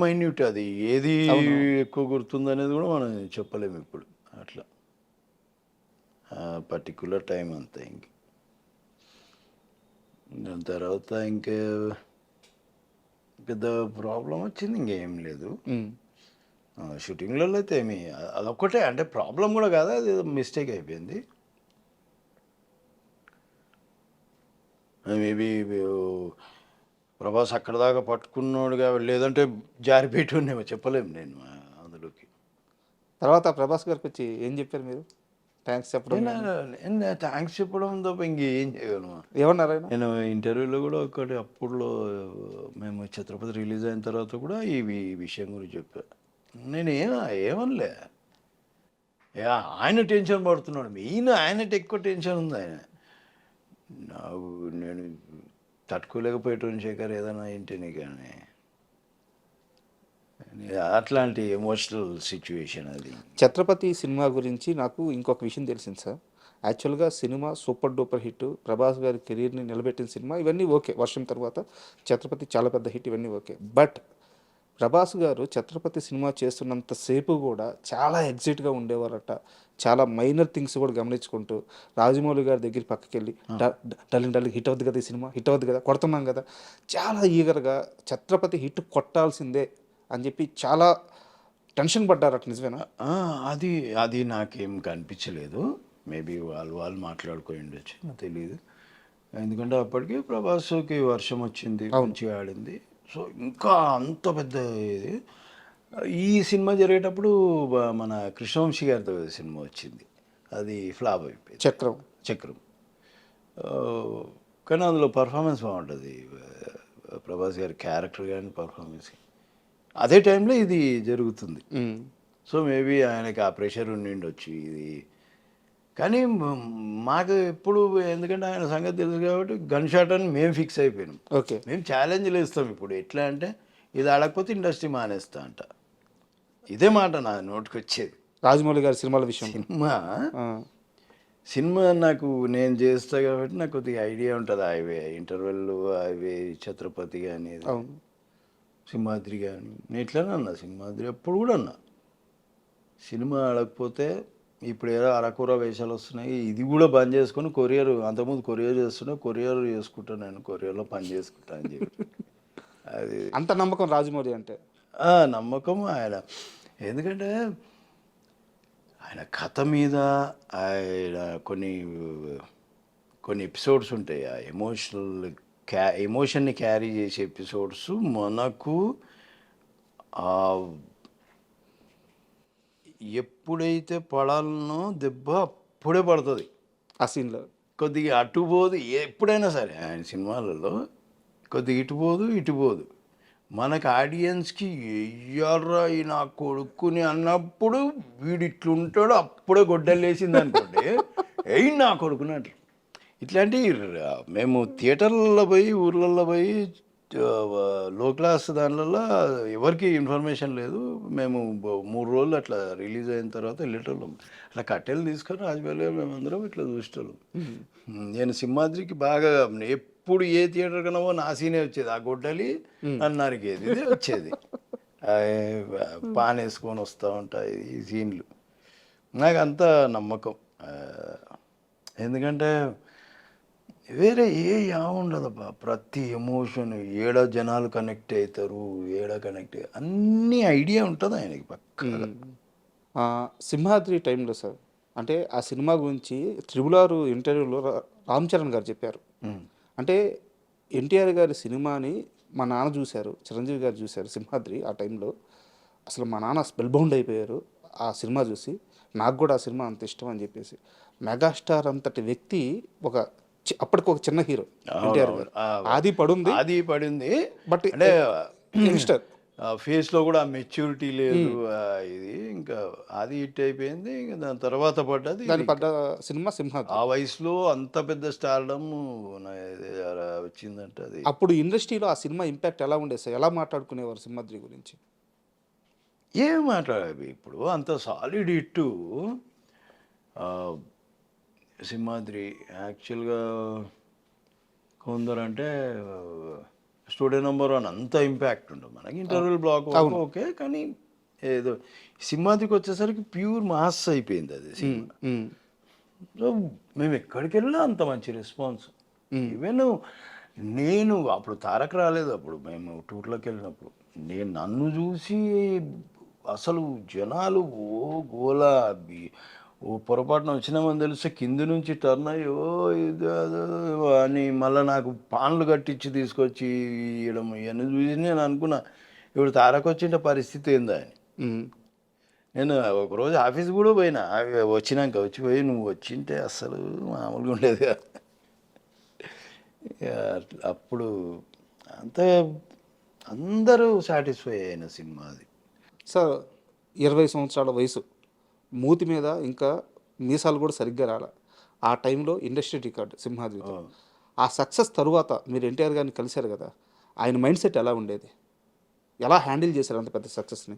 మైన్యూట్ అది ఏది ఎక్కువ గుర్తుంది అనేది కూడా మనం చెప్పలేము ఇప్పుడు. అట్లా పర్టికులర్ టైం అంతా. ఇంక దాని తర్వాత ఇంకే పెద్ద ప్రాబ్లం వచ్చింది, ఇంకేం లేదు. షూటింగ్లలో అయితే ఏమి, అదొక్కటే అంటే ప్రాబ్లం కూడా కాదు, అది మిస్టేక్ అయిపోయింది. మేబీ ప్రభాస్ అక్కడ దాకా పట్టుకున్నాడుగా, లేదంటే జారిపెట్టునేమో, చెప్పలేము నేను అందులోకి. తర్వాత ప్రభాస్ గారికి వచ్చి ఏం చెప్పారు మీరు? థ్యాంక్స్ చెప్పడం? థ్యాంక్స్ చెప్పడం తప్ప ఇంకేం చేయగలను. ఏమన్నారు ఆయన? నేను ఇంటర్వ్యూలో కూడా ఒకటి, అప్పుడులో మేము ఛత్రపతి రిలీజ్ అయిన తర్వాత కూడా ఈ విషయం గురించి చెప్పాను. నేను ఏమనలే, ఆయన టెన్షన్ పడుతున్నాడు, మెయిన్ ఆయనకి ఎక్కువ టెన్షన్ ఉంది. నేను తట్టుకోలేకపోయేటోని శేఖర్ ఏదైనా ఇంటిని, కానీ అట్లాంటి ఎమోషనల్ సిచ్యువేషన్ అది. ఛత్రపతి సినిమా గురించి నాకు ఇంకొక విషయం తెలిసింది సార్. యాక్చువల్గా cinema super duper hit, Prabhas గారి కెరీర్ని నిలబెట్టిన సినిమా, ఇవన్నీ ఓకే. వర్షం తర్వాత ఛత్రపతి చాలా పెద్ద హిట్, ఇవన్నీ ఓకే. బట్ ప్రభాస్ గారు ఛత్రపతి సినిమా చేస్తున్నంతసేపు కూడా చాలా ఎగ్జైట్గా ఉండేవారట. చాలా మైనర్ థింగ్స్ కూడా గమనించుకుంటూ రాజమౌళి గారి దగ్గర పక్కకి వెళ్ళి డల్లింగ్ హిట్ అవుద్ది కదా, ఈ సినిమా హిట్ అవుద్ది కదా, కొడుతున్నాం కదా, చాలా ఈగర్గా ఛత్రపతి హిట్ కొట్టాల్సిందే అని చెప్పి చాలా టెన్షన్ పడ్డారట. నిజమేనా? అది నాకేం కనిపించలేదు. మేబీ వాళ్ళు మాట్లాడుకొని ఉండొచ్చు, నాకు తెలియదు. ఎందుకంటే అప్పటికి ప్రభాస్కి వర్షం వచ్చింది, మంచిగా ఆడింది. సో ఇంకా అంత పెద్ద ఇది. ఈ సినిమా జరిగేటప్పుడు మన కృష్ణవంశీ గారితో సినిమా వచ్చింది, అది ఫ్లాప్ అయిపోయింది, చక్రం. కానీ అందులో పర్ఫార్మెన్స్ బాగుంటుంది, ప్రభాస్ గారి క్యారెక్టర్ కానీ పర్ఫార్మెన్స్. అదే టైంలో ఇది జరుగుతుంది. సో మేబీ ఆయనకి ఆ ప్రెషర్ ఉండిండొచ్చు ఇది. కానీ మాకు ఎప్పుడు, ఎందుకంటే ఆయన సంగతి తెలుసు కాబట్టి గన్ షాట్ అని మేము ఫిక్స్ అయిపోయినాం. ఓకే. మేము ఛాలెంజ్లు ఇస్తాం ఇప్పుడు. ఎట్లా అంటే ఇది ఆడకపోతే ఇండస్ట్రీ మానేస్తా అంట. ఇదే మాట నా నోటికి వచ్చేది. రాజమౌళి గారి సినిమాల విషయం. సినిమా నాకు నేను చేస్తా కాబట్టి నాకు కొద్దిగా ఐడియా ఉంటుంది. అవే ఇంటర్వెల్, అవే ఛత్రపతి కానీ, సింహాద్రి కానీ. నేను ఇట్లానే అన్నా సింహాద్రి అప్పుడు కూడా అన్నా, సినిమా ఆడకపోతే ఇప్పుడు ఏదో అరకూర వేషాలు వస్తున్నాయి, ఇది కూడా బంద్ చేసుకొని కొరియర్, అంతకుముందు కొరియర్ చేస్తున్నా, కొరియర్ చేసుకుంటాను, నేను కొరియర్లో పని చేసుకుంటా అని చెప్పి. అది అంత నమ్మకం రాజమౌళి అంటే. నమ్మకం ఆయన. ఎందుకంటే ఆయన కథ మీద ఆయన కొన్ని ఎపిసోడ్స్ ఉంటాయి, ఆ ఎమోషన్ని క్యారీ చేసే ఎపిసోడ్స్ మనకు ఎప్పుడైతే పడాలనో దెబ్బ అప్పుడే పడుతుంది ఆ సీన్లో. కొద్దిగా అటుపోదు ఎప్పుడైనా సరే ఆయన సినిమాలలో, కొద్దిగా ఇటుపోదు. మనకు ఆడియన్స్కి ఎయ్యర్రా ఈ నా కొడుకుని అన్నప్పుడు వీడు ఇట్లుంటాడు, అప్పుడే గొడ్డలేసింది అనుకోండి, ఎయ్యి నా కొడుకుని అంటారు. ఇట్లాంటి మేము థియేటర్లలో పోయి, ఊర్లలో పోయి, లో క్లాస్ దానిలలో ఎవరికి ఇన్ఫర్మేషన్ లేదు. మేము 3 రోజులు అట్లా రిలీజ్ అయిన తర్వాత వెళ్ళేటోళ్ళం. అట్లా కట్టెలు తీసుకొని రాజమౌళి మేమందరం ఇట్లా చూసేటోళ్ళం. నేను సింహాద్రికి బాగా ఎప్పుడు ఏ థియేటర్ కన్నావో నా సీనే వచ్చేది, ఆ గొడ్డలి అన్నారికేది ఇది వచ్చేది, పాన్ వేసుకొని వస్తూ ఉంటాయి ఈ సీన్లు. నాకు అంత నమ్మకం. ఎందుకంటే వేరే ఉండదబ్బా, ప్రతి ఎమోషన్ ఏడ జనాలు కనెక్ట్ అవుతారు, అన్ని ఐడియా ఉంటుంది ఆయనకి పక్క. సింహాద్రి టైంలో సార్, అంటే ఆ సినిమా గురించి త్రిబుల్ ఇంటర్వ్యూలో రామ్ చరణ్ గారు చెప్పారు. అంటే ఎన్టీఆర్ గారి సినిమాని మా నాన్న చూశారు, చిరంజీవి గారు చూశారు సింహాద్రి. ఆ టైంలో అసలు మా నాన్న స్పెల్ బౌండ్ అయిపోయారు ఆ సినిమా చూసి. నాకు కూడా ఆ సినిమా అంత ఇష్టం అని చెప్పేసి. మెగాస్టార్ అంతటి వ్యక్తి అప్పటికి ఒక చిన్న హీరో ఎన్టీఆర్ గారు. ఆది పడింది బట్ అంటే యంగ్స్టర్ ఫేస్లో కూడా మెచ్యూరిటీ లేదు. ఇది ఇంకా అది హిట్ అయిపోయింది. ఇంకా దాని తర్వాత పడ్డ సినిమా సింహాద్రి. ఆ వయసులో అంత పెద్ద స్టార్డమ్ వచ్చిందంటే అది. అప్పుడు ఇండస్ట్రీలో ఆ సినిమా ఇంపాక్ట్ ఎలా ఉండేది సార్? ఎలా మాట్లాడుకునేవారు సింహాద్రి గురించి? ఏం మాట్లాడాలి ఇప్పుడు, అంత సాలిడ్ హిట్ సింహాద్రి. యాక్చువల్గా కొందరంటే స్టూడెంట్ నెంబర్ 1 అంత ఇంపాక్ట్ ఉండదు మనకి. ఇంటర్వెల్ బ్లాక్ ఓకే, కానీ ఏదో సింహాద్రికి వచ్చేసరికి ప్యూర్ మాస్ అయిపోయింది అది సినిమా. సో మేము ఎక్కడికి వెళ్ళినా అంత మంచి రెస్పాన్స్. ఈవెన్ నేను అప్పుడు తారక్ రాలేదు, అప్పుడు మేము టూర్లోకి వెళ్ళినప్పుడు నన్ను చూసి అసలు జనాలు గోలా, పొరపాటున వచ్చినామని తెలిస్తే కింది నుంచి టర్న్ అయ్యి ఇది అని మళ్ళీ నాకు పాన్లు కట్టించి తీసుకొచ్చి ఇవ్వడం ఇవన్నీ చూసి నేను అనుకున్నా, ఇప్పుడు తారక్ వచ్చింటే పరిస్థితి ఏందా అని. నేను ఒకరోజు ఆఫీస్ కూడా పోయినా, వచ్చిపోయి నువ్వు వచ్చింటే అస్సలు మామూలుగా ఉండేది కాదు. అప్పుడు అంతే అందరూ సాటిస్ఫై అయిన సినిమా అది. సార్ 20 సంవత్సరాల వయసు, మూతి మీద ఇంకా మీసాలు కూడా సరిగ్గా రాల. ఆ టైంలో ఇండస్ట్రీ రికార్డ్ సింహాద్రితో. ఆ సక్సెస్ తరువాత మీరు ఎన్టీఆర్ గారిని కలిశారు కదా, ఆయన మైండ్ సెట్ ఎలా ఉండేది? ఎలా హ్యాండిల్ చేశారు అంత పెద్ద సక్సెస్ని?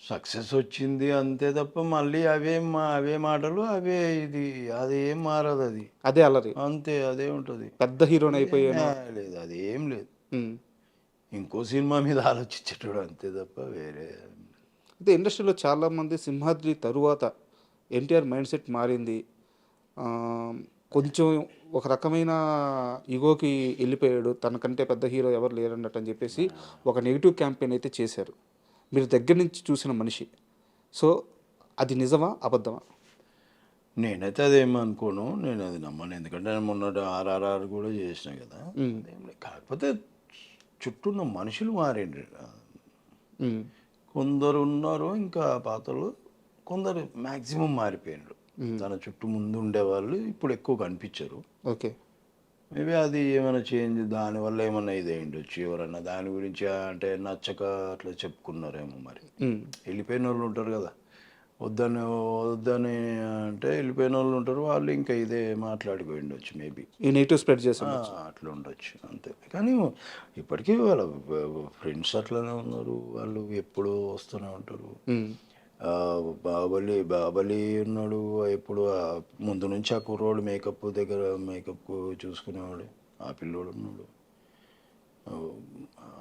సక్సెస్ వచ్చింది అంతే తప్ప మళ్ళీ అవే మాటలు అవే ఇది అదేం మారదు, అది అదే అల్లరి అంతే, అదే ఉంటుంది. పెద్ద హీరోని అయిపోయాను లేదు, అది ఏం లేదు. ఇంకో సినిమా మీద ఆలోచించేటోడు అంతే తప్ప వేరే. అయితే ఇండస్ట్రీలో చాలామంది సింహాద్రి తరువాత ఎన్టీఆర్ మైండ్ సెట్ మారింది, కొంచెం ఒక రకమైన ఈగోకి వెళ్ళిపోయాడు, తనకంటే పెద్ద హీరో ఎవరు లేరన్నట్టు అని చెప్పేసి ఒక నెగిటివ్ క్యాంపెయిన్ అయితే చేశారు. మీరు దగ్గర నుంచి చూసిన మనిషి, సో అది నిజమా అబద్ధమా? నేనైతే అదేమనుకోను, నేను అది నమ్మను. ఎందుకంటే నేను మొన్నటి RRR కూడా చేసిన కదా. కాకపోతే చుట్టూ ఉన్న మనుషులు మారిండ్రు. కొందరు ఉన్నారు ఇంకా పాతలు, కొందరు మ్యాక్సిమం మారిపోయినారు. తన చుట్టూ ముందు ఉండేవాళ్ళు ఇప్పుడు ఎక్కువ కనిపించరు. ఓకే. మేబీ అది ఏమైనా చేంజ్ దానివల్ల ఏమైనా ఇది ఉండొచ్చు. ఎవరన్నా దాని గురించి అంటే నచ్చక అట్లా చెప్పుకున్నారేమో మరి. ఉమ్. వెళ్ళిపోయిన వాళ్ళు ఉంటారు కదా, వద్దని వద్దని అంటే వెళ్ళిపోయిన వాళ్ళు ఉంటారు, వాళ్ళు ఇంకా ఇదే మాట్లాడుకుని ఉండొచ్చు మేబీ. ఈ నెగిటివ్ స్ప్రెడ్ చేసి అట్లా ఉండొచ్చు అంతే. కానీ ఇప్పటికీ వాళ్ళ ఫ్రెండ్స్ అట్లనే ఉన్నారు, వాళ్ళు ఎప్పుడూ వస్తూనే ఉంటారు. బాబలి ఉన్నాడు ఎప్పుడు, ముందు నుంచి ఆ కుర్రోడు మేకప్ దగ్గర మేకప్ చూసుకునేవాడు, ఆ పిల్లోడు ఉన్నాడు. ఆ,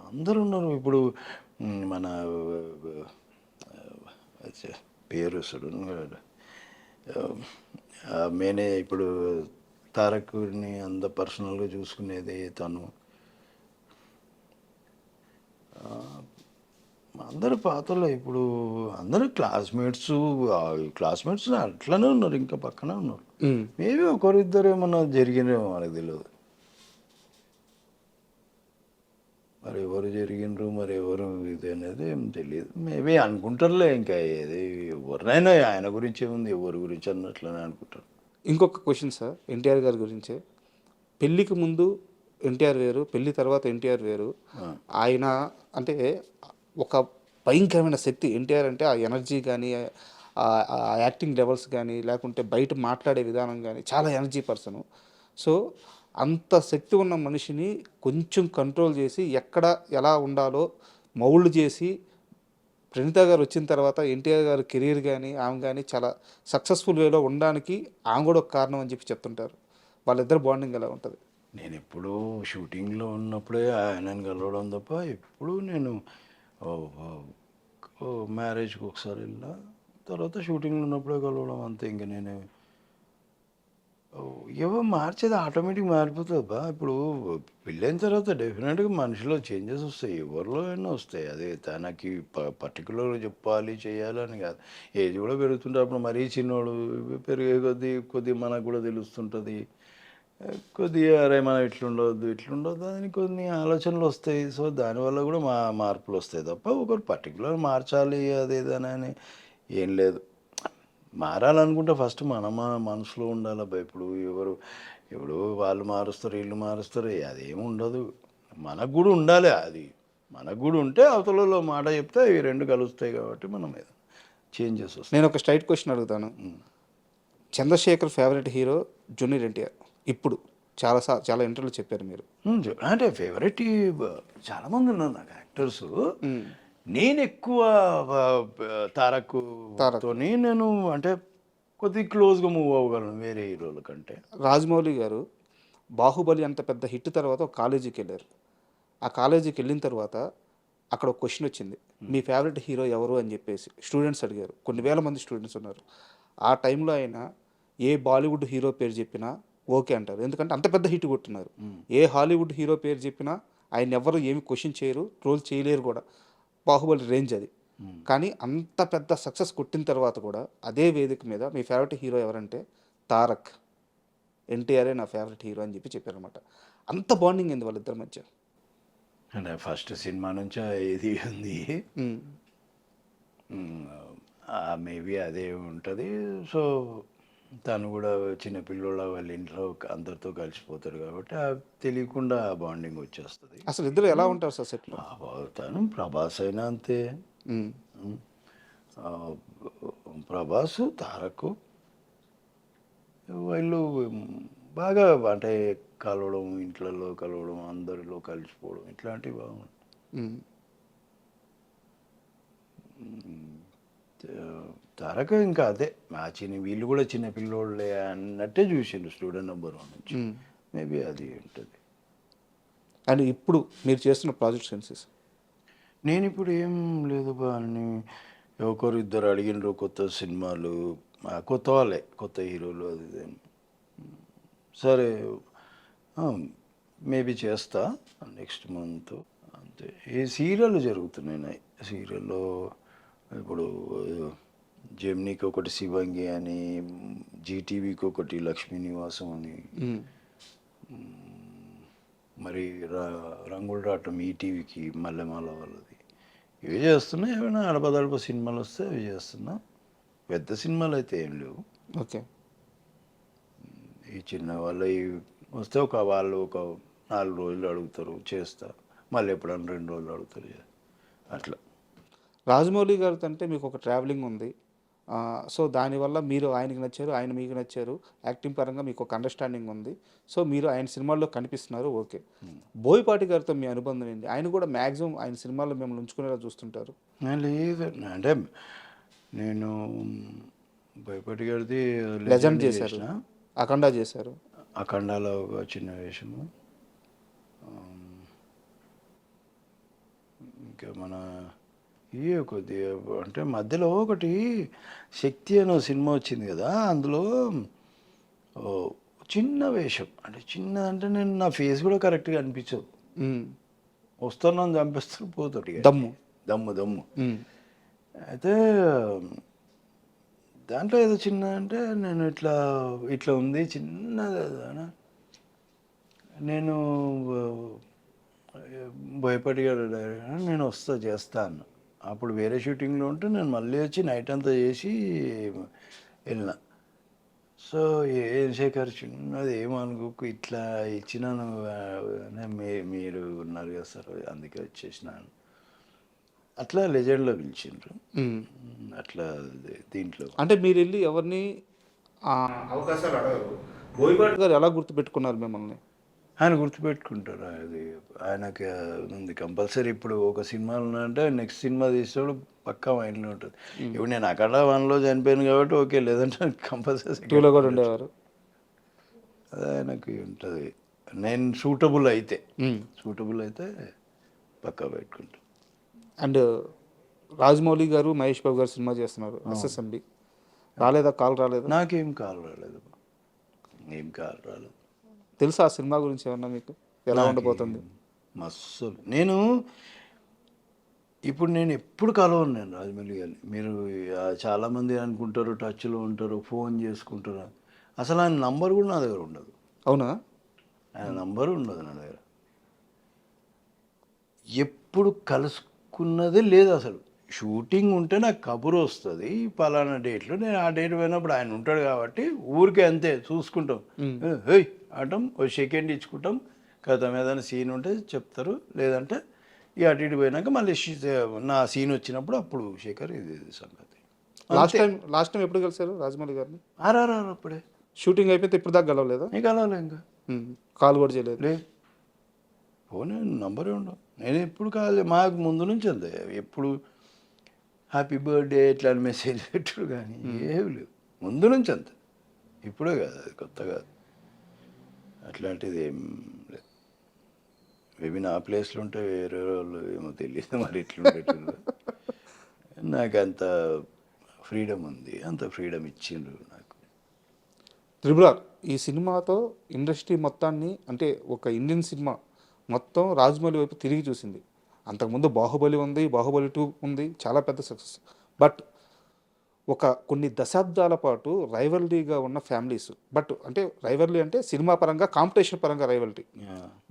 అందరూ ఉన్నారు ఇప్పుడు. మన పేరు మేనే ఇప్పుడు తారక్ని అంత పర్సనల్గా చూసుకునేది తను. అందరు పాతలే ఇప్పుడు, అందరూ క్లాస్మేట్స్ అట్లనే ఉన్నారు, ఇంకా పక్కనే ఉన్నారు. మేబీ ఒకరిద్దరు ఏమన్నా జరిగినేమో మనకు తెలియదు. మరి ఎవరు జరిగినరు, మరి ఎవరు ఇది అనేది ఏం తెలియదు. మేబీ అనుకుంటారులే, ఇంకా ఏది ఎవరినైనా ఆయన గురించి ఏముంది, ఎవరి గురించి అన్నట్లనే అనుకుంటారు. ఇంకొక క్వశ్చన్ సార్, ఎన్టీఆర్ గారి గురించే. పెళ్ళికి ముందు ఎన్టీఆర్ వేరు, పెళ్ళి తర్వాత ఎన్టీఆర్ వేరు. ఆయన అంటే ఒక భయంకరమైన శక్తి ఎన్టీఆర్. అంటే ఆ ఎనర్జీ కానీ, ఆ యాక్టింగ్ లెవెల్స్ కానీ, లేకుంటే బయట మాట్లాడే విధానం కానీ చాలా ఎనర్జీ పర్సను. సో అంత శక్తి ఉన్న మనిషిని కొంచెం కంట్రోల్ చేసి ఎక్కడ ఎలా ఉండాలో మౌల్డ్ చేసి, ప్రణీత గారు వచ్చిన తర్వాత ఎన్టీఆర్ గారి కెరీర్ కానీ ఆమె కానీ చాలా సక్సెస్ఫుల్ వేలో ఉండడానికి ఆమె కూడా ఒక కారణం అని చెప్పి చెప్తుంటారు. వాళ్ళిద్దరు బాండింగ్ ఎలా ఉంటుంది? నేను ఎప్పుడూ షూటింగ్లో ఉన్నప్పుడే ఆయనను కలవడం తప్ప ఎప్పుడు నేను మ్యారేజ్కి ఒకసారి వెళ్ళా, తర్వాత షూటింగ్లో ఉన్నప్పుడే కలవడం అంతే. ఇంక నేను ఏవో మార్చేది ఆటోమేటిక్ మారిపోతుంది బా. ఇప్పుడు పెళ్ళైన తర్వాత డెఫినెట్గా మనిషిలో చేంజెస్ వస్తాయి, ఎవరిలో అయినా వస్తాయి. అదే తనకి పర్టికులర్గా చెప్పాలి చేయాలని కాదు. ఏజ్ కూడా పెరుగుతుంటే అప్పుడు మరీ చిన్నోడు పెరిగే కొద్ది మనకు కూడా తెలుస్తుంటుంది. కొద్దిగా అరే మనం ఇట్లుండవద్దు అని కొన్ని ఆలోచనలు వస్తాయి. సో దానివల్ల కూడా మార్పులు వస్తాయి తప్ప ఒకరు పర్టికులర్ మార్చాలి అదేదని ఏం లేదు. మారాలనుకుంటే ఫస్ట్ మన మనసులో ఉండాలబ్బా. ఇప్పుడు వాళ్ళు మారుస్తారు, వీళ్ళు మారుస్తారు, అదేమి ఉండదు. మనకు కూడా ఉండాలి. అది మనకు కూడా ఉంటే అవతలలో మాట చెప్తే ఇవి రెండు కలుస్తాయి కాబట్టి మనం మీద చేంజెస్ వస్తాయి. నేను ఒక స్ట్రైట్ క్వశ్చన్ అడుగుతాను. Chandrashekar favourite hero junior NTR. ఇప్పుడు చాలా ఇంటర్వ్యూలో చెప్పారు మీరు. అంటే ఫేవరెట్ చాలామంది ఉన్నారు నాకు యాక్టర్స్. నేను ఎక్కువ తారక్తోని నేను అంటే కొద్దిగా క్లోజ్గా మూవ్ అవ్వగలను వేరే హీరోల కంటే. రాజమౌళి గారు బాహుబలి అంత పెద్ద హిట్ తర్వాత ఒక కాలేజీకి వెళ్ళారు. ఆ కాలేజీకి వెళ్ళిన తర్వాత అక్కడ ఒక క్వశ్చన్ వచ్చింది, మీ ఫేవరెట్ హీరో ఎవరు అని చెప్పేసి స్టూడెంట్స్ అడిగారు. కొన్ని వేల మంది స్టూడెంట్స్ ఉన్నారు. ఆ టైంలో ఆయన ఏ బాలీవుడ్ హీరో పేరు చెప్పినా ఓకే అంటారు, ఎందుకంటే అంత పెద్ద హిట్ కొట్టున్నారు. ఏ హాలీవుడ్ హీరో పేరు చెప్పినా ఆయన ఎవరు ఏమి క్వశ్చన్ చేయరు, ట్రోల్ చేయలేరు కూడా. బాహుబలి రేంజ్ అది. కానీ అంత పెద్ద సక్సెస్ కొట్టిన తర్వాత కూడా అదే వేదిక మీద మీ ఫేవరెట్ హీరో ఎవరంటే తారక్, ఎన్టీఆర్ఏ నా ఫేవరెట్ హీరో అని చెప్పారనమాట. అంత బాండింగ్ అయింది వాళ్ళిద్దరి మధ్య. అంటే ఫస్ట్ సినిమా నుంచి ఇది ఉంది, మేబీ అదే ఉంటుంది. సో తను కూడా చిన్నపిల్లోళ్ళ వాళ్ళ ఇంట్లో అందరితో కలిసిపోతారు కాబట్టి తెలియకుండా బాండింగ్ వచ్చేస్తుంది. అసలు ఇద్దరు ఎలా ఉంటారు సార్ సెట్లో? తను ప్రభాస్ అయినా అంతే. ప్రభాస్ తారక్ వీళ్ళు బాగా అంటే కలవడం, ఇంట్లలో కలవడం, అందరిలో కలిసిపోవడం ఇట్లాంటివి బాగుంటాయి. తారక ఇంకా అదే వీళ్ళు కూడా చిన్న పిల్లోళ్ళే అన్నట్టే చూసిండు స్టూడెంట్ నెంబర్ 1 నుంచి. మేబీ అది ఉంటుంది. అండ్ ఇప్పుడు మీరు చేస్తున్న ప్రాజెక్ట్ సెన్సెస్? నేను ఇప్పుడు ఏం లేదు బా అని ఒకరు ఇద్దరు అడిగినారు కొత్త సినిమాలు, కొత్త వాళ్ళే, కొత్త హీరోలు, అది సరే మేబీ చేస్తా నెక్స్ట్ మంత్ అంతే. ఈ సీరియల్ జరుగుతున్నాయి. సీరియల్లో ఇప్పుడు జెమినీకి ఒకటి శివంగి అని, జీటీవీకి ఒకటి లక్ష్మీ నివాసం అని, మరి రంగుల రాటం ఈటీవీకి మల్లెమాల వాళ్ళది. ఇవి చేస్తున్నా. ఏమైనా అడపదడప సినిమాలు వస్తే అవి చేస్తున్నా. పెద్ద సినిమాలు అయితే ఏం లేవు. ఓకే. ఈ చిన్న వాళ్ళ వస్తే వాళ్ళు ఒక 4 రోజులు అడుగుతారు, చేస్తా, మళ్ళీ ఎప్పుడన్నా 2 రోజులు అడుగుతారు, అట్లా. రాజమౌళి గారితో అంటే మీకు ఒక ట్రావెలింగ్ ఉంది. సో దానివల్ల మీరు ఆయనకి నచ్చారు, ఆయన మీకు నచ్చారు. యాక్టింగ్ పరంగా మీకు ఒక అండర్స్టాండింగ్ ఉంది. సో మీరు ఆయన సినిమాల్లో కనిపిస్తున్నారు, ఓకే. బోయపాటి గారితో మీ అనుబంధం ఏంటి? ఆయన కూడా మ్యాక్సిమం ఆయన సినిమాల్లో మిమ్మల్ని ఉంచుకునేలా చూస్తుంటారు. లేదు అంటే నేను భయపడి గారిది లెజెండ్ చేశారు, అఖండ చేశారు, అఖండాలో ఒక చిన్న వేషము, ఇంకా మన ఇవే కొద్దిగా అంటే మధ్యలో ఒకటి శక్తి అనే సినిమా వచ్చింది కదా, అందులో చిన్న వేషం, అంటే చిన్న అంటే నేను నా ఫేస్ కూడా కరెక్ట్గా అనిపించదు, వస్తున్నాను చంపేస్తాను పోతాడు, దమ్ము దమ్ము దమ్ము. అయితే దాంట్లో ఏదో చిన్న అంటే నేను ఇట్లా ఇట్లా ఉంది చిన్నది, నేను భయపడిగాడు నేను వస్తా చేస్తాను. అప్పుడు వేరే షూటింగ్లో ఉంటే నేను మళ్ళీ వచ్చి నైట్ అంతా చేసి వెళ్ళిన. సో ఏం శేఖర్ చిన్నది ఏమనుకోకు, ఇట్లా ఇచ్చినాను, మీరు ఉన్నారు కదా సార్ అందుకే వచ్చేసినాను. అట్లా లెజెండ్లో పిలిచిండ్రు. అట్లా దీంట్లో అంటే మీరు వెళ్ళి ఎవరిని అవకాశాలు అడగరు. బోయపాటి గారు ఎలా గుర్తుపెట్టుకున్నారు మిమ్మల్ని? ఆయన గుర్తుపెట్టుకుంటారు, అది ఆయనకి ఉంది కంపల్సరీ. ఇప్పుడు ఒక సినిమా ఉన్నాయంటే నెక్స్ట్ సినిమా తీసేవాడు పక్కా మైండ్లో ఉంటుంది. ఇప్పుడు నేను అక్కడ 1లో చనిపోయాను కాబట్టి ఓకే, లేదంటే కంపల్సరీ 2లో కూడా ఉండేవారు. అది ఆయనకి ఉంటుంది. నేను సూటబుల్ అయితే పక్కా పెట్టుకుంటాను. అండ్ రాజమౌళి గారు, మహేష్ బాబు గారు సినిమా చేస్తున్నారు ఎస్ఎస్ఎంబి. రాలేదా? కాల్ రాలేదా? నాకేం కాల్ రాలేదు, ఏం కాల్ రాలేదు. తెలుసా ఆ సినిమా గురించి ఏమన్నా మీకు? ఎలా ఉండబోతుంది? మస్తు నేను ఎప్పుడు కలవను నేను రాజమౌళి గారిని. మీరు చాలామంది అనుకుంటారు టచ్లో ఉంటారు, ఫోన్ చేసుకుంటారు. అసలు ఆయన నంబర్ కూడా నా దగ్గర ఉండదు. అవునా? ఆయన నంబరు ఉండదు నా దగ్గర. ఎప్పుడు కలుసుకున్నదే లేదు అసలు. షూటింగ్ ఉంటే నాకు కబురు వస్తుంది, పలానా డేట్లో, నేను ఆ డేట్ పోయినప్పుడు ఆయన ఉంటాడు కాబట్టి ఊరికే అంతే చూసుకుంటాం, హేయ్ ఆటం ఓ సెకండ్ ఇచ్చుకుంటాం, కథ ఏదైనా సీన్ ఉంటే చెప్తారు, లేదంటే ఇక అటు ఇటు పోయినాక మళ్ళీ నా సీన్ వచ్చినప్పుడు అప్పుడు శేఖర్ ఇది సంగతి. లాస్ట్ టైం ఎప్పుడు కలిసారు రాజమౌళి గారిని? ఆర్ఆర్ఆర్ అప్పుడే. షూటింగ్ అయిపోతే ఇప్పుడు దాకా కలవలేదా? నీకు కలవలే, ఇంకా కాల్ కూడా చేయలేదు? లేదు, ఫోన్ నంబరే ఉండవు. నేను ఎప్పుడు కాలే, మాకు ముందు నుంచి అంతే, ఎప్పుడు హ్యాపీ బర్త్డే ఇట్లా మెసేజ్ పెట్టాడు కానీ ఏమి లేవు, ముందు నుంచి అంత. ఇప్పుడే కాదు, అది కొత్త కాదు, అట్లాంటిది ఏం లేదు. మేబీ నా ప్లేస్లో ఉంటే వేరే వాళ్ళు ఏమో తెలియదు మరి ఇట్లుండేటప్పుడు. నాకు అంత ఫ్రీడమ్ ఉంది, అంత ఫ్రీడమ్ ఇచ్చిండ్రు నాకు. త్రిబుల్ ఈ సినిమాతో ఇండస్ట్రీ మొత్తాన్ని, అంటే ఒక ఇండియన్ సినిమా మొత్తం రాజమౌళి వైపు తిరిగి చూసింది. అంతకుముందు బాహుబలి ఉంది, బాహుబలి 2 ఉంది, చాలా పెద్ద సక్సెస్. బట్ కొన్ని దశాబ్దాల పాటు రైవల్రీగా ఉన్న ఫ్యామిలీస్, బట్ అంటే రైవల్రీ అంటే సినిమా పరంగా, కాంపిటీషన్ పరంగా రైవల్రీ.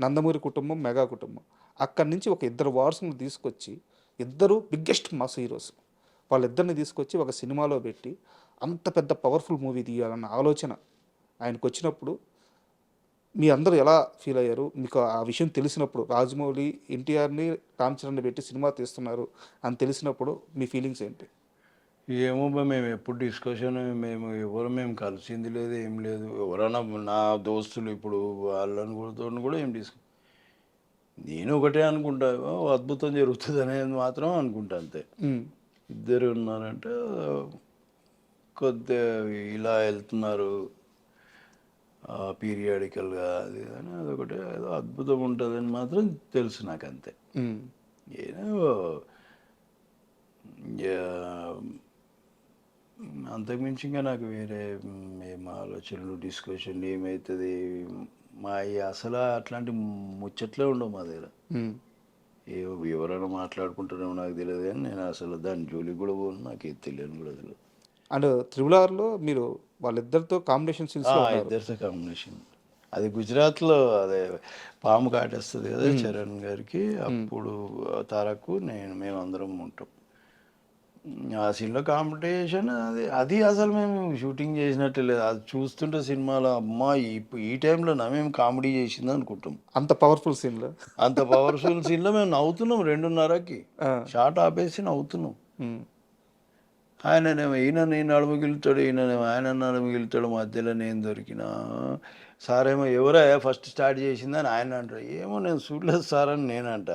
నందమూరి కుటుంబం, మెగా కుటుంబం. అక్కడి నుంచి ఒక 2 వార్స్ని తీసుకొచ్చి, ఇద్దరు బిగ్గెస్ట్ మాస్ హీరోస్, వాళ్ళిద్దరిని తీసుకొచ్చి ఒక సినిమాలో పెట్టి అంత పెద్ద పవర్ఫుల్ మూవీ తీయాలన్న ఆలోచన ఆయనకు వచ్చినప్పుడు మీ అందరూ ఎలా ఫీల్ అయ్యారు? మీకు ఆ విషయం తెలిసినప్పుడు, రాజమౌళి ఎన్టీఆర్ని, రామ్ చరణ్ని పెట్టి సినిమా తీస్తున్నారు అని తెలిసినప్పుడు మీ ఫీలింగ్స్ ఏంటి? ఏమో మేము ఎప్పుడు డిస్కషన్, మేము కలిసింది లేదు, ఏం లేదు. ఎవరైనా నా దోస్తులు ఇప్పుడు వాళ్ళని కూడా ఏం నేను ఒకటే అనుకుంటా, అద్భుతం జరుగుతుంది అనేది మాత్రం అనుకుంటా అంతే. ఇద్దరు ఉన్నారంటే కొద్దిగా ఇలా వెళ్తున్నారు పీరియాడికల్గా, అది అని అదొకటి ఏదో అద్భుతం ఉంటుందని మాత్రం తెలుసు నాకు అంతే. ఏదో అంతకుమించి ఇంకా నాకు వేరే ఏం ఆలోచనలు, డిస్కషన్లు ఏమవుతుంది మా అసలు అట్లాంటి ముచ్చట్లే ఉండవు మా దగ్గర. ఎవరైనా మాట్లాడుకుంటారేమో నాకు తెలియదు కానీ నేను అసలు దాని జోలికి కూడా పోను, నాకు ఏది తెలియని కూడా తెలియదు. అండ్ త్రిబుల్ ఆర్లో మీరు వాళ్ళిద్దరితో కాంబినేషన్ సీన్స్, ఇద్దరితో కాంబినేషన్, అది గుజరాత్లో అదే పాము కాటేస్తుంది కదా చరణ్ గారికి, అప్పుడు తారకు మేమందరం ఉంటాం. ఆ సీన్లో కాంపిటీషన్ అది అది అసలు మేము షూటింగ్ చేసినట్టే లేదు. అది చూస్తుంటే సినిమాలో అమ్మా ఈ టైంలోనా మేము కామెడీ చేసింది అనుకుంటాం. అంత పవర్ఫుల్ సీన్లో. అంత పవర్ఫుల్ సీన్లో మేము నవ్వుతున్నాం 2:30కి షార్ట్ ఆపేసి నవ్వుతున్నాం. ఆయననేమో ఈయన నడుము గిలుతాడు, ఈయననేమో ఆయన నడుము గిలుతాడు, మధ్యలో నేను దొరికినా. సార్ ఏమో ఎవరా ఫస్ట్ స్టార్ట్ చేసిందని ఆయన అంటాడు. ఏమో నేను చూడలేదు సార్ అని నేను అంట.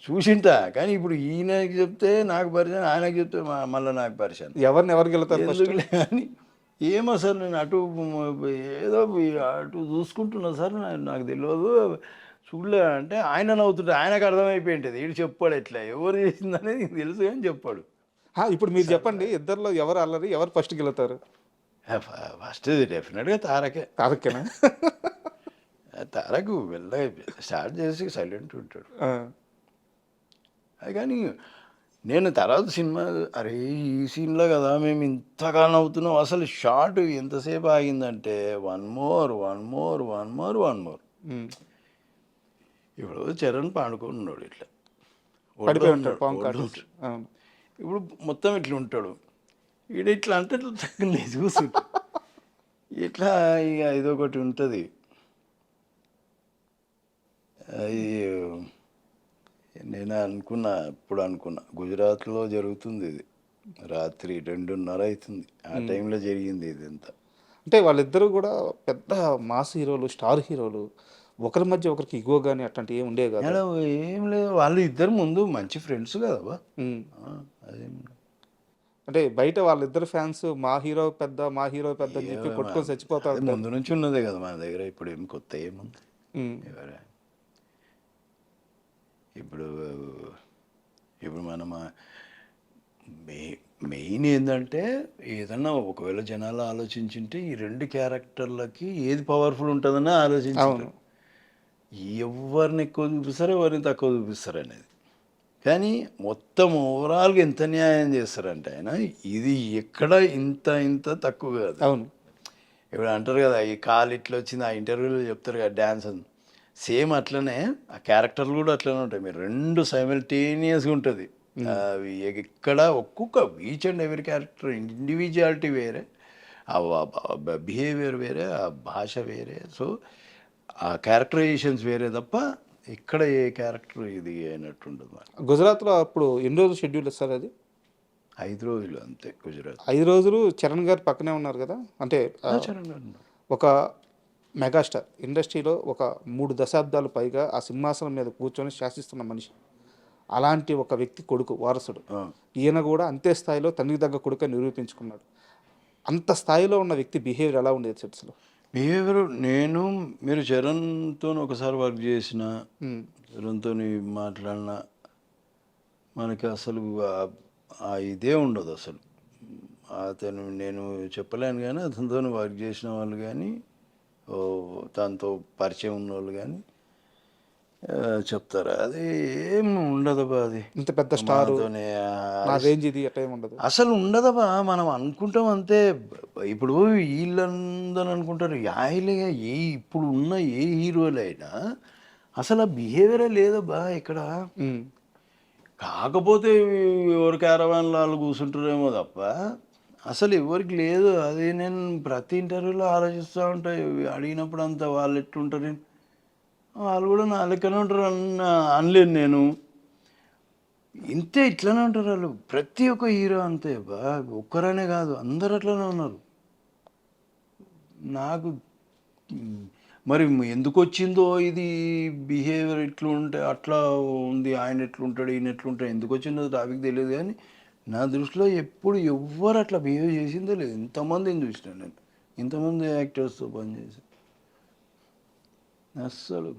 చూసింటా కానీ ఇప్పుడు ఈయనకి చెప్తే నాకు పరిచయం, ఆయనకి చెప్తే మళ్ళీ నాకు పరిచయం. ఎవరు గెలుతారు ఎందుకులే కానీ ఏమో సార్ నేను ఏదో అటు చూసుకుంటున్నా సార్, నాకు తెలియదు చూడలే అంటే ఆయన నవ్వుతుంటే ఆయనకు అర్థమైపోయింటుంది. వీడు చెప్పాడు ఎట్లా ఎవరు చేసిందనేది తెలుసు కానీ చెప్పాడు. ఇప్పుడు మీరు చెప్పండి, ఇద్దరిలో ఎవరు అల్లరి, ఎవరు ఫస్ట్ గెలుతారు? ఫస్ట్ డెఫినెట్గా తారకే. తారకేనా? తారకు స్టార్ట్ చేసి సైలెంట్ ఉంటాడు. అది కానీ నేను తర్వాత సినిమా అరే ఈ సీన్లో కదా మేము ఇంతగా నవ్వుతున్నాం. అసలు షార్ట్ ఎంతసేపు ఆగిందంటే వన్ మోర్. ఇప్పుడు చరణ్ పాడుకొని ఉన్నాడు ఇట్లా ఇప్పుడు మొత్తం ఇట్లా ఉంటాడు. ఈడ ఇట్లా అంటే ఇట్లా చక్కని చూసుకుంటా ఇట్లా ఇక ఇదొకటి ఉంటుంది. నేను అనుకున్నా గుజరాత్లో జరుగుతుంది ఇది, రాత్రి 2:30 అవుతుంది, ఆ టైంలో జరిగింది ఇది అంతా. అంటే వాళ్ళిద్దరూ కూడా పెద్ద మాస్ హీరోలు, స్టార్ హీరోలు, ఒకరి మధ్య ఒకరికి ఇగో కానీ అట్లాంటివి ఏమి ఉండేవి కదా? ఏం లేదు, వాళ్ళు ఇద్దరు ముందు మంచి ఫ్రెండ్స్ కదా. అదేం అంటే బయట వాళ్ళిద్దరు ఫ్యాన్స్ మా హీరో పెద్ద అని చెప్పి కొట్టుకొని చచ్చిపోతారు. ముందు నుంచి ఉన్నదే కదా మన దగ్గర. ఇప్పుడు ఏం కొత్త ఏముంది? ఇప్పుడు మనం మెయిన్ ఏంటంటే ఏదన్నా ఒకవేళ జనాలు ఆలోచించుంటే ఈ 2 క్యారెక్టర్లకి ఏది పవర్ఫుల్ ఉంటుందని ఆలోచించారు. ఎవరిని ఎక్కువ చూపిస్తారు, ఎవరిని తక్కువ చూపిస్తారు అనేది. కానీ మొత్తం ఓవరాల్గా ఎంత న్యాయం చేస్తారంటే ఆయన ఇది ఎక్కడ ఇంత తక్కువ కాదు. అవును. ఇప్పుడు అంటారు కదా ఈ కాలు ఇట్లా వచ్చింది, ఆ ఇంటర్వ్యూలో చెప్తారు కదా డ్యాన్స్ అని, సేమ్ అట్లనే ఆ క్యారెక్టర్లు కూడా అట్లనే ఉంటాయి. మీరు 2 సైమల్టేనియస్గా ఉంటుంది. అవి ఎక్కడ ఒక్కొక్క ఈచ్ అండ్ ఎవరి క్యారెక్టర్ ఇండివిజువాలిటీ వేరే, ఆ బిహేవియర్ వేరే, ఆ భాష వేరే, సో ఆ క్యారెక్టరైజేషన్స్ వేరే తప్ప ఇక్కడ ఏ క్యారెక్టర్ ఇది అయినట్టు ఉండదు. గుజరాత్లో అప్పుడు ఎన్ని రోజులు షెడ్యూల్ ఇస్తారు? అది 5 రోజులు అంతే. గుజరాత్ 5 రోజులు. చరణ్ గారు పక్కనే ఉన్నారు కదా, అంటే చరణ్ గారు ఒక మెగాస్టార్, ఇండస్ట్రీలో ఒక 3 దశాబ్దాలు పైగా ఆ సింహాసనం మీద కూర్చొని శాసిస్తున్న మనిషి. అలాంటి ఒక వ్యక్తి కొడుకు, వారసుడు. ఈయన కూడా అంతే స్థాయిలో తండ్రికి తగ్గ కొడుకు నిరూపించుకున్నాడు. అంత స్థాయిలో ఉన్న వ్యక్తి బిహేవియర్ ఎలా ఉండేది సెట్స్లో? బిహేవియర్ మీరు చరణ్తో ఒకసారి వర్క్ చేసిన, చరణ్తో మాట్లాడిన, మనకి అసలు ఇదే ఉండదు అసలు. నేను చెప్పలేను కానీ అతనితో వర్క్ చేసిన వాళ్ళు కానీ, దాంతో పరిచయం ఉన్న వాళ్ళు కానీ చెప్తారా, అది ఏం ఉండదబ్బా. అది ఇంత పెద్ద స్టార్ రేంజ్ ఇది అట్లా ఏమి ఉండదు అసలు. ఉండదబ్బా, మనం అనుకుంటాం అంతే. ఇప్పుడు వీళ్ళందరూ అనుకుంటారు యాయిలేగా ఇప్పుడు ఉన్న ఏ హీరోలైనా అసలు ఆ బిహేవియరే లేదబ్బా ఇక్కడ. కాకపోతే ఎవరు క్యారవాన్లో వాళ్ళు కూర్చుంటారేమో తప్ప అసలు ఎవరికి లేదు. అది నేను ప్రతి ఇంటర్వ్యూలో ఆలోచిస్తూ ఉంటాయి. అడిగినప్పుడు అంతా వాళ్ళు ఎట్లుంటారు, వాళ్ళు కూడా నా లెక్కనే ఉంటారు అనలేను నేను. ఇంతే, ఇట్లనే ఉంటారు వాళ్ళు. ప్రతి ఒక్క హీరో అంతే బా, ఒక్కరనే కాదు అందరు అట్లనే ఉన్నారు. నాకు మరి ఎందుకు వచ్చిందో ఇది బిహేవియర్ ఇట్లా ఉంటే అట్లా ఉంది, ఆయన ఎట్లుంటాడు ఈయన ఎట్లుంటాడు, ఎందుకు వచ్చిందో టాపిక్ తెలియదు. కానీ నా దృష్టిలో ఎప్పుడు ఎవ్వరు అట్లా బిహేవ్ చేసిందో లేదు. ఇంతమందిని చూసినాను నేను, ఇంతమంది యాక్టర్స్తో పనిచేసి. అస్సలు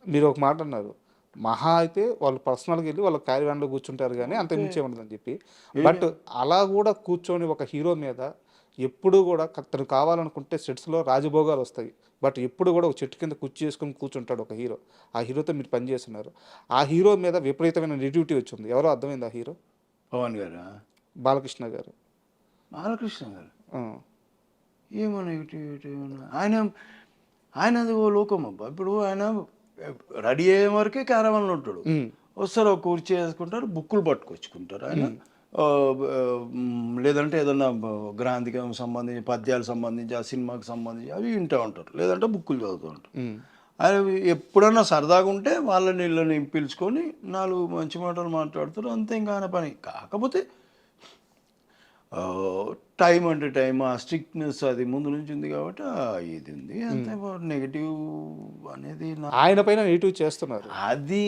మీరు ఒక మాట అన్నారు, మహా అయితే వాళ్ళు పర్సనల్గా వెళ్ళి వాళ్ళ క్యారీవాన్లో కూర్చుంటారు కానీ అంత మించే ఉండదని చెప్పి. బట్ అలా కూడా కూర్చొని ఒక హీరో మీద ఎప్పుడు కూడా తను కావాలనుకుంటే సెట్స్లో రాజభోగాలు వస్తాయి. బట్ ఎప్పుడు కూడా ఒక చెట్టు కింద కుర్చీ చేసుకుని కూర్చుంటాడు ఒక హీరో. ఆ హీరోతో మీరు పనిచేస్తున్నారు. ఆ హీరో మీద విపరీతమైన నెగిటివిటీ వచ్చింది. ఎవరో అర్థమైంది ఆ హీరో? పవన్ గారు, బాలకృష్ణ గారు. ఏమో నెగిటివిటీ ఆయనది ఓ లోకం అబ్బా. ఇప్పుడు ఆయన రెడీ అయ్యే వరకే క్యారవాన్లో ఉంటాడు. వస్తారు, ఒక కుర్చీ వేసుకుంటారు, బుక్కులు పట్టుకొచ్చుకుంటారు. ఆయన లేదంటే ఏదన్నా గ్రాంధికం సంబంధించి పద్యాలకు సంబంధించి ఆ సినిమాకి సంబంధించి అవి వింటూ ఉంటారు, లేదంటే బుక్కులు చదువుతూ ఉంటారు. అవి ఎప్పుడన్నా సరదాగా ఉంటే వాళ్ళని వీళ్ళని పిలుచుకొని 4 మంచి మాటలు మాట్లాడుతారు, అంతే. ఇంకా ఆయన పని. కాకపోతే టైం అంటే టైం, ఆ స్ట్రిక్ట్నెస్ అది ముందు నుంచి ఉంది కాబట్టి ఇది ఉంది అంతే. నెగిటివ్ అనేది ఆయన పైన నెగిటివ్ చేస్తున్నారు. అది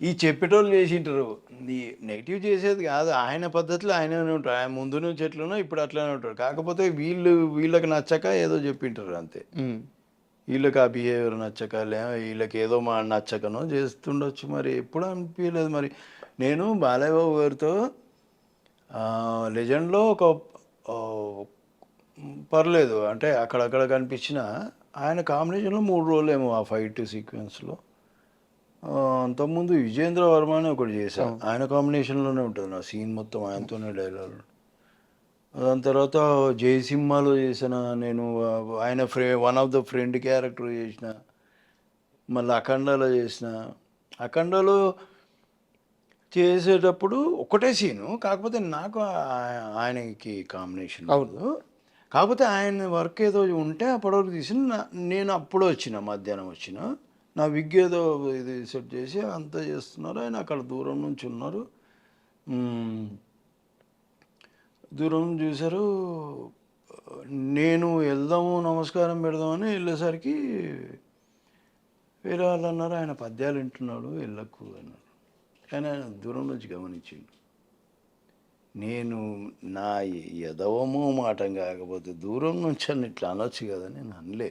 ఈ చెప్పేటోళ్ళు చేసింటారు. ఈ నెగిటివ్ చేసేది కాదు, ఆయన పద్ధతిలో ఆయననే ఉంటారు. ఆయన ముందు నుంచి ఎట్లనో ఇప్పుడు అట్లానే ఉంటారు. కాకపోతే వీళ్ళకి నచ్చక ఏదో చెప్పింటారు అంతే. వీళ్ళకి ఆ బిహేవియర్ నచ్చక, వీళ్ళకి ఏదో నచ్చకనో చేస్తుండొచ్చు. మరి ఎప్పుడు అనిపించలేదు. మరి నేను బాలయ్య బాబు గారితో లెజెండ్లో ఒక పర్లేదు అంటే అక్కడక్కడ కనిపించిన ఆయన కాంబినేషన్లో 3 రోజులు ఏమో ఆ ఫైట్ సీక్వెన్స్లో. అంతకుముందు విజేంద్ర వర్మ అని ఒకటి చేశాను, ఆయన కాంబినేషన్లోనే ఉంటుంది నా సీన్ మొత్తం, ఆయనతోనే డైలాగ్. దాని తర్వాత జయసింహాలో చేసిన నేను, ఆయన one of the friend character చేసిన. మళ్ళీ అఖండాలో చేసిన. అఖండాలో చేసేటప్పుడు ఒకటే సీను, కాకపోతే నాకు ఆయనకి కాంబినేషన్ అవ్వదు. కాకపోతే ఆయన వర్క్ ఏదో ఉంటే అప్పటివరకు తీసిన. నేను అప్పుడు వచ్చిన, మధ్యాహ్నం వచ్చిన, నా విగ్ ఏదో ఇది సెట్ చేసి అంతా చేస్తున్నారు. ఆయన అక్కడ దూరం నుంచి ఉన్నారు, దూరం చూశారు. నేను వెళ్దాము నమస్కారం పెడదామని వెళ్ళేసరికి వేరే వాళ్ళు అన్నారు, ఆయన పద్యాలు వింటున్నాడు వెళ్ళకు అన్నారు. కానీ ఆయన దూరం నుంచి గమనించిండు. నేను నా ఎదవమో మాటం కాకపోతే దూరం నుంచి అని ఇట్లా అనొచ్చు కదా, నేను అనలే.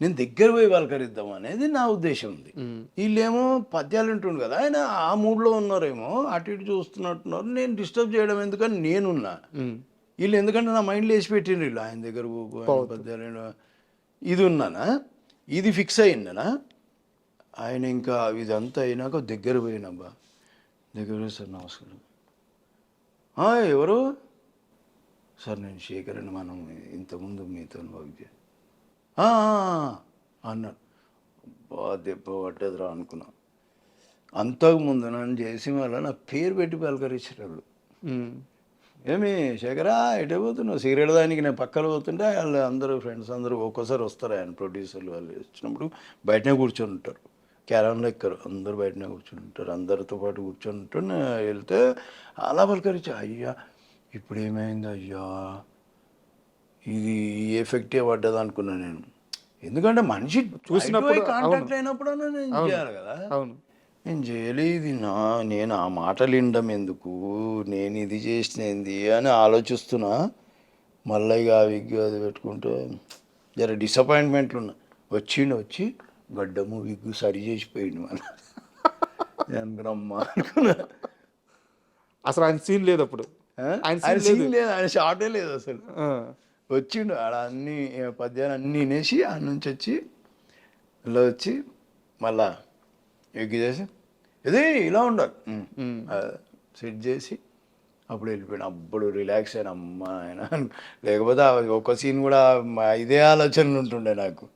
నేను దగ్గర పోయి పలకరిద్దాం అనేది నా ఉద్దేశం ఉంది. వీళ్ళేమో పద్యాలు వింటుండు కదా, ఆయన ఆ మూడ్లో ఉన్నారేమో, అటు ఇటు చూస్తున్నట్టున్నారు. నేను డిస్టర్బ్ చేయడం ఎందుకని నేనున్నా. వీళ్ళు ఎందుకంటే నా మైండ్లో వేసి పెట్టిండ్రు, వీళ్ళు ఆయన దగ్గర పద్యాలు ఇది ఉన్నానా, ఇది ఫిక్స్ అయిందనా. ఆయన ఇంకా ఇదంతా అయినాక దగ్గర పోయినబ్బా, దగ్గర పోయి సార్ నమస్కారం, ఎవరు సార్, నేను శేఖర్ అని, మనం ఇంతకుముందు మీతో వర్క్ అన్నాడు. దెబ్బ పట్టదురా అనుకున్నా. అంతకుముందు నన్ను చేసి వల్ల నా పేరు పెట్టి పలకరించారు. ఏమి శేఖరా ఎటే పోతున్నావు, సిగరెట్ దానికి నేను పక్కన పోతుంటే వాళ్ళు అందరూ ఫ్రెండ్స్ అందరూ ఒక్కోసారి వస్తారు, ఆయన ప్రొడ్యూసర్లు వాళ్ళు వచ్చినప్పుడు బయటనే కూర్చొని ఉంటారు, క్యారన్లో ఎక్కరు, అందరూ బయటనే కూర్చొని ఉంటారు. అందరితో పాటు కూర్చొని ఉంటారు. వెళ్తే అలా పలకరించా, అయ్యా ఇప్పుడు ఏమైంది అయ్యా, ఇది ఎఫెక్టే పడ్డది అనుకున్నా నేను. ఎందుకంటే మనిషి చూసినప్పుడు కాంటాక్ట్ అయినప్పుడు నేను చేయాలి కదా. నేను చేయలేదు, నేను ఆ మాటలు వినడం ఎందుకు, నేను ఇది చేసినది అని ఆలోచిస్తున్నా. మళ్ళీ ఇక ఆ విగ్ అది పెట్టుకుంటే జర డిసప్పాయింట్మెంట్లు ఉన్నా. వచ్చి గడ్డము విగ్గు సరి చేసిపోయింది మన అనుకున్నా. అసలు ఆయన సీన్ లేదు అప్పుడు, ఆయన సీన్ లేదు, ఆయన షార్టే లేదు అసలు. వచ్చిండు ఆడ అన్ని పద్యాలు అన్నీ వినేసి ఆడ నుంచి వచ్చి ఇలా వచ్చి మళ్ళా ఎగ్గి చేసి ఇది ఇలా ఉండాలి సెట్ చేసి అప్పుడు వెళ్ళిపోయాను. అప్పుడు రిలాక్స్ అయినా అమ్మ ఆయన. లేకపోతే ఒక సీన్ కూడా ఇదే ఆలోచనలు ఉంటుండే నాకు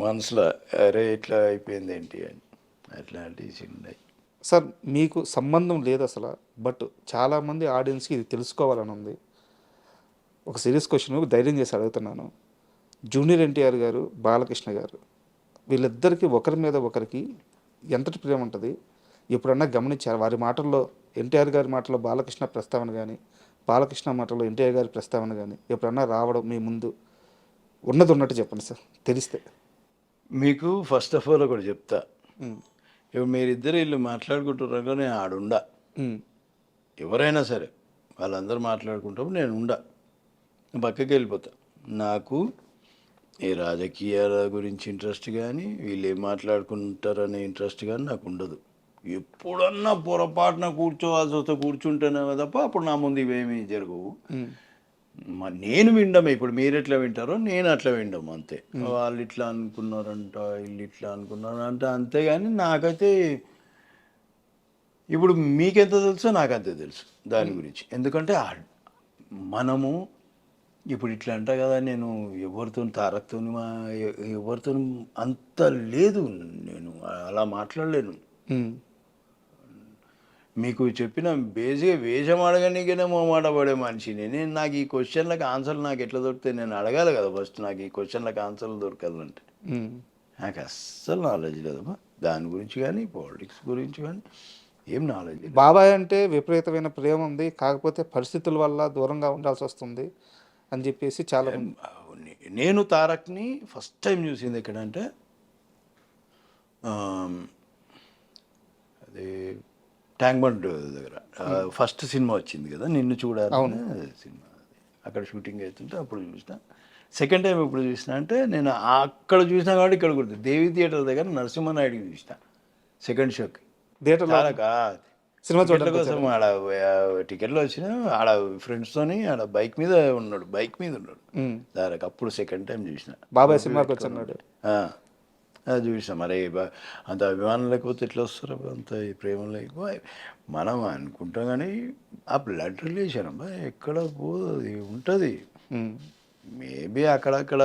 మనసులో, అరే ఇట్లా అయిపోయింది ఏంటి అని. అట్లాంటి సీన్ ఉన్నాయి. సార్ మీకు సంబంధం లేదు అసలు, బట్ చాలామంది ఆడియన్స్కి ఇది తెలుసుకోవాలని ఉంది. ఒక సీరియస్ క్వశ్చన్ ధైర్యం చేసి అడుగుతున్నాను. జూనియర్ ఎన్టీఆర్ గారు, బాలకృష్ణ గారు, వీళ్ళిద్దరికీ ఒకరి మీద ఒకరికి ఎంతటి ప్రేమ ఉంటుంది ఎప్పుడన్నా గమనించారు? వారి మాటల్లో, ఎన్టీఆర్ గారి మాటల్లో బాలకృష్ణ ప్రస్తావన కానీ, బాలకృష్ణ మాటల్లో ఎన్టీఆర్ గారి ప్రస్తావన కానీ ఎప్పుడన్నా రావడం మీ ముందు ఉన్నది ఉన్నట్టు చెప్పండి సార్, తెలిస్తే. మీకు ఫస్ట్ ఆఫ్ ఆల్ ఒకటి చెప్తా, ఇప్పుడు మీరిద్దరు వీళ్ళు మాట్లాడుకుంటున్నారు, నేను ఆడుండా. ఎవరైనా సరే వాళ్ళందరూ మాట్లాడుకుంటాము, నేను ఉండా, పక్కకి వెళ్ళిపోతా. నాకు ఏ రాజకీయాల గురించి ఇంట్రెస్ట్ కానీ, వీళ్ళు ఏం మాట్లాడుకుంటారనే ఇంట్రెస్ట్ కానీ నాకు ఉండదు. ఎప్పుడన్నా పొరపాటున కూర్చోవాల్సి వస్తే కూర్చుంటేనే తప్ప అప్పుడు నా ముందు ఇవేమీ జరగవు. నేను వినడమే. ఇప్పుడు మీరు ఎట్లా వింటారో నేను అట్లా వినడం అంతే. వాళ్ళు ఇట్లా అనుకున్నారంట, వీళ్ళు ఇట్లా అనుకున్నారంట, అంతేగాని నాకైతే ఇప్పుడు మీకెంత తెలుసో నాకంతే తెలుసు దాని గురించి. ఎందుకంటే మనము ఇప్పుడు ఇట్లా అంటా కదా, నేను ఎవరితో తారక్తో ఎవరితో అంత లేదు, నేను అలా మాట్లాడలేను. మీకు చెప్పిన బేసిక్గా వేషం అడగనీకనే మాట పడే మనిషిని నేను. నాకు ఈ క్వశ్చన్లకు ఆన్సర్లు నాకు ఎట్లా దొరుకుతాయి? నేను అడగాలి కదా ఫస్ట్. నాకు ఈ క్వశ్చన్లకు ఆన్సర్లు దొరకాలంటే నాకు అస్సలు నాలెడ్జ్ లేదమ్మా దాని గురించి కానీ, పాలిటిక్స్ గురించి కానీ ఏం నాలెడ్జ్ లేదు. బాబాయ్ అంటే విపరీతమైన ప్రేమ ఉంది, కాకపోతే పరిస్థితుల వల్ల దూరంగా ఉండాల్సి వస్తుంది అని చెప్పేసి చాలా నేను తారక్ని ఫస్ట్ టైం చూసింది ఎక్కడంటే అది ట్యాంక్ బండ్ దగ్గర ఫస్ట్ సినిమా వచ్చింది కదా నిన్ను చూడాలి సినిమా, అక్కడ షూటింగ్ అవుతుంటే అప్పుడు చూసిన. సెకండ్ టైం ఎప్పుడు చూసిన అంటే నేను అక్కడ చూసినా కాబట్టి ఇక్కడ గుర్తు దేవి థియేటర్ దగ్గర నరసింహనాయుడికి చూసిన సెకండ్ షోకి. థియేటర్ సినిమా చూడడం కోసం ఆడ టికెట్లు వచ్చిన ఆడ ఫ్రెండ్స్తోని ఆడ బైక్ మీద ఉన్నాడు దానికి అప్పుడు సెకండ్ టైం చూసిన. బాబాయ్ సినిమాకి వచ్చాడు అది చూసాం. మరి అంత అభిమానం లేకపోతే ఎట్లా వస్తారు అంత ఈ ప్రేమ లేకపోతే మనం అనుకుంటాం కానీ ఆ బ్లడ్ రిలేషన్ అబ్బా ఎక్కడ పోదు, అది ఉంటుంది. మేబీ అక్కడక్కడ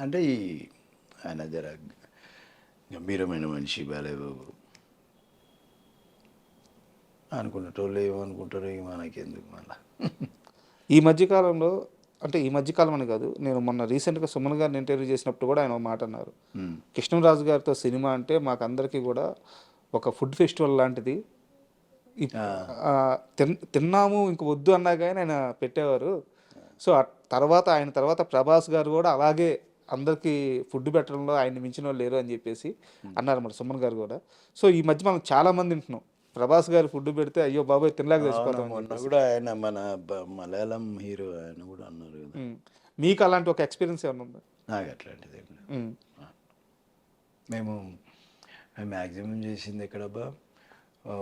అంటే ఈ ఆయన జర గంభీరమైన మనిషి బాలేబాబు అనుకున్నటోళ్ళు ఏమనుకుంటారో ఇక మనకెందుకు మళ్ళా. ఈ మధ్యకాలంలో అంటే ఈ మధ్యకాలం అని కాదు, నేను మొన్న రీసెంట్గా సుమన్ గారిని ఇంటర్వ్యూ చేసినప్పుడు కూడా ఆయన ఒక మాట అన్నారు. కృష్ణరాజు గారితో సినిమా అంటే మాకందరికీ కూడా ఒక ఫుడ్ ఫెస్టివల్ లాంటిది. తిన్నాము ఇంక వద్దు అన్నా కానీ ఆయన పెట్టేవారు. సో ఆయన తర్వాత ప్రభాస్ గారు కూడా అలాగే అందరికీ ఫుడ్ పెట్టడంలో ఆయన మించిన వాళ్ళు లేరు అని చెప్పేసి అన్నారు మరి సుమన్ గారు కూడా. సో ఈ మధ్య మనం చాలామంది వింటున్నాం ప్రభాస్ గారు ఫుడ్ పెడితే అయ్యో బాబాయ్ తినలేక తెచ్చిపోతాం కూడా. ఆయన మన మలయాళం హీరో ఆయన కూడా అన్నారు కదా. మీకు అలాంటి ఒక ఎక్స్పీరియన్స్ ఏమైనా ఉందా? నాకు అట్లాంటిది మేము మ్యాక్సిమం చేసింది ఎక్కడబ్బా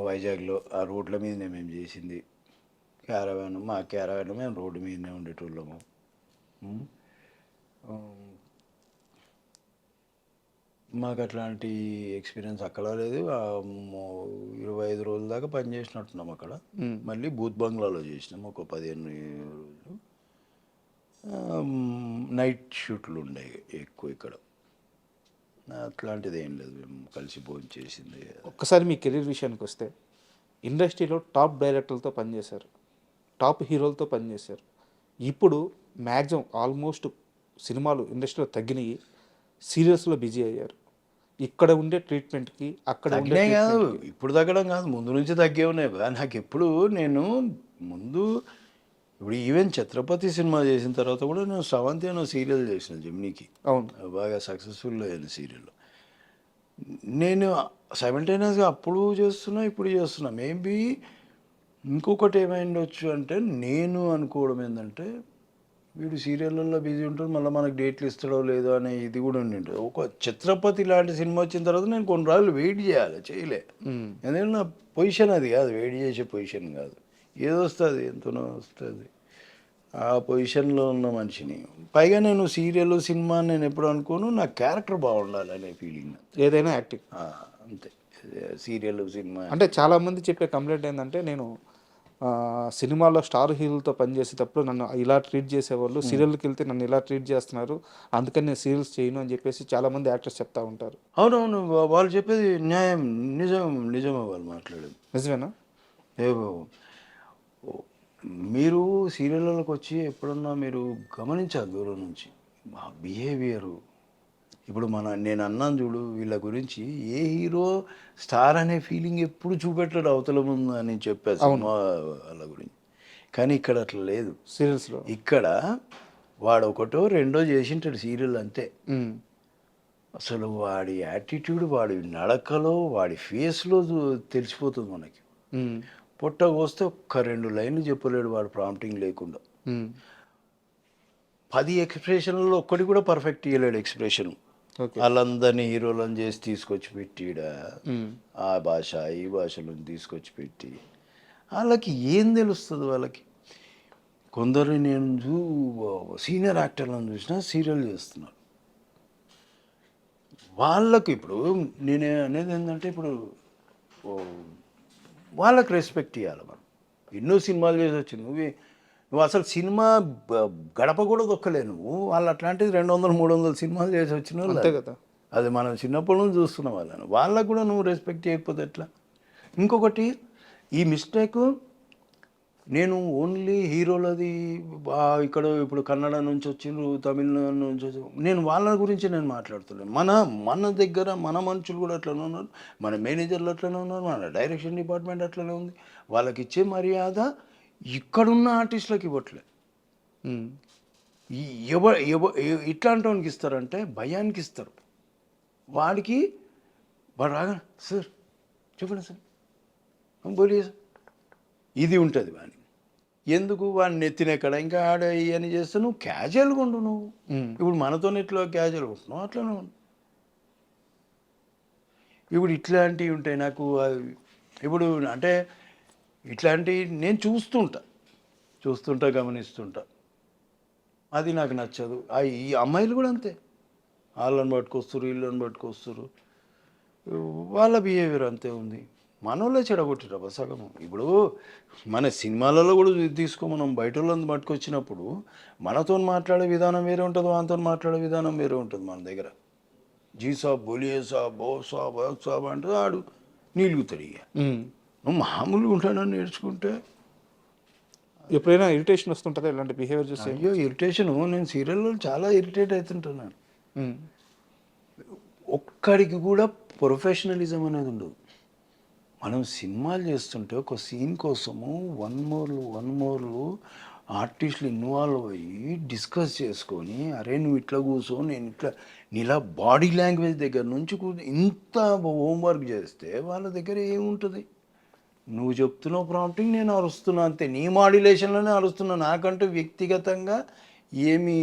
వైజాగ్లో ఆ రోడ్ల మీదనే మేము చేసింది. క్యారవాన్ మా క్యారవాన్ మేము రోడ్డు మీదనే ఉండేటోళ్ళము. మాకు అట్లాంటి ఎక్స్పీరియన్స్ అక్కడ లేదు. 25 రోజుల దాకా పని చేసినట్టున్నాం అక్కడ. మళ్ళీ బూత్ బంగ్లాలో చేసినాం ఒక 15 రోజులు. నైట్ షూట్లు ఉండేవి ఎక్కువ ఇక్కడ. అట్లాంటిది ఏం లేదు, మేము కలిసి భోజనం చేసింది. ఒక్కసారి మీ కెరీర్ విషయానికి వస్తే ఇండస్ట్రీలో టాప్ డైరెక్టర్లతో పనిచేశారు, టాప్ హీరోలతో పనిచేశారు. ఇప్పుడు మ్యాక్సిమం ఆల్మోస్ట్ సినిమాలు ఇండస్ట్రీలో తగ్గినాయి, సీరియల్స్లో బిజీ అయ్యారు. ఇక్కడ ఉండే ట్రీట్మెంట్కి అక్కడ ఉండే కాదు, ఇప్పుడు తగ్గడం కాదు, ముందు నుంచి తగ్గే ఉన్నాయి. నాకు ఎప్పుడు నేను ముందు ఇప్పుడు ఈవెన్ ఛత్రపతి సినిమా చేసిన తర్వాత కూడా నేను స్రవంతి అనే సీరియల్ చేసిన జెమినీకి. అవును, బాగా సక్సెస్ఫుల్ అయిన సీరియల్. నేను సైమల్టేనియస్గా అప్పుడు చేస్తున్నా ఇప్పుడు చేస్తున్నా. మేబీ ఇంకొకటి ఏమైండొచ్చు అంటే నేను అనుకోవడం ఏంటంటే వీడు సీరియళ్ళల్లో బిజీ ఉంటాడు, మళ్ళీ మనకు డేట్లు ఇస్తాడో లేదో అనే ఇది కూడా ఉండింటుంది. ఒక ఛత్రపతి లాంటి సినిమా వచ్చిన తర్వాత నేను కొన్ని రోజులు వెయిట్ చేయాలి, చేయలే. ఎందుకంటే నా పొజిషన్ అది కాదు, వెయిట్ చేసే పొజిషన్ కాదు. ఏదో వస్తుంది, ఎంతనో వస్తుంది. ఆ పొజిషన్లో ఉన్న మనిషిని పైగా నేను సీరియల్ సినిమా నేను ఎప్పుడు అనుకోను, నా క్యారెక్టర్ బాగుండాలి అనే ఫీలింగ్. ఏదైనా యాక్టింగ్ అంతే. సీరియల్ సినిమా అంటే చాలామంది చెప్పే కంప్లైంట్ ఏంటంటే నేను సినిమాలో స్టార్ హీరోలతో పనిచేసేటప్పుడు నన్ను ఇలా ట్రీట్ చేసేవాళ్ళు, సీరియల్కి వెళ్తే నన్ను ఇలా ట్రీట్ చేస్తున్నారు, అందుకని నేను సీరియల్స్ చేయను అని చెప్పేసి చాలామంది యాక్టర్స్ చెప్తా ఉంటారు. అవునవును, వాళ్ళు చెప్పేది న్యాయం, నిజమే వాళ్ళు మాట్లాడేది నిజమేనా? మీరు సీరియల్లోకి వచ్చి ఎప్పుడన్నా మీరు గమనించాలి దూరం నుంచి బిహేవియరు. ఇప్పుడు నేను అన్నాను చూడు, వీళ్ళ గురించి ఏ హీరో స్టార్ అనే ఫీలింగ్ ఎప్పుడు చూపెట్టాడు అవతల ముందు అని చెప్పాను సినిమా వాళ్ళ గురించి. కానీ ఇక్కడ అట్లా లేదు సీరియల్స్లో. ఇక్కడ వాడు ఒకటో రెండో చేసింటాడు సీరియల్ అంతే. అసలు వాడి యాటిట్యూడ్, వాడి నడకలో, వాడి ఫేస్లో తెలిసిపోతుంది మనకి. పొట్ట కోస్తే ఒక్క 2 లైన్లు చెప్పలేడు వాడు ప్రాంప్టింగ్ లేకుండా. 10 ఎక్స్ప్రెషన్లలో ఒక్కటి కూడా పర్ఫెక్ట్ ఇవ్వలేడు ఎక్స్ప్రెషన్. వాళ్ళందరినీ హీరోలను చేసి తీసుకొచ్చి పెట్టిడ ఆ భాష ఈ భాషలో తీసుకొచ్చి పెట్టి వాళ్ళకి ఏం తెలుస్తుంది? వాళ్ళకి కొందరు నేను సీనియర్ యాక్టర్లను చూసినా సీరియల్ చేస్తున్నారు. వాళ్ళకు ఇప్పుడు నేను అనేది ఏంటంటే ఇప్పుడు వాళ్ళకి రెస్పెక్ట్ ఇవ్వాలి. మనం ఎన్నో సినిమాలు చేసి వచ్చి నువ్వు అసలు సినిమా గడప కూడా దొక్కలే నువ్వు. వాళ్ళు అట్లాంటిది 200-300 సినిమాలు చేసి వచ్చిన వాళ్ళు అంతే కదా. అది మనం చిన్నప్పటి నుంచి చూస్తున్నాం వాళ్ళని. వాళ్ళకు కూడా నువ్వు రెస్పెక్ట్ చేయకపోతే ఎట్లా? ఇంకొకటి ఈ మిస్టేక్ నేను ఓన్లీ హీరోలది ఇక్కడ ఇప్పుడు కన్నడ నుంచి వచ్చిండ్రు, తమిళనాడు నుంచి వచ్చి నేను వాళ్ళ గురించి నేను మాట్లాడుతున్నాను. మన దగ్గర మన మనుషులు కూడా అట్లనే ఉన్నారు, మన మేనేజర్లు అట్లనే ఉన్నారు, మన డైరెక్షన్ డిపార్ట్మెంట్ అట్లనే ఉంది. వాళ్ళకి ఇచ్చే మర్యాద ఇక్కడున్న ఆర్టిస్టులకు ఇవ్వట్లే. ఈ ఇట్లాంటి వానికి ఇస్తారంటే భయానికి ఇస్తారు. వాడికి వాడు రాగా సార్ చెప్పండి సార్ బోలియే సార్ ఇది ఉంటుంది వాడిని. ఎందుకు వాడిని నెత్తినెక్కడ ఇంకా ఆడ ఇవన్నీ చేస్తే నువ్వు క్యాజువల్గా ఉండు. నువ్వు ఇప్పుడు మనతో ఇట్లా క్యాజువల్గా ఉంటున్నావు అట్లనే ఉండు. ఇప్పుడు ఇట్లాంటివి ఉంటాయి నాకు. ఇప్పుడు అంటే ఇట్లాంటివి నేను చూస్తుంటా గమనిస్తుంటా. అది నాకు నచ్చదు. ఈ అమ్మాయిలు కూడా అంతే, వాళ్ళని పట్టుకొస్తారు వీళ్ళని పట్టుకొస్తారు, వాళ్ళ బిహేవియర్ అంతే ఉంది. మనోళ్ళే చెడగొట్టిరా సగం. ఇప్పుడు మన సినిమాలలో కూడా తీసుకో, మనం బయట వాళ్ళని పట్టుకొచ్చినప్పుడు మనతో మాట్లాడే విధానం వేరే ఉంటుంది, వాళ్ళతో మాట్లాడే విధానం వేరే ఉంటుంది. మన దగ్గర జీ సాబ్ బోలియే సాబ్ బో సాబ్ సాబ్ అంటే ఆడు నీలుగుతాడు. ఇక నువ్వు మామూలుగా ఉంటానని నేర్చుకుంటే ఎప్పుడైనా ఇరిటేషన్ వస్తుంటుందా ఇలాంటి బిహేవియర్ చూస్తే? అయ్యో ఇరిటేషను, నేను సీరియల్లో చాలా ఇరిటేట్ అవుతుంటున్నాను. ఒక్కడికి కూడా ప్రొఫెషనలిజం అనేది ఉండదు. మనం సినిమాలు చేస్తుంటే ఒక సీన్ కోసము వన్ మోర్లు ఆర్టిస్టులు ఇన్వాల్వ్ అయ్యి డిస్కస్ చేసుకొని, అరే నువ్వు ఇట్లా కూర్చో, నేను ఇట్లా నీలా బాడీ లాంగ్వేజ్ దగ్గర నుంచి ఇంత హోంవర్క్ చేస్తే వాళ్ళ దగ్గర ఏముంటుంది? నువ్వు చెప్తున్నావు ప్రాంప్టింగ్, నేను అరుస్తున్నా అంతే, నీ మాడ్యులేషన్లోనే అరుస్తున్నా. నాకంటూ వ్యక్తిగతంగా ఏమి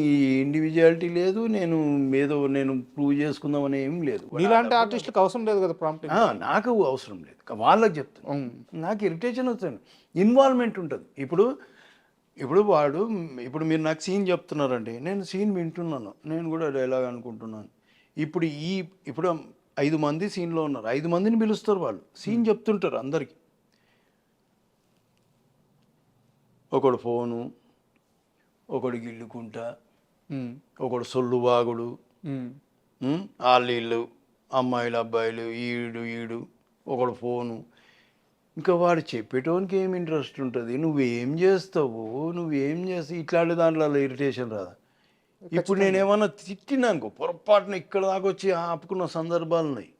ఇండివిజువాలిటీ లేదు, నేను ప్రూవ్ చేసుకుందామని ఏం లేదు. ఇలాంటి ఆర్టిస్టులకు అవసరం లేదు కదా ప్రాంప్టింగ్. నాకు అవసరం లేదు, వాళ్ళకి చెప్తాను. నాకు ఇరిటేషన్ వస్తుంది, ఇన్వాల్వ్మెంట్ ఉంటుంది. ఇప్పుడు మీరు నాకు సీన్ చెప్తున్నారండి, నేను సీన్ వింటున్నాను, నేను కూడా డైలాగ్ అనుకుంటున్నాను. ఇప్పుడు 5 మంది సీన్లో ఉన్నారు, 5 మందిని పిలుస్తారు, వాళ్ళు సీన్ చెప్తుంటారు అందరికీ. ఒకడు ఫోను, ఒకడు గిల్లుకుంటా, ఒకడు సొల్లువాగుడు, వాళ్ళీళ్ళు అమ్మాయిలు అబ్బాయిలు ఈడు ఒకడు ఫోను. ఇంకా వాడు చెప్పేటోనికి ఏం ఇంట్రెస్ట్ ఉంటుంది? నువ్వేం చేస్తావు ఇట్లాంటి దాంట్లో ఇరిటేషన్ రాదా? ఇప్పుడు నేనేమన్నా తిట్టినానుకో, పొరపాటున ఇక్కడ దాకా వచ్చి ఆపుకున్న సందర్భాలు ఉన్నాయి.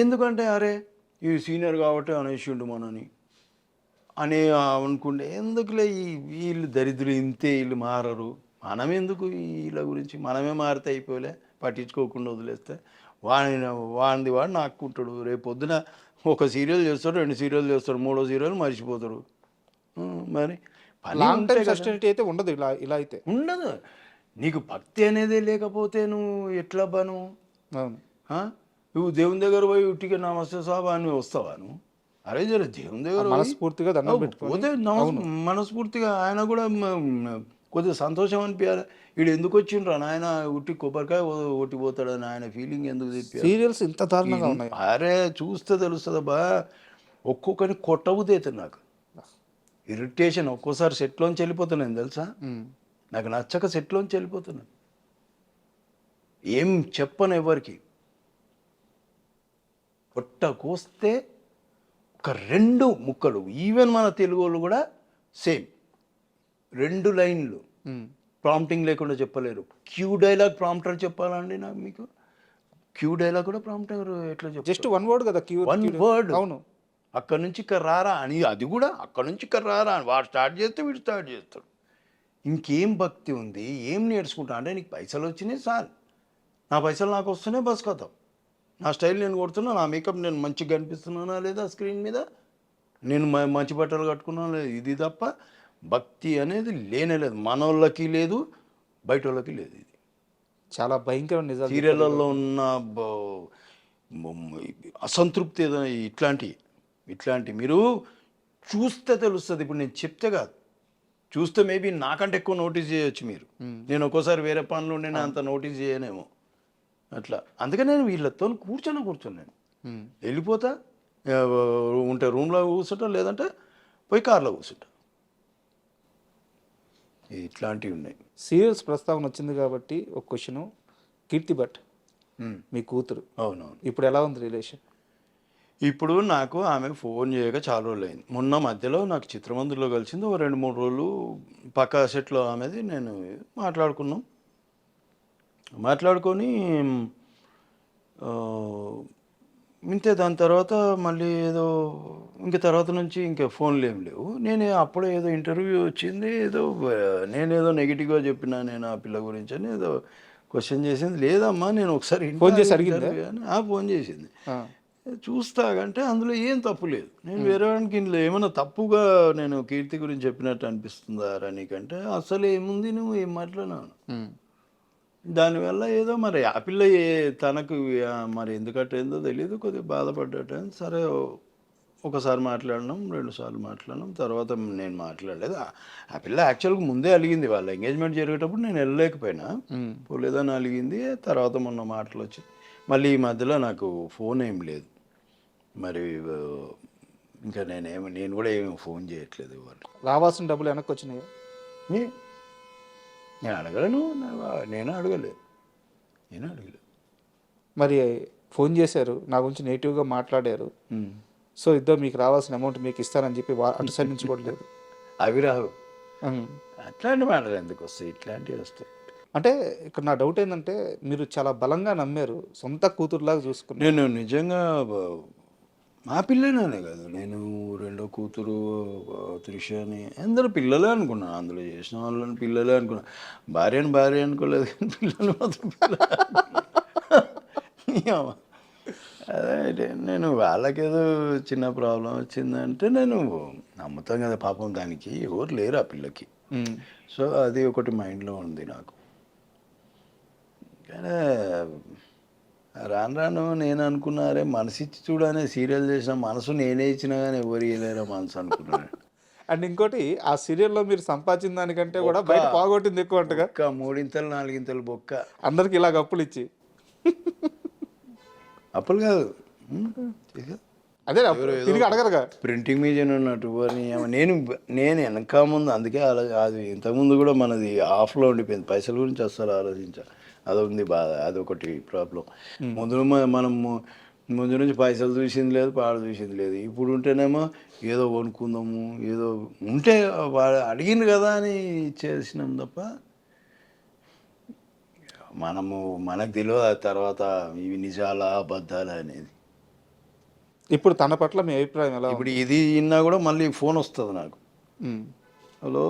ఎందుకంటే అరే ఈ సీనియర్ కాబట్టి అనేసిండు మనని అని అనుకుంటే, ఎందుకులే వీళ్ళు దరిద్రులు ఇంతే, వీళ్ళు మారరు, మనం ఎందుకు వీళ్ళ గురించి, మనమే మారితే అయిపోలే, పట్టించుకోకుండా వదిలేస్తే వాడిది వాడు నాకుంటాడు. రేపు పొద్దున ఒక సీరియల్ చేస్తాడు, 2 సీరియల్ చేస్తాడు, 3వ సీరియల్ మర్చిపోతారు. మరి సస్టైనిటీ అయితే ఉండదు. ఇలా అయితే ఉండదు. నీకు భక్తి అనేదే లేకపోతే నువ్వు ఎట్లా బాను? నువ్వు దేవుని దగ్గర పోయి ఉట్టిగా నమస్తే సాబా అని వస్తావా నువ్వు? అరే జర దేవుని దగ్గర మనస్ఫూర్తిగా దండం పెట్టుకోతే మనస్ఫూర్తిగా ఆయన కూడా కొద్దిగా సంతోషం అనిపించాలి. వీడు ఎందుకు వచ్చిండ్రా నాయన ఉట్టి కొబ్బరికాయ ఒట్టిపోతాడని ఆయన ఫీలింగ్ ఎందుకు చెప్పి. సీరియల్స్ ఇంత దారుణంగా ఉన్నాయి. అరే చూస్తే తెలుస్తుందబ్బా, ఒక్కొక్కరిని కొట్టబుద్దైతే నాకు ఇరిటేషన్. ఒక్కోసారి సెట్లోంచి వెళ్ళిపోతున్నాను తెలుసా, నాకు నచ్చక సెట్లోంచి వెళ్ళిపోతున్నాను. ఏం చెప్పను ఎవరికి. పొట్ట కోస్తే ఒక 2 ముక్కలు, ఈవెన్ మన తెలుగు వాళ్ళు కూడా సేమ్ 2 లైన్లు ప్రాంప్టింగ్ లేకుండా చెప్పలేరు. క్యూ డైలాగ్ ప్రాంప్టర్ చెప్పాలండి నాకు, మీకు క్యూ డైలాగ్ కూడా ప్రాంప్టర్ ఎట్లా చెప్పాలి? జస్ట్ 1 వర్డ్ కదా, క్యూ 1 వర్డ్. అవును, అక్కడి నుంచి ఇక్కడ రారా అని, అది కూడా అక్కడి నుంచి ఇక్కడ రారా అని వాడు స్టార్ట్ చేస్తే వీడు స్టార్ట్ చేస్తాడు. ఇంకేం భక్తి ఉంది, ఏం నేర్చుకుంటా అంటే, నీకు పైసలు వచ్చినాయి సార్, నా పైసలు నాకు వస్తున్నాయి, బస్ కథం, నా స్టైల్ నేను కొడుతున్నా, నా మేకప్ నేను మంచిగా కనిపిస్తున్నానా లేదా స్క్రీన్ మీద, నేను మంచి బట్టలు కట్టుకున్నాను లేదు, ఇది తప్ప భక్తి అనేది లేనేలేదు. మనోళ్ళకి లేదు, బయట వాళ్ళకి లేదు. ఇది చాలా భయంకరమైన నిజాలు. సీరియళ్ళల్లో ఉన్న అసంతృప్తి ఏదైనా ఇట్లాంటి మీరు చూస్తే తెలుస్తుంది. ఇప్పుడు నేను చెప్తే కాదు, చూస్తే మేబీ నాకంటే ఎక్కువ నోటీస్ చేయొచ్చు మీరు. నేను ఒక్కోసారి వేరే పనులు నేను అంత నోటీస్ చేయనేమో అట్లా. అందుకని నేను వీళ్ళతో కూర్చొని వెళ్ళిపోతా, ఉంటే రూమ్లో కూర్చుంటా, లేదంటే పోయి కార్లో కూర్చుంటా. ఇట్లాంటివి ఉన్నాయి. సీరియల్స్ ప్రస్తావన వచ్చింది కాబట్టి ఒక క్వశ్చను. కీర్తి భట్ మీ కూతురు, అవునవును, ఇప్పుడు ఎలా ఉంది రిలేషన్? ఇప్పుడు నాకు ఆమె ఫోన్ చేయక చాలా రోజులైంది. మొన్న మధ్యలో నాకు చిత్రమందిర్‌లో కలిసింది. ఓ 2, 3 రోజులు పక్కా సెట్‌లో ఆమెది నేను మాట్లాడుకున్నాం. మాట్లాడుకొని ఆహ్, ఇంతే దాని తర్వాత మళ్ళీ ఏదో ఇంక తర్వాత నుంచి ఇంక ఫోన్‌లేమి లేవు. నేను అప్పుడే ఏదో ఇంటర్వ్యూ వచ్చింది. ఏదో నేనేదో నెగెటివ్‌గా చెప్పినా నేను ఆ పిల్ల గురించని ఏదో క్వెషన్ చేసింది. లేదమ్మా నేను ఒకసారి ఫోన్ చేసి ఇంటర్వ్యూ అడిగిందా? అని ఫోన్ చేసింది. ఆ. చూస్తాగంటే అందులో ఏం తప్పు లేదు. నేను వేరే వానికి ఇందులో ఏమన్నా తప్పుగా నేను కీర్తి గురించి చెప్పినట్టు అనిపిస్తుందారా నీకంటే, అసలేముంది నువ్వు ఏం మాట్లాడినావు? ఉమ్. దానివల్ల ఏదో మరి ఆ పిల్ల తనకు మరి ఎందుకట్టయిందో తెలీదు. కొద్దిగా బాధపడ్డట్టు. సరే ఒకసారి మాట్లాడినాం, 2 సార్లు మాట్లాడినాం. తర్వాత నేను మాట్లాడలేదు. ఆ పిల్ల యాక్చువల్‌గా ముందే అలిగింది. వాళ్ళ ఎంగేజ్‌మెంట్ జరిగేటప్పుడు నేను వెళ్ళలేకపోయినా. ఉమ్. పోలేదని అలిగింది. తర్వాత మొన్న మాటలొచ్చి మళ్ళీ ఈ మధ్యలో నాకు ఫోన్ ఏం లేదు. మరి ఇంకా నేను కూడా ఏమి ఫోన్ చేయట్లేదు వాళ్ళు. రావాల్సిన డబ్బులు వెనక్కి వచ్చినాయి. నేను అడగలను. నేను అడగలేదు. నేను అడగలేదు. మరి ఫోన్ చేశారు, నా గురించి నెగిటివ్గా మాట్లాడారు. సో ఇద్దరు మీకు రావాల్సిన అమౌంట్ మీకు ఇస్తానని చెప్పి అటు సైడ్ నుంచి కూడా లేదు. అవి రావు. ఉమ్. అట్లాంటి మాటలు ఎందుకు వస్తాయి? ఇట్లాంటివి వస్తాయి. అంటే ఇక్కడ నా డౌట్ ఏంటంటే మీరు చాలా బలంగా నమ్మారు, సొంత కూతురులాగా చూసుకున్నారు. నేను నిజంగా మా పిల్లనే కాదు. నేను రెండో కూతురు త్రిషని అందరూ పిల్లలే అనుకున్నాను. అందులో చేసిన వాళ్ళని పిల్లలే అనుకున్నాను. భార్యను భార్య అనుకోలేదు కానీ పిల్లలు మాత్రం అదే నేను వాళ్ళకేదో చిన్న ప్రాబ్లం వచ్చిందంటే నేను నమ్ముతాను కదా. పాపం దానికి ఎవరు లేరు ఆ పిల్లకి. సో అది ఒకటి మైండ్లో ఉంది నాకు. కానీ రాను రాను నేను అనుకున్నారే మనసు ఇచ్చి చూడనే సీరియల్ చేసిన మనసు నేనే ఇచ్చినా కానీ ఎవరు ఇవ్వలేరా మనసు అనుకున్నాను. అండ్ ఇంకోటి ఆ సీరియల్లో మీరు సంపాదించిన దానికంటే కూడా బయట పోగొట్టింది ఎక్కువ అంటగా. బొక్క 3 4 బొక్క. అందరికి ఇలాగ అప్పులు ఇచ్చి. అప్పులు కాదు. అదే తిరిగి అడగరుగా. ప్రింటింగ్ మీడియం ఉన్నట్టు నేను వెనక ముందు అందుకే అది ఇంతకుముందు కూడా మనది ఆఫ్లో ఉండిపోయింది. పైసల గురించి అస్సలు ఆలోచించా. అదొకటి బాధ, అదొకటి ప్రాబ్లం. మనం ముందు నుంచి పైసలు చూసింది లేదు, పాడు చూసింది లేదు. ఇప్పుడు ఉంటేనేమో ఏదో కొనుక్కుందాము, ఏదో ఉంటే వాడు అడిగింది కదా అని చేసినాం తప్ప మనకు తెలియదు ఆ తర్వాత ఇవి నిజాలా అబద్ధాలా అనేది. ఇప్పుడు తన పట్ల మీ అభిప్రాయం ఎలా? ఇప్పుడు ఇది విన్నా కూడా మళ్ళీ ఫోన్ వస్తుంది నాకు. హలో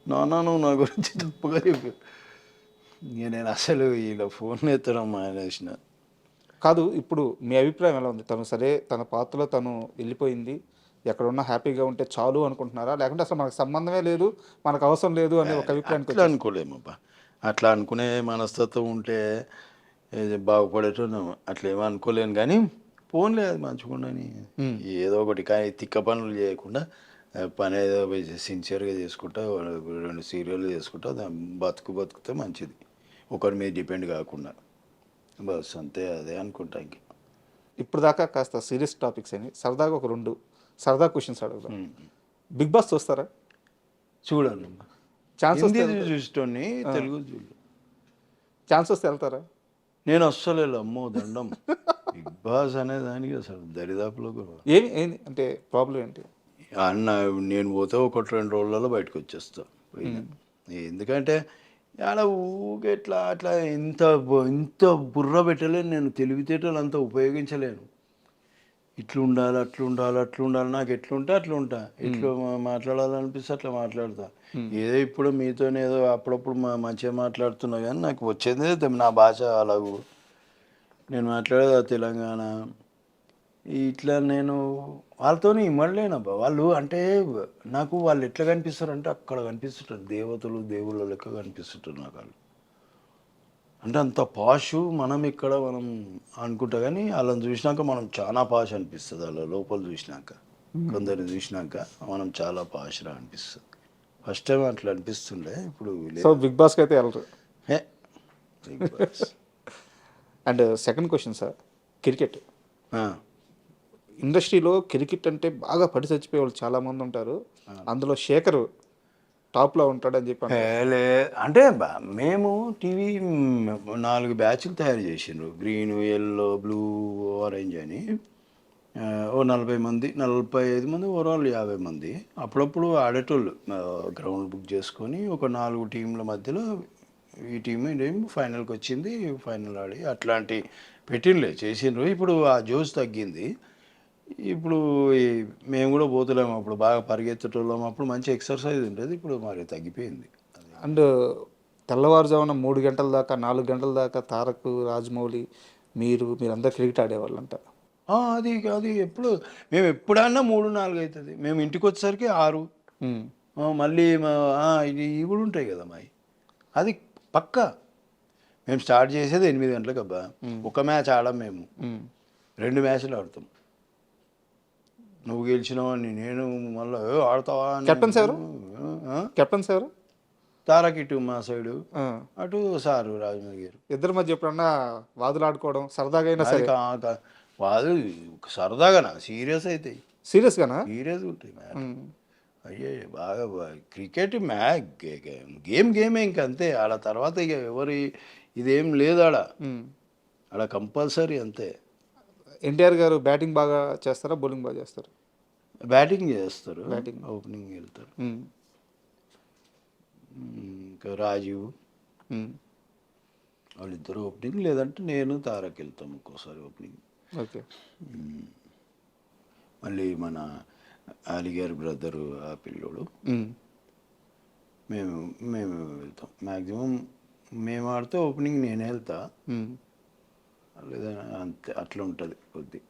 నాన్న, నువ్వు నా గురించి తప్పుగా చెప్పు. నేను అసలు ఇలా ఫోన్ ఎత్తడం మానేసిన. కాదు, ఇప్పుడు మీ అభిప్రాయం ఎలా ఉంది? తను సరే తన పాత్రలో తను వెళ్ళిపోయింది, ఎక్కడున్నా హ్యాపీగా ఉంటే చాలు అనుకుంటున్నారా, లేకుంటే అసలు మనకు సంబంధమే లేదు, మనకు అవసరం లేదు అనే ఒక అభిప్రాయానికి అట్లా అనుకోలేమబ్బా. అట్లా అనుకునే మనస్తత్వం ఉంటే బాగుపడేటో అట్లా ఏమో అనుకోలేను. కానీ ఫోన్ లేదు మంచుకుండాని ఏదో ఒకటి కానీ తిక్క పనులు చేయకుండా పని ఏదో సిన్సియర్గా చేసుకుంటా 2 సీరియల్ చేసుకుంటా బతుకుతే మంచిది. ఒకరి మీద డిపెండ్ కాకుండా బస్ అంతే. అదే అనుకుంటా. ఇంక ఇప్పుడు దాకా కాస్త సీరియస్ టాపిక్స్ అని సరదాగా ఒక 2 సరదా క్వశ్చన్స్ అడుగుతాం. బిగ్ బాస్ చూస్తారా? చూడండి. ఛాన్స్ చూసేటోని తెలుగు చూడు. ఛాన్స్ వస్తే వెళ్తారా? నేను అస్సలు అమ్మో దండం. బిగ్ బాస్ అనే దానికి అసలు దరిదాపులో కూడా ఏంటి అంటే ప్రాబ్లం ఏంటి? అన్న నేను పోతే 1-2 రోజులలో బయటకు వచ్చేస్తా. ఎందుకంటే ఆడ ఊగే అట్లా ఇంత బుర్ర పెట్టలేను. నేను తెలివితేటలు అంతా ఉపయోగించలేను. ఇట్లా ఉండాలి, అట్లా ఉండాలి, నాకు ఎట్లుంటే అట్లా ఉంటా. ఎట్లా మాట్లాడాలనిపిస్తే అట్లా మాట్లాడతా. ఏదో ఇప్పుడు మీతోనే ఏదో అప్పుడప్పుడు మంచిగా మాట్లాడుతున్నా కానీ నాకు వచ్చేది నా భాష అలాగూ. నేను మాట్లాడేది తెలంగాణ. ఇట్లా నేను వాళ్ళతో ఇమ్మడలేనబ్బా. వాళ్ళు అంటే నాకు వాళ్ళు ఎట్లా కనిపిస్తారు అంటే అక్కడ కనిపిస్తుంటారు దేవతలు, దేవుళ్ళ లెక్క కనిపిస్తుంటారు నాకు వాళ్ళు. అంటే అంత పాషు మనం అనుకుంటా కానీ వాళ్ళని చూసినాక మనం చాలా పాష్ అనిపిస్తుంది. వాళ్ళ లోపల చూసినాక కొందరిని చూసినాక మనం చాలా పాష్రా అనిపిస్తుంది. ఫస్ట్ టైం అట్లా అనిపిస్తుండే. ఇప్పుడు బిగ్ బాస్కి అయితే వెళ్ళరు. Bigg Boss. And second question sir, cricket ఇండస్ట్రీలో క్రికెట్ అంటే బాగా పడి చచ్చిపోయే వాళ్ళు చాలామంది ఉంటారు. అందులో శేఖర్ టాప్లో ఉంటాడని చెప్పి అంటే మేము టీవీ 4 బ్యాచ్లు తయారు చేసిండ్రు. గ్రీన్, ఎల్లో, బ్లూ, ఆరెంజ్ అని. ఓ 40 మంది 45 మంది ఓవరాల్ 50 మంది అప్పుడప్పుడు ఆడేటోళ్ళు. గ్రౌండ్ బుక్ చేసుకొని ఒక 4 టీంల మధ్యలో ఈ టీం ఫైనల్కి వచ్చింది, ఫైనల్ ఆడి అట్లాంటి పెట్టిండ్లే చేసిండ్రు. ఇప్పుడు ఆ జోష్ తగ్గింది. ఇప్పుడు మేము కూడా పోతలేము, అప్పుడు బాగా పరిగెత్తేటోళ్ళం, అప్పుడు మంచి ఎక్సర్సైజ్ ఉంటుంది, ఇప్పుడు మరి తగ్గిపోయింది. అండ్ తెల్లవారుజామున 3 గంటల దాకా 4 గంటల దాకా తారక్, రాజమౌళి, మీరందరూ క్రికెట్ ఆడేవాళ్ళంట. అది అది ఎప్పుడు మేము ఎప్పుడన్నా 3-4 అవుతుంది, మేము ఇంటికి వచ్చేసరికి 6. ఉమ్, మళ్ళీ ఇవి కూడా ఉంటాయి కదా మావి. అది పక్కా మేము స్టార్ట్ చేసేది 8 గంటలకు అబ్బా. ఒక మ్యాచ్ ఆడం మేము, ఉమ్. 2 మ్యాచ్లు ఆడతాం. నువ్వు గెలిచినావని నేను మళ్ళీ ఆడతావా అని. కెప్టెన్స్ ఎవరు? కెప్టెన్స్ ఎవరు? తారక్ ఇటు మా సైడు, ఆ, అటు సారు రాజమౌళి గారు. ఇద్దరి మధ్య ఎప్పుడన్నా వాదులు ఆడుకోవడం సరదాగా అయినా అది సరే? వాళ్ళు సరదాగా సీరియస్ అవుతాయి, సీరియస్గానా? సీరియస్గా ఉంటాయి మ్యాచ్. అయ్యే బాగా క్రికెట్ గేమే ఇంక అంతే. ఆడ తర్వాత ఇక ఎవరి ఇదేం లేదు ఆడ. ఆడ కంపల్సరీ అంతే. ఎన్టీఆర్ గారు బ్యాటింగ్ బాగా చేస్తారా, బౌలింగ్ బాగా చేస్తారు? బ్యాటింగ్ చేస్తారు, బ్యాటింగ్. ఓపెనింగ్ వెళ్తారు. ఇంకా రాజీవ్ వాళ్ళిద్దరు ఓపెనింగ్, లేదంటే నేను తారక్ వెళ్తాం ఒక్కోసారి ఓపెనింగ్. ఓకే. మళ్ళీ మన అలీగారి బ్రదరు ఆ పిల్లోడు, మేము మేము వెళ్తాం. మ్యాక్సిమం మేము ఆడితే ఓపెనింగ్ నేనే వెళ్తా, లేదా అంతే అట్లా ఉంటుంది కొద్ది.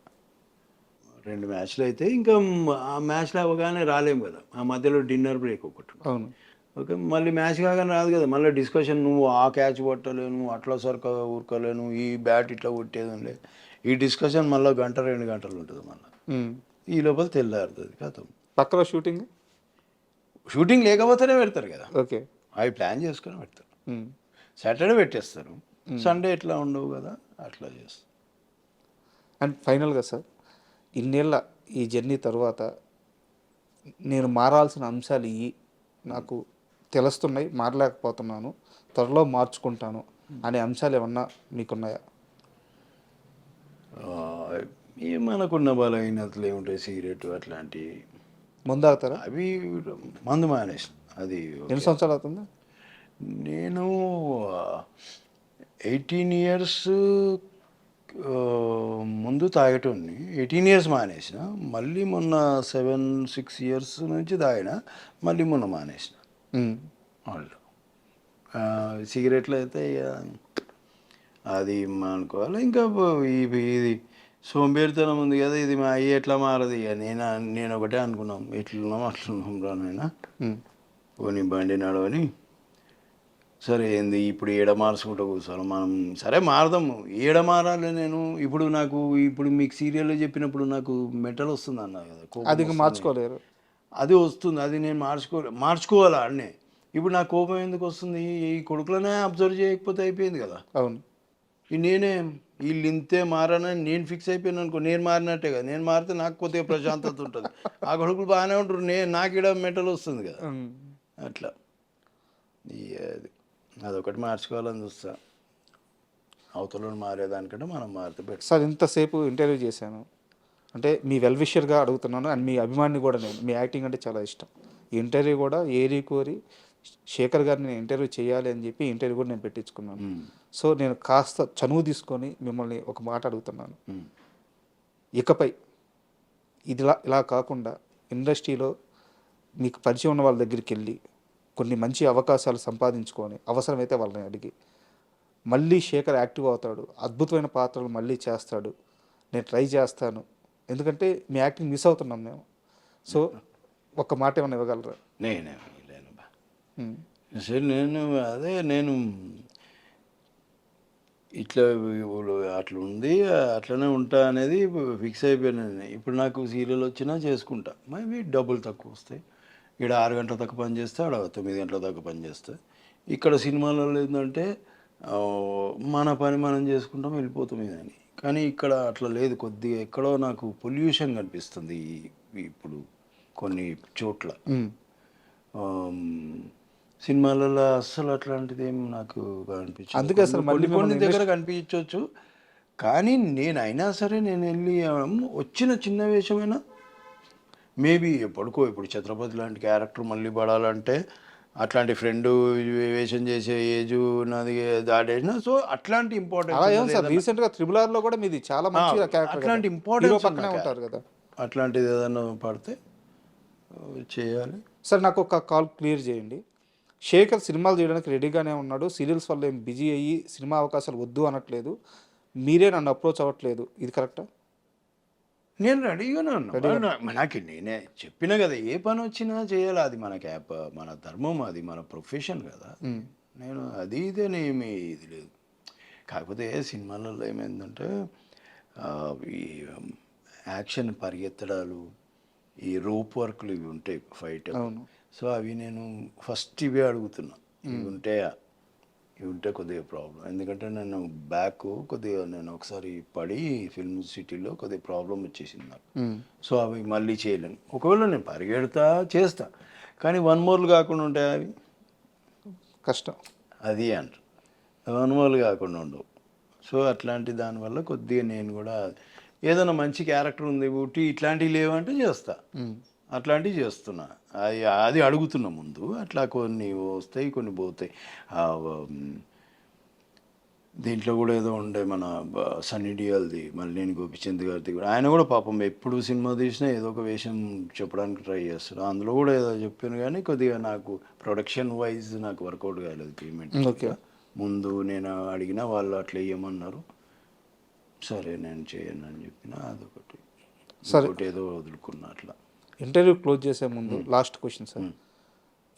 2 మ్యాచ్లు అయితే ఇంకా ఆ మ్యాచ్లు అవ్వగానే రాలేము కదా, ఆ మధ్యలో డిన్నర్ బ్రేక్ ఒకటి. అవును. ఓకే, మళ్ళీ మ్యాచ్ కాగానే రాదు కదా, మళ్ళీ డిస్కషన్. నువ్వు ఆ క్యాచ్ కొట్టలేను, అట్లా సరిగ్గా ఊరుకోలేను, ఈ బ్యాట్ ఇట్లా కొట్టేది లే, ఈ డిస్కషన్ మళ్ళీ 1-2 గంటలు ఉంటుంది. మళ్ళీ ఈ లోపల తెల్లారుతుంది కథం. పక్కలో షూటింగ్ లేకపోతేనే పెడతారు కదా. ఓకే. అవి ప్లాన్ చేసుకొని పెడతారు. సాటర్డే పెట్టేస్తారు, సండే ఎట్లా ఉండవు కదా, అట్లా చేస్తారు. అండ్ ఫైనల్గా సార్, ఇన్నేళ్ళ ఈ జర్నీ తర్వాత నేను మారాల్సిన అంశాలు ఇవి నాకు తెలుస్తున్నాయి, మారలేకపోతున్నాను, త్వరలో మార్చుకుంటాను అనే అంశాలు ఏమన్నా మీకున్నాయా? మనకున్న బలహీనతలు ఏముంటాయి, సిగరెట్ అట్లాంటివి. ముందాగుతారా? అవి మందు మానేసిన. అది ఎన్ని సంవత్సరాలు అవుతుంది? నేను 18 ఇయర్స్ ముందు తాగేటోని, 18 ఇయర్స్ మానేసిన. మళ్ళీ మొన్న 6 ఇయర్స్ నుంచి తాగిన, మళ్ళీ మొన్న మానేసిన. వాళ్ళు సిగరెట్లు అయితే అది అనుకోవాలి. ఇంకా ఇది సోంబేరితనం ఉంది కదా, ఇది మా అయ్యి ఎట్లా మారదు. ఇక నేను ఒకటే అనుకున్నాం, ఎట్లున్నాం అట్లున్నాం రానైనా పోనీ బండి నడవని. సరే ఏంది ఇప్పుడు ఏడ మార్చుకుంటూ కూర్చోాలి మనం, సరే మారదాము, ఏడ మారాలి. నేను ఇప్పుడు మీకు సీరియల్లో చెప్పినప్పుడు నాకు మెంటల్ వస్తుంది అన్నా కదా, అది మార్చుకోలేరు. అది వస్తుంది, అది నేను మార్చుకోవాలి ఆడనే. ఇప్పుడు నా కోపం ఎందుకు వస్తుంది, ఈ కొడుకులనే అబ్జర్వ్ చేయకపోతే అయిపోయింది కదా. అవును. నేనే వీళ్ళు ఇంతే మారనని నేను ఫిక్స్ అయిపోయాను అనుకో, నేను మారినట్టే కదా. నేను మారితే నాకు కొద్దిగా ప్రశాంతత ఉంటుంది, ఆ కొడుకులు బాగానే ఉంటారు, నాకు ఇక్కడ మెంటల్ వస్తుంది కదా. అట్లా అదొకటి మార్చుకోవాలని చూస్తా. అవతలను మారేదానికంటే మనం మారితే బెటర్. సార్, ఇంతసేపు ఇంటర్వ్యూ చేశాను అంటే మీ వెల్ విషర్గా అడుగుతున్నాను, అండ్ మీ అభిమాని కూడా. నేను మీ యాక్టింగ్ అంటే చాలా ఇష్టం. ఈ ఇంటర్వ్యూ కూడా ఏరి కోరి శేఖర్ గారిని నేను ఇంటర్వ్యూ చేయాలి అని చెప్పి ఇంటర్వ్యూ కూడా నేను పెట్టించుకున్నాను. సో నేను కాస్త చనువు తీసుకొని మిమ్మల్ని ఒక మాట అడుగుతున్నాను. ఇకపై ఇలా కాకుండా ఇండస్ట్రీలో మీకు పరిచయం ఉన్న వాళ్ళ దగ్గరికి వెళ్ళి కొన్ని మంచి అవకాశాలు సంపాదించుకొని, అవసరమైతే వాళ్ళని అడిగి, మళ్ళీ శేఖర్ యాక్టివ్ అవుతాడు, అద్భుతమైన పాత్రలు మళ్ళీ చేస్తాడు, నేను ట్రై చేస్తాను. ఎందుకంటే మీ యాక్టింగ్ మిస్ అవుతున్నాం మేము. సో ఒక్క మాట ఏమైనా ఇవ్వగలరా? లేనుబా సరే, నేను ఇట్లా అట్లా ఉంది, అట్లనే ఉంటా అనేది ఫిక్స్ అయిపోయాను. ఇప్పుడు నాకు సీరియల్ వచ్చినా చేసుకుంటా, మేబీ డబ్బులు తక్కువ వస్తాయి. ఇక్కడ 6 గంటల దాకా పని చేస్తే, ఆడ 9 గంటల దాకా పని చేస్తే. ఇక్కడ సినిమాలలో ఏంటంటే మన పని మనం చేసుకుంటాం, వెళ్ళిపోతాం ఇదని. కానీ ఇక్కడ అట్లా లేదు, కొద్దిగా ఎక్కడో నాకు పొల్యూషన్ కనిపిస్తుంది ఇప్పుడు కొన్ని చోట్ల. సినిమాలలో అస్సలు అట్లాంటిది ఏం నాకు అనిపించింది. అందుకే అసలు కొన్ని దగ్గర కనిపించవచ్చు, కానీ నేనైనా సరే నేను వెళ్ళి వచ్చిన చిన్న వేషమైనా మేబీ ఎప్పటికో ఇప్పుడు ఛత్రపతి లాంటి క్యారెక్టర్ మళ్ళీ పడాలంటే అట్లాంటి ఫ్రెండ్ వేషం చేసే ఏజ్ నాది దాడేసిన సో అట్లాంటి అలా ఏం సార్ ఇంపార్టెంట్ రీసెంట్గా త్రిబుల్ లో కూడా మీది చాలా మంచి క్యారెక్టర్ అట్లాంటి హీరో ఇంపార్టెన్స్ పక్కనే ఉంటారు కదా. అట్లాంటిది ఏదైనా పడితే చేయాలి. సార్ నాకు ఒక కాల్ క్లియర్ చేయండి. శేఖర్ సినిమాలు చేయడానికి రెడీగానే ఉన్నాడు, సీరియల్స్ వల్ల ఏం బిజీ అయ్యి సినిమా అవకాశాలు వద్దు అనట్లేదు, మీరే నన్ను అప్రోచ్ అవ్వట్లేదు, ఇది కరెక్టా? నేను రెడీగానే ఉన్నా. నాకు నేనే చెప్పినా కదా, ఏ పని వచ్చినా చేయాలి, అది మన మన ధర్మం, అది మన ప్రొఫెషన్ కదా. నేను అది ఇదేనేమి ఇది లేదు. కాకపోతే సినిమాలలో ఏమైందంటే ఈ యాక్షన్ పరిగెత్తడాలు, ఈ రోప్ వర్క్లు ఇవి ఉంటాయి ఫైట్, సో అవి నేను ఫస్ట్ ఇవే అడుగుతున్నా. ఇవి ఉంటే కొద్దిగా ప్రాబ్లం, ఎందుకంటే నేను బ్యాక్ కొద్దిగా నేను ఒకసారి పడి ఫిల్మ్ సిటీలో కొద్దిగా ప్రాబ్లం వచ్చేసింది నాకు. సో అవి మళ్ళీ చేయలేను. ఒకవేళ నేను పరిగెడతా చేస్తా, కానీ 1 మోర్లు కాకుండా ఉంటాయి అవి కష్టం. అది అంటారు 1 మోర్లు కాకుండా ఉండవు. సో అట్లాంటి దానివల్ల కొద్దిగా నేను కూడా ఏదైనా మంచి క్యారెక్టర్ ఉంది ఒకటి ఇట్లాంటివి లేవంటే చేస్తా, అట్లాంటివి చేస్తున్నా. అది అడుగుతున్నా ముందు. అట్లా కొన్ని వస్తాయి, కొన్ని పోతాయి. దీంట్లో కూడా ఏదో ఉండే మన సన్నీ డియోల్ది, మల్లేని గోపిచంద్ గారిది కూడా, ఆయన కూడా పాపం ఎప్పుడు సినిమా తీసినా ఏదో ఒక వేషం చెప్పడానికి ట్రై చేస్తాడు. అందులో కూడా ఏదో చెప్పాను, కానీ కొద్దిగా నాకు ప్రొడక్షన్ వైజ్ నాకు వర్కౌట్ కాలేదు పేమెంట్. ముందు నేను అడిగినా వాళ్ళు అట్లా ఇవ్వమన్నారు, సరే నేను చేయను అని చెప్పిన, అదొకటి ఇంకోటి ఏదో వదులుకున్నా. అట్లా ఇంటర్వ్యూ క్లోజ్ చేసే ముందు లాస్ట్ క్వశ్చన్ సార్,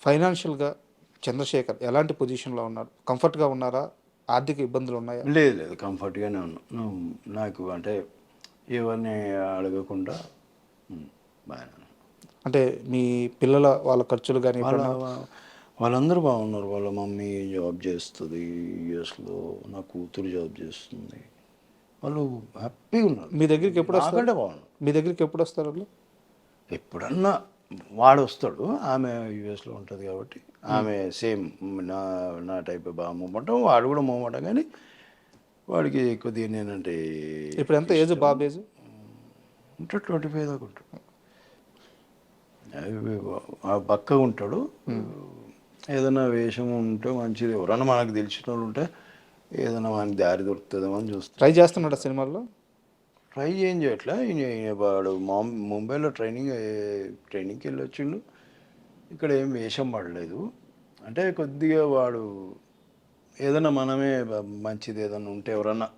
ఫైనాన్షియల్గా చంద్రశేఖర్ ఎలాంటి పొజిషన్లో ఉన్నారు? కంఫర్ట్గా ఉన్నారా? ఆర్థిక ఇబ్బందులు ఉన్నాయా? లేదు, కంఫర్ట్గానే ఉన్నా. నాకు అంటే ఎవరిని అడగకుండా బాగా. అంటే మీ పిల్లల వాళ్ళ ఖర్చులు కానీ వాళ్ళందరూ బాగున్నారు. వాళ్ళ మమ్మీ జాబ్ చేస్తుంది యూఎస్లో, నా కూతురు జాబ్ చేస్తుంది, వాళ్ళు హ్యాపీగా ఉన్నారు. మీ దగ్గరికి ఎప్పుడు వస్తారు? బాగున్నారు. మీ దగ్గరికి ఎప్పుడు వస్తారు వాళ్ళు? ఎప్పుడన్నా వాడు వస్తాడు, ఆమె యూఎస్లో ఉంటుంది కాబట్టి ఆమె సేమ్ నా టైప్ బాగా మూమెంటం, వాడు కూడా మూమెంటం, కానీ వాడికి కొద్దిగా నేనంటే ఇప్పుడు ఎంత ఏజ్ బాబు ఏజ్? ఉంటాడు 25 దాకా ఉంటాడు. పక్కగా ఉంటాడు. ఏదైనా వేషం ఉంటే మంచిది, ఎవరన్నా మనకు తెలిసిన వాళ్ళు ఉంటే ఏదైనా మనకి దారి దొరుకుతుందేమో అని చూస్తాం. ట్రై చేస్తున్నాడు సినిమాల్లో? ట్రై ఏం చేయట్లే. వాడు ముంబైలో ట్రైనింగ్కి వెళ్ళొచ్చిండు, ఇక్కడ ఏం వేషం పడలేదు. అంటే కొద్దిగా వాడు ఏదైనా మనమే మంచిది ఏదైనా ఉంటే ఎవరన్నా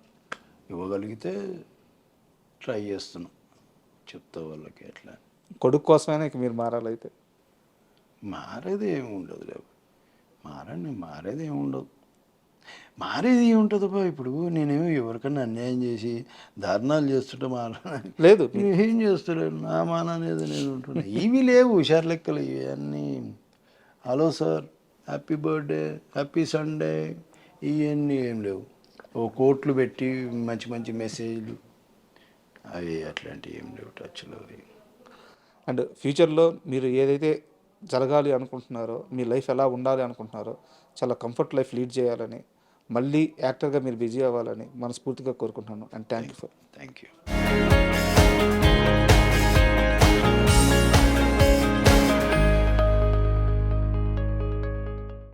ఇవ్వగలిగితే ట్రై చేస్తున్నాం, చెప్తా వాళ్ళకి. అట్లా కొడుకు కోసమైనా ఇక మీరు మారాలైతే? మారేది ఏమి ఉండదు, లేవు మారేది ఏమి ఉండదు. మారేది ఏముంటుందో ఇప్పుడు నేనేమో ఎవరికన్నా అన్యాయం చేసి ధర్నాలు చేస్తుంటే లేదు, ఏం చేస్తలేను, నా మాన అనేది నేను ఉంటున్నా. ఇవి లేవు హుషారు లెక్కలు ఇవన్నీ. Hello sir, happy birthday, happy Sunday, ఇవన్నీ ఏం లేవు. ఓ కోట్లు పెట్టి మంచి మంచి మెసేజ్లు అవి అట్లాంటివి ఏం లేవు టచ్లో. అండ్ ఫ్యూచర్లో మీరు ఏదైతే జరగాలి అనుకుంటున్నారో, మీ లైఫ్ ఎలా ఉండాలి అనుకుంటున్నారో, చాలా కంఫర్ట్ లైఫ్ లీడ్ చేయాలని, మళ్ళీ యాక్టర్గా మీరు బిజీ అవ్వాలని మనస్ఫూర్తిగా కోరుకుంటున్నాను. And thank you.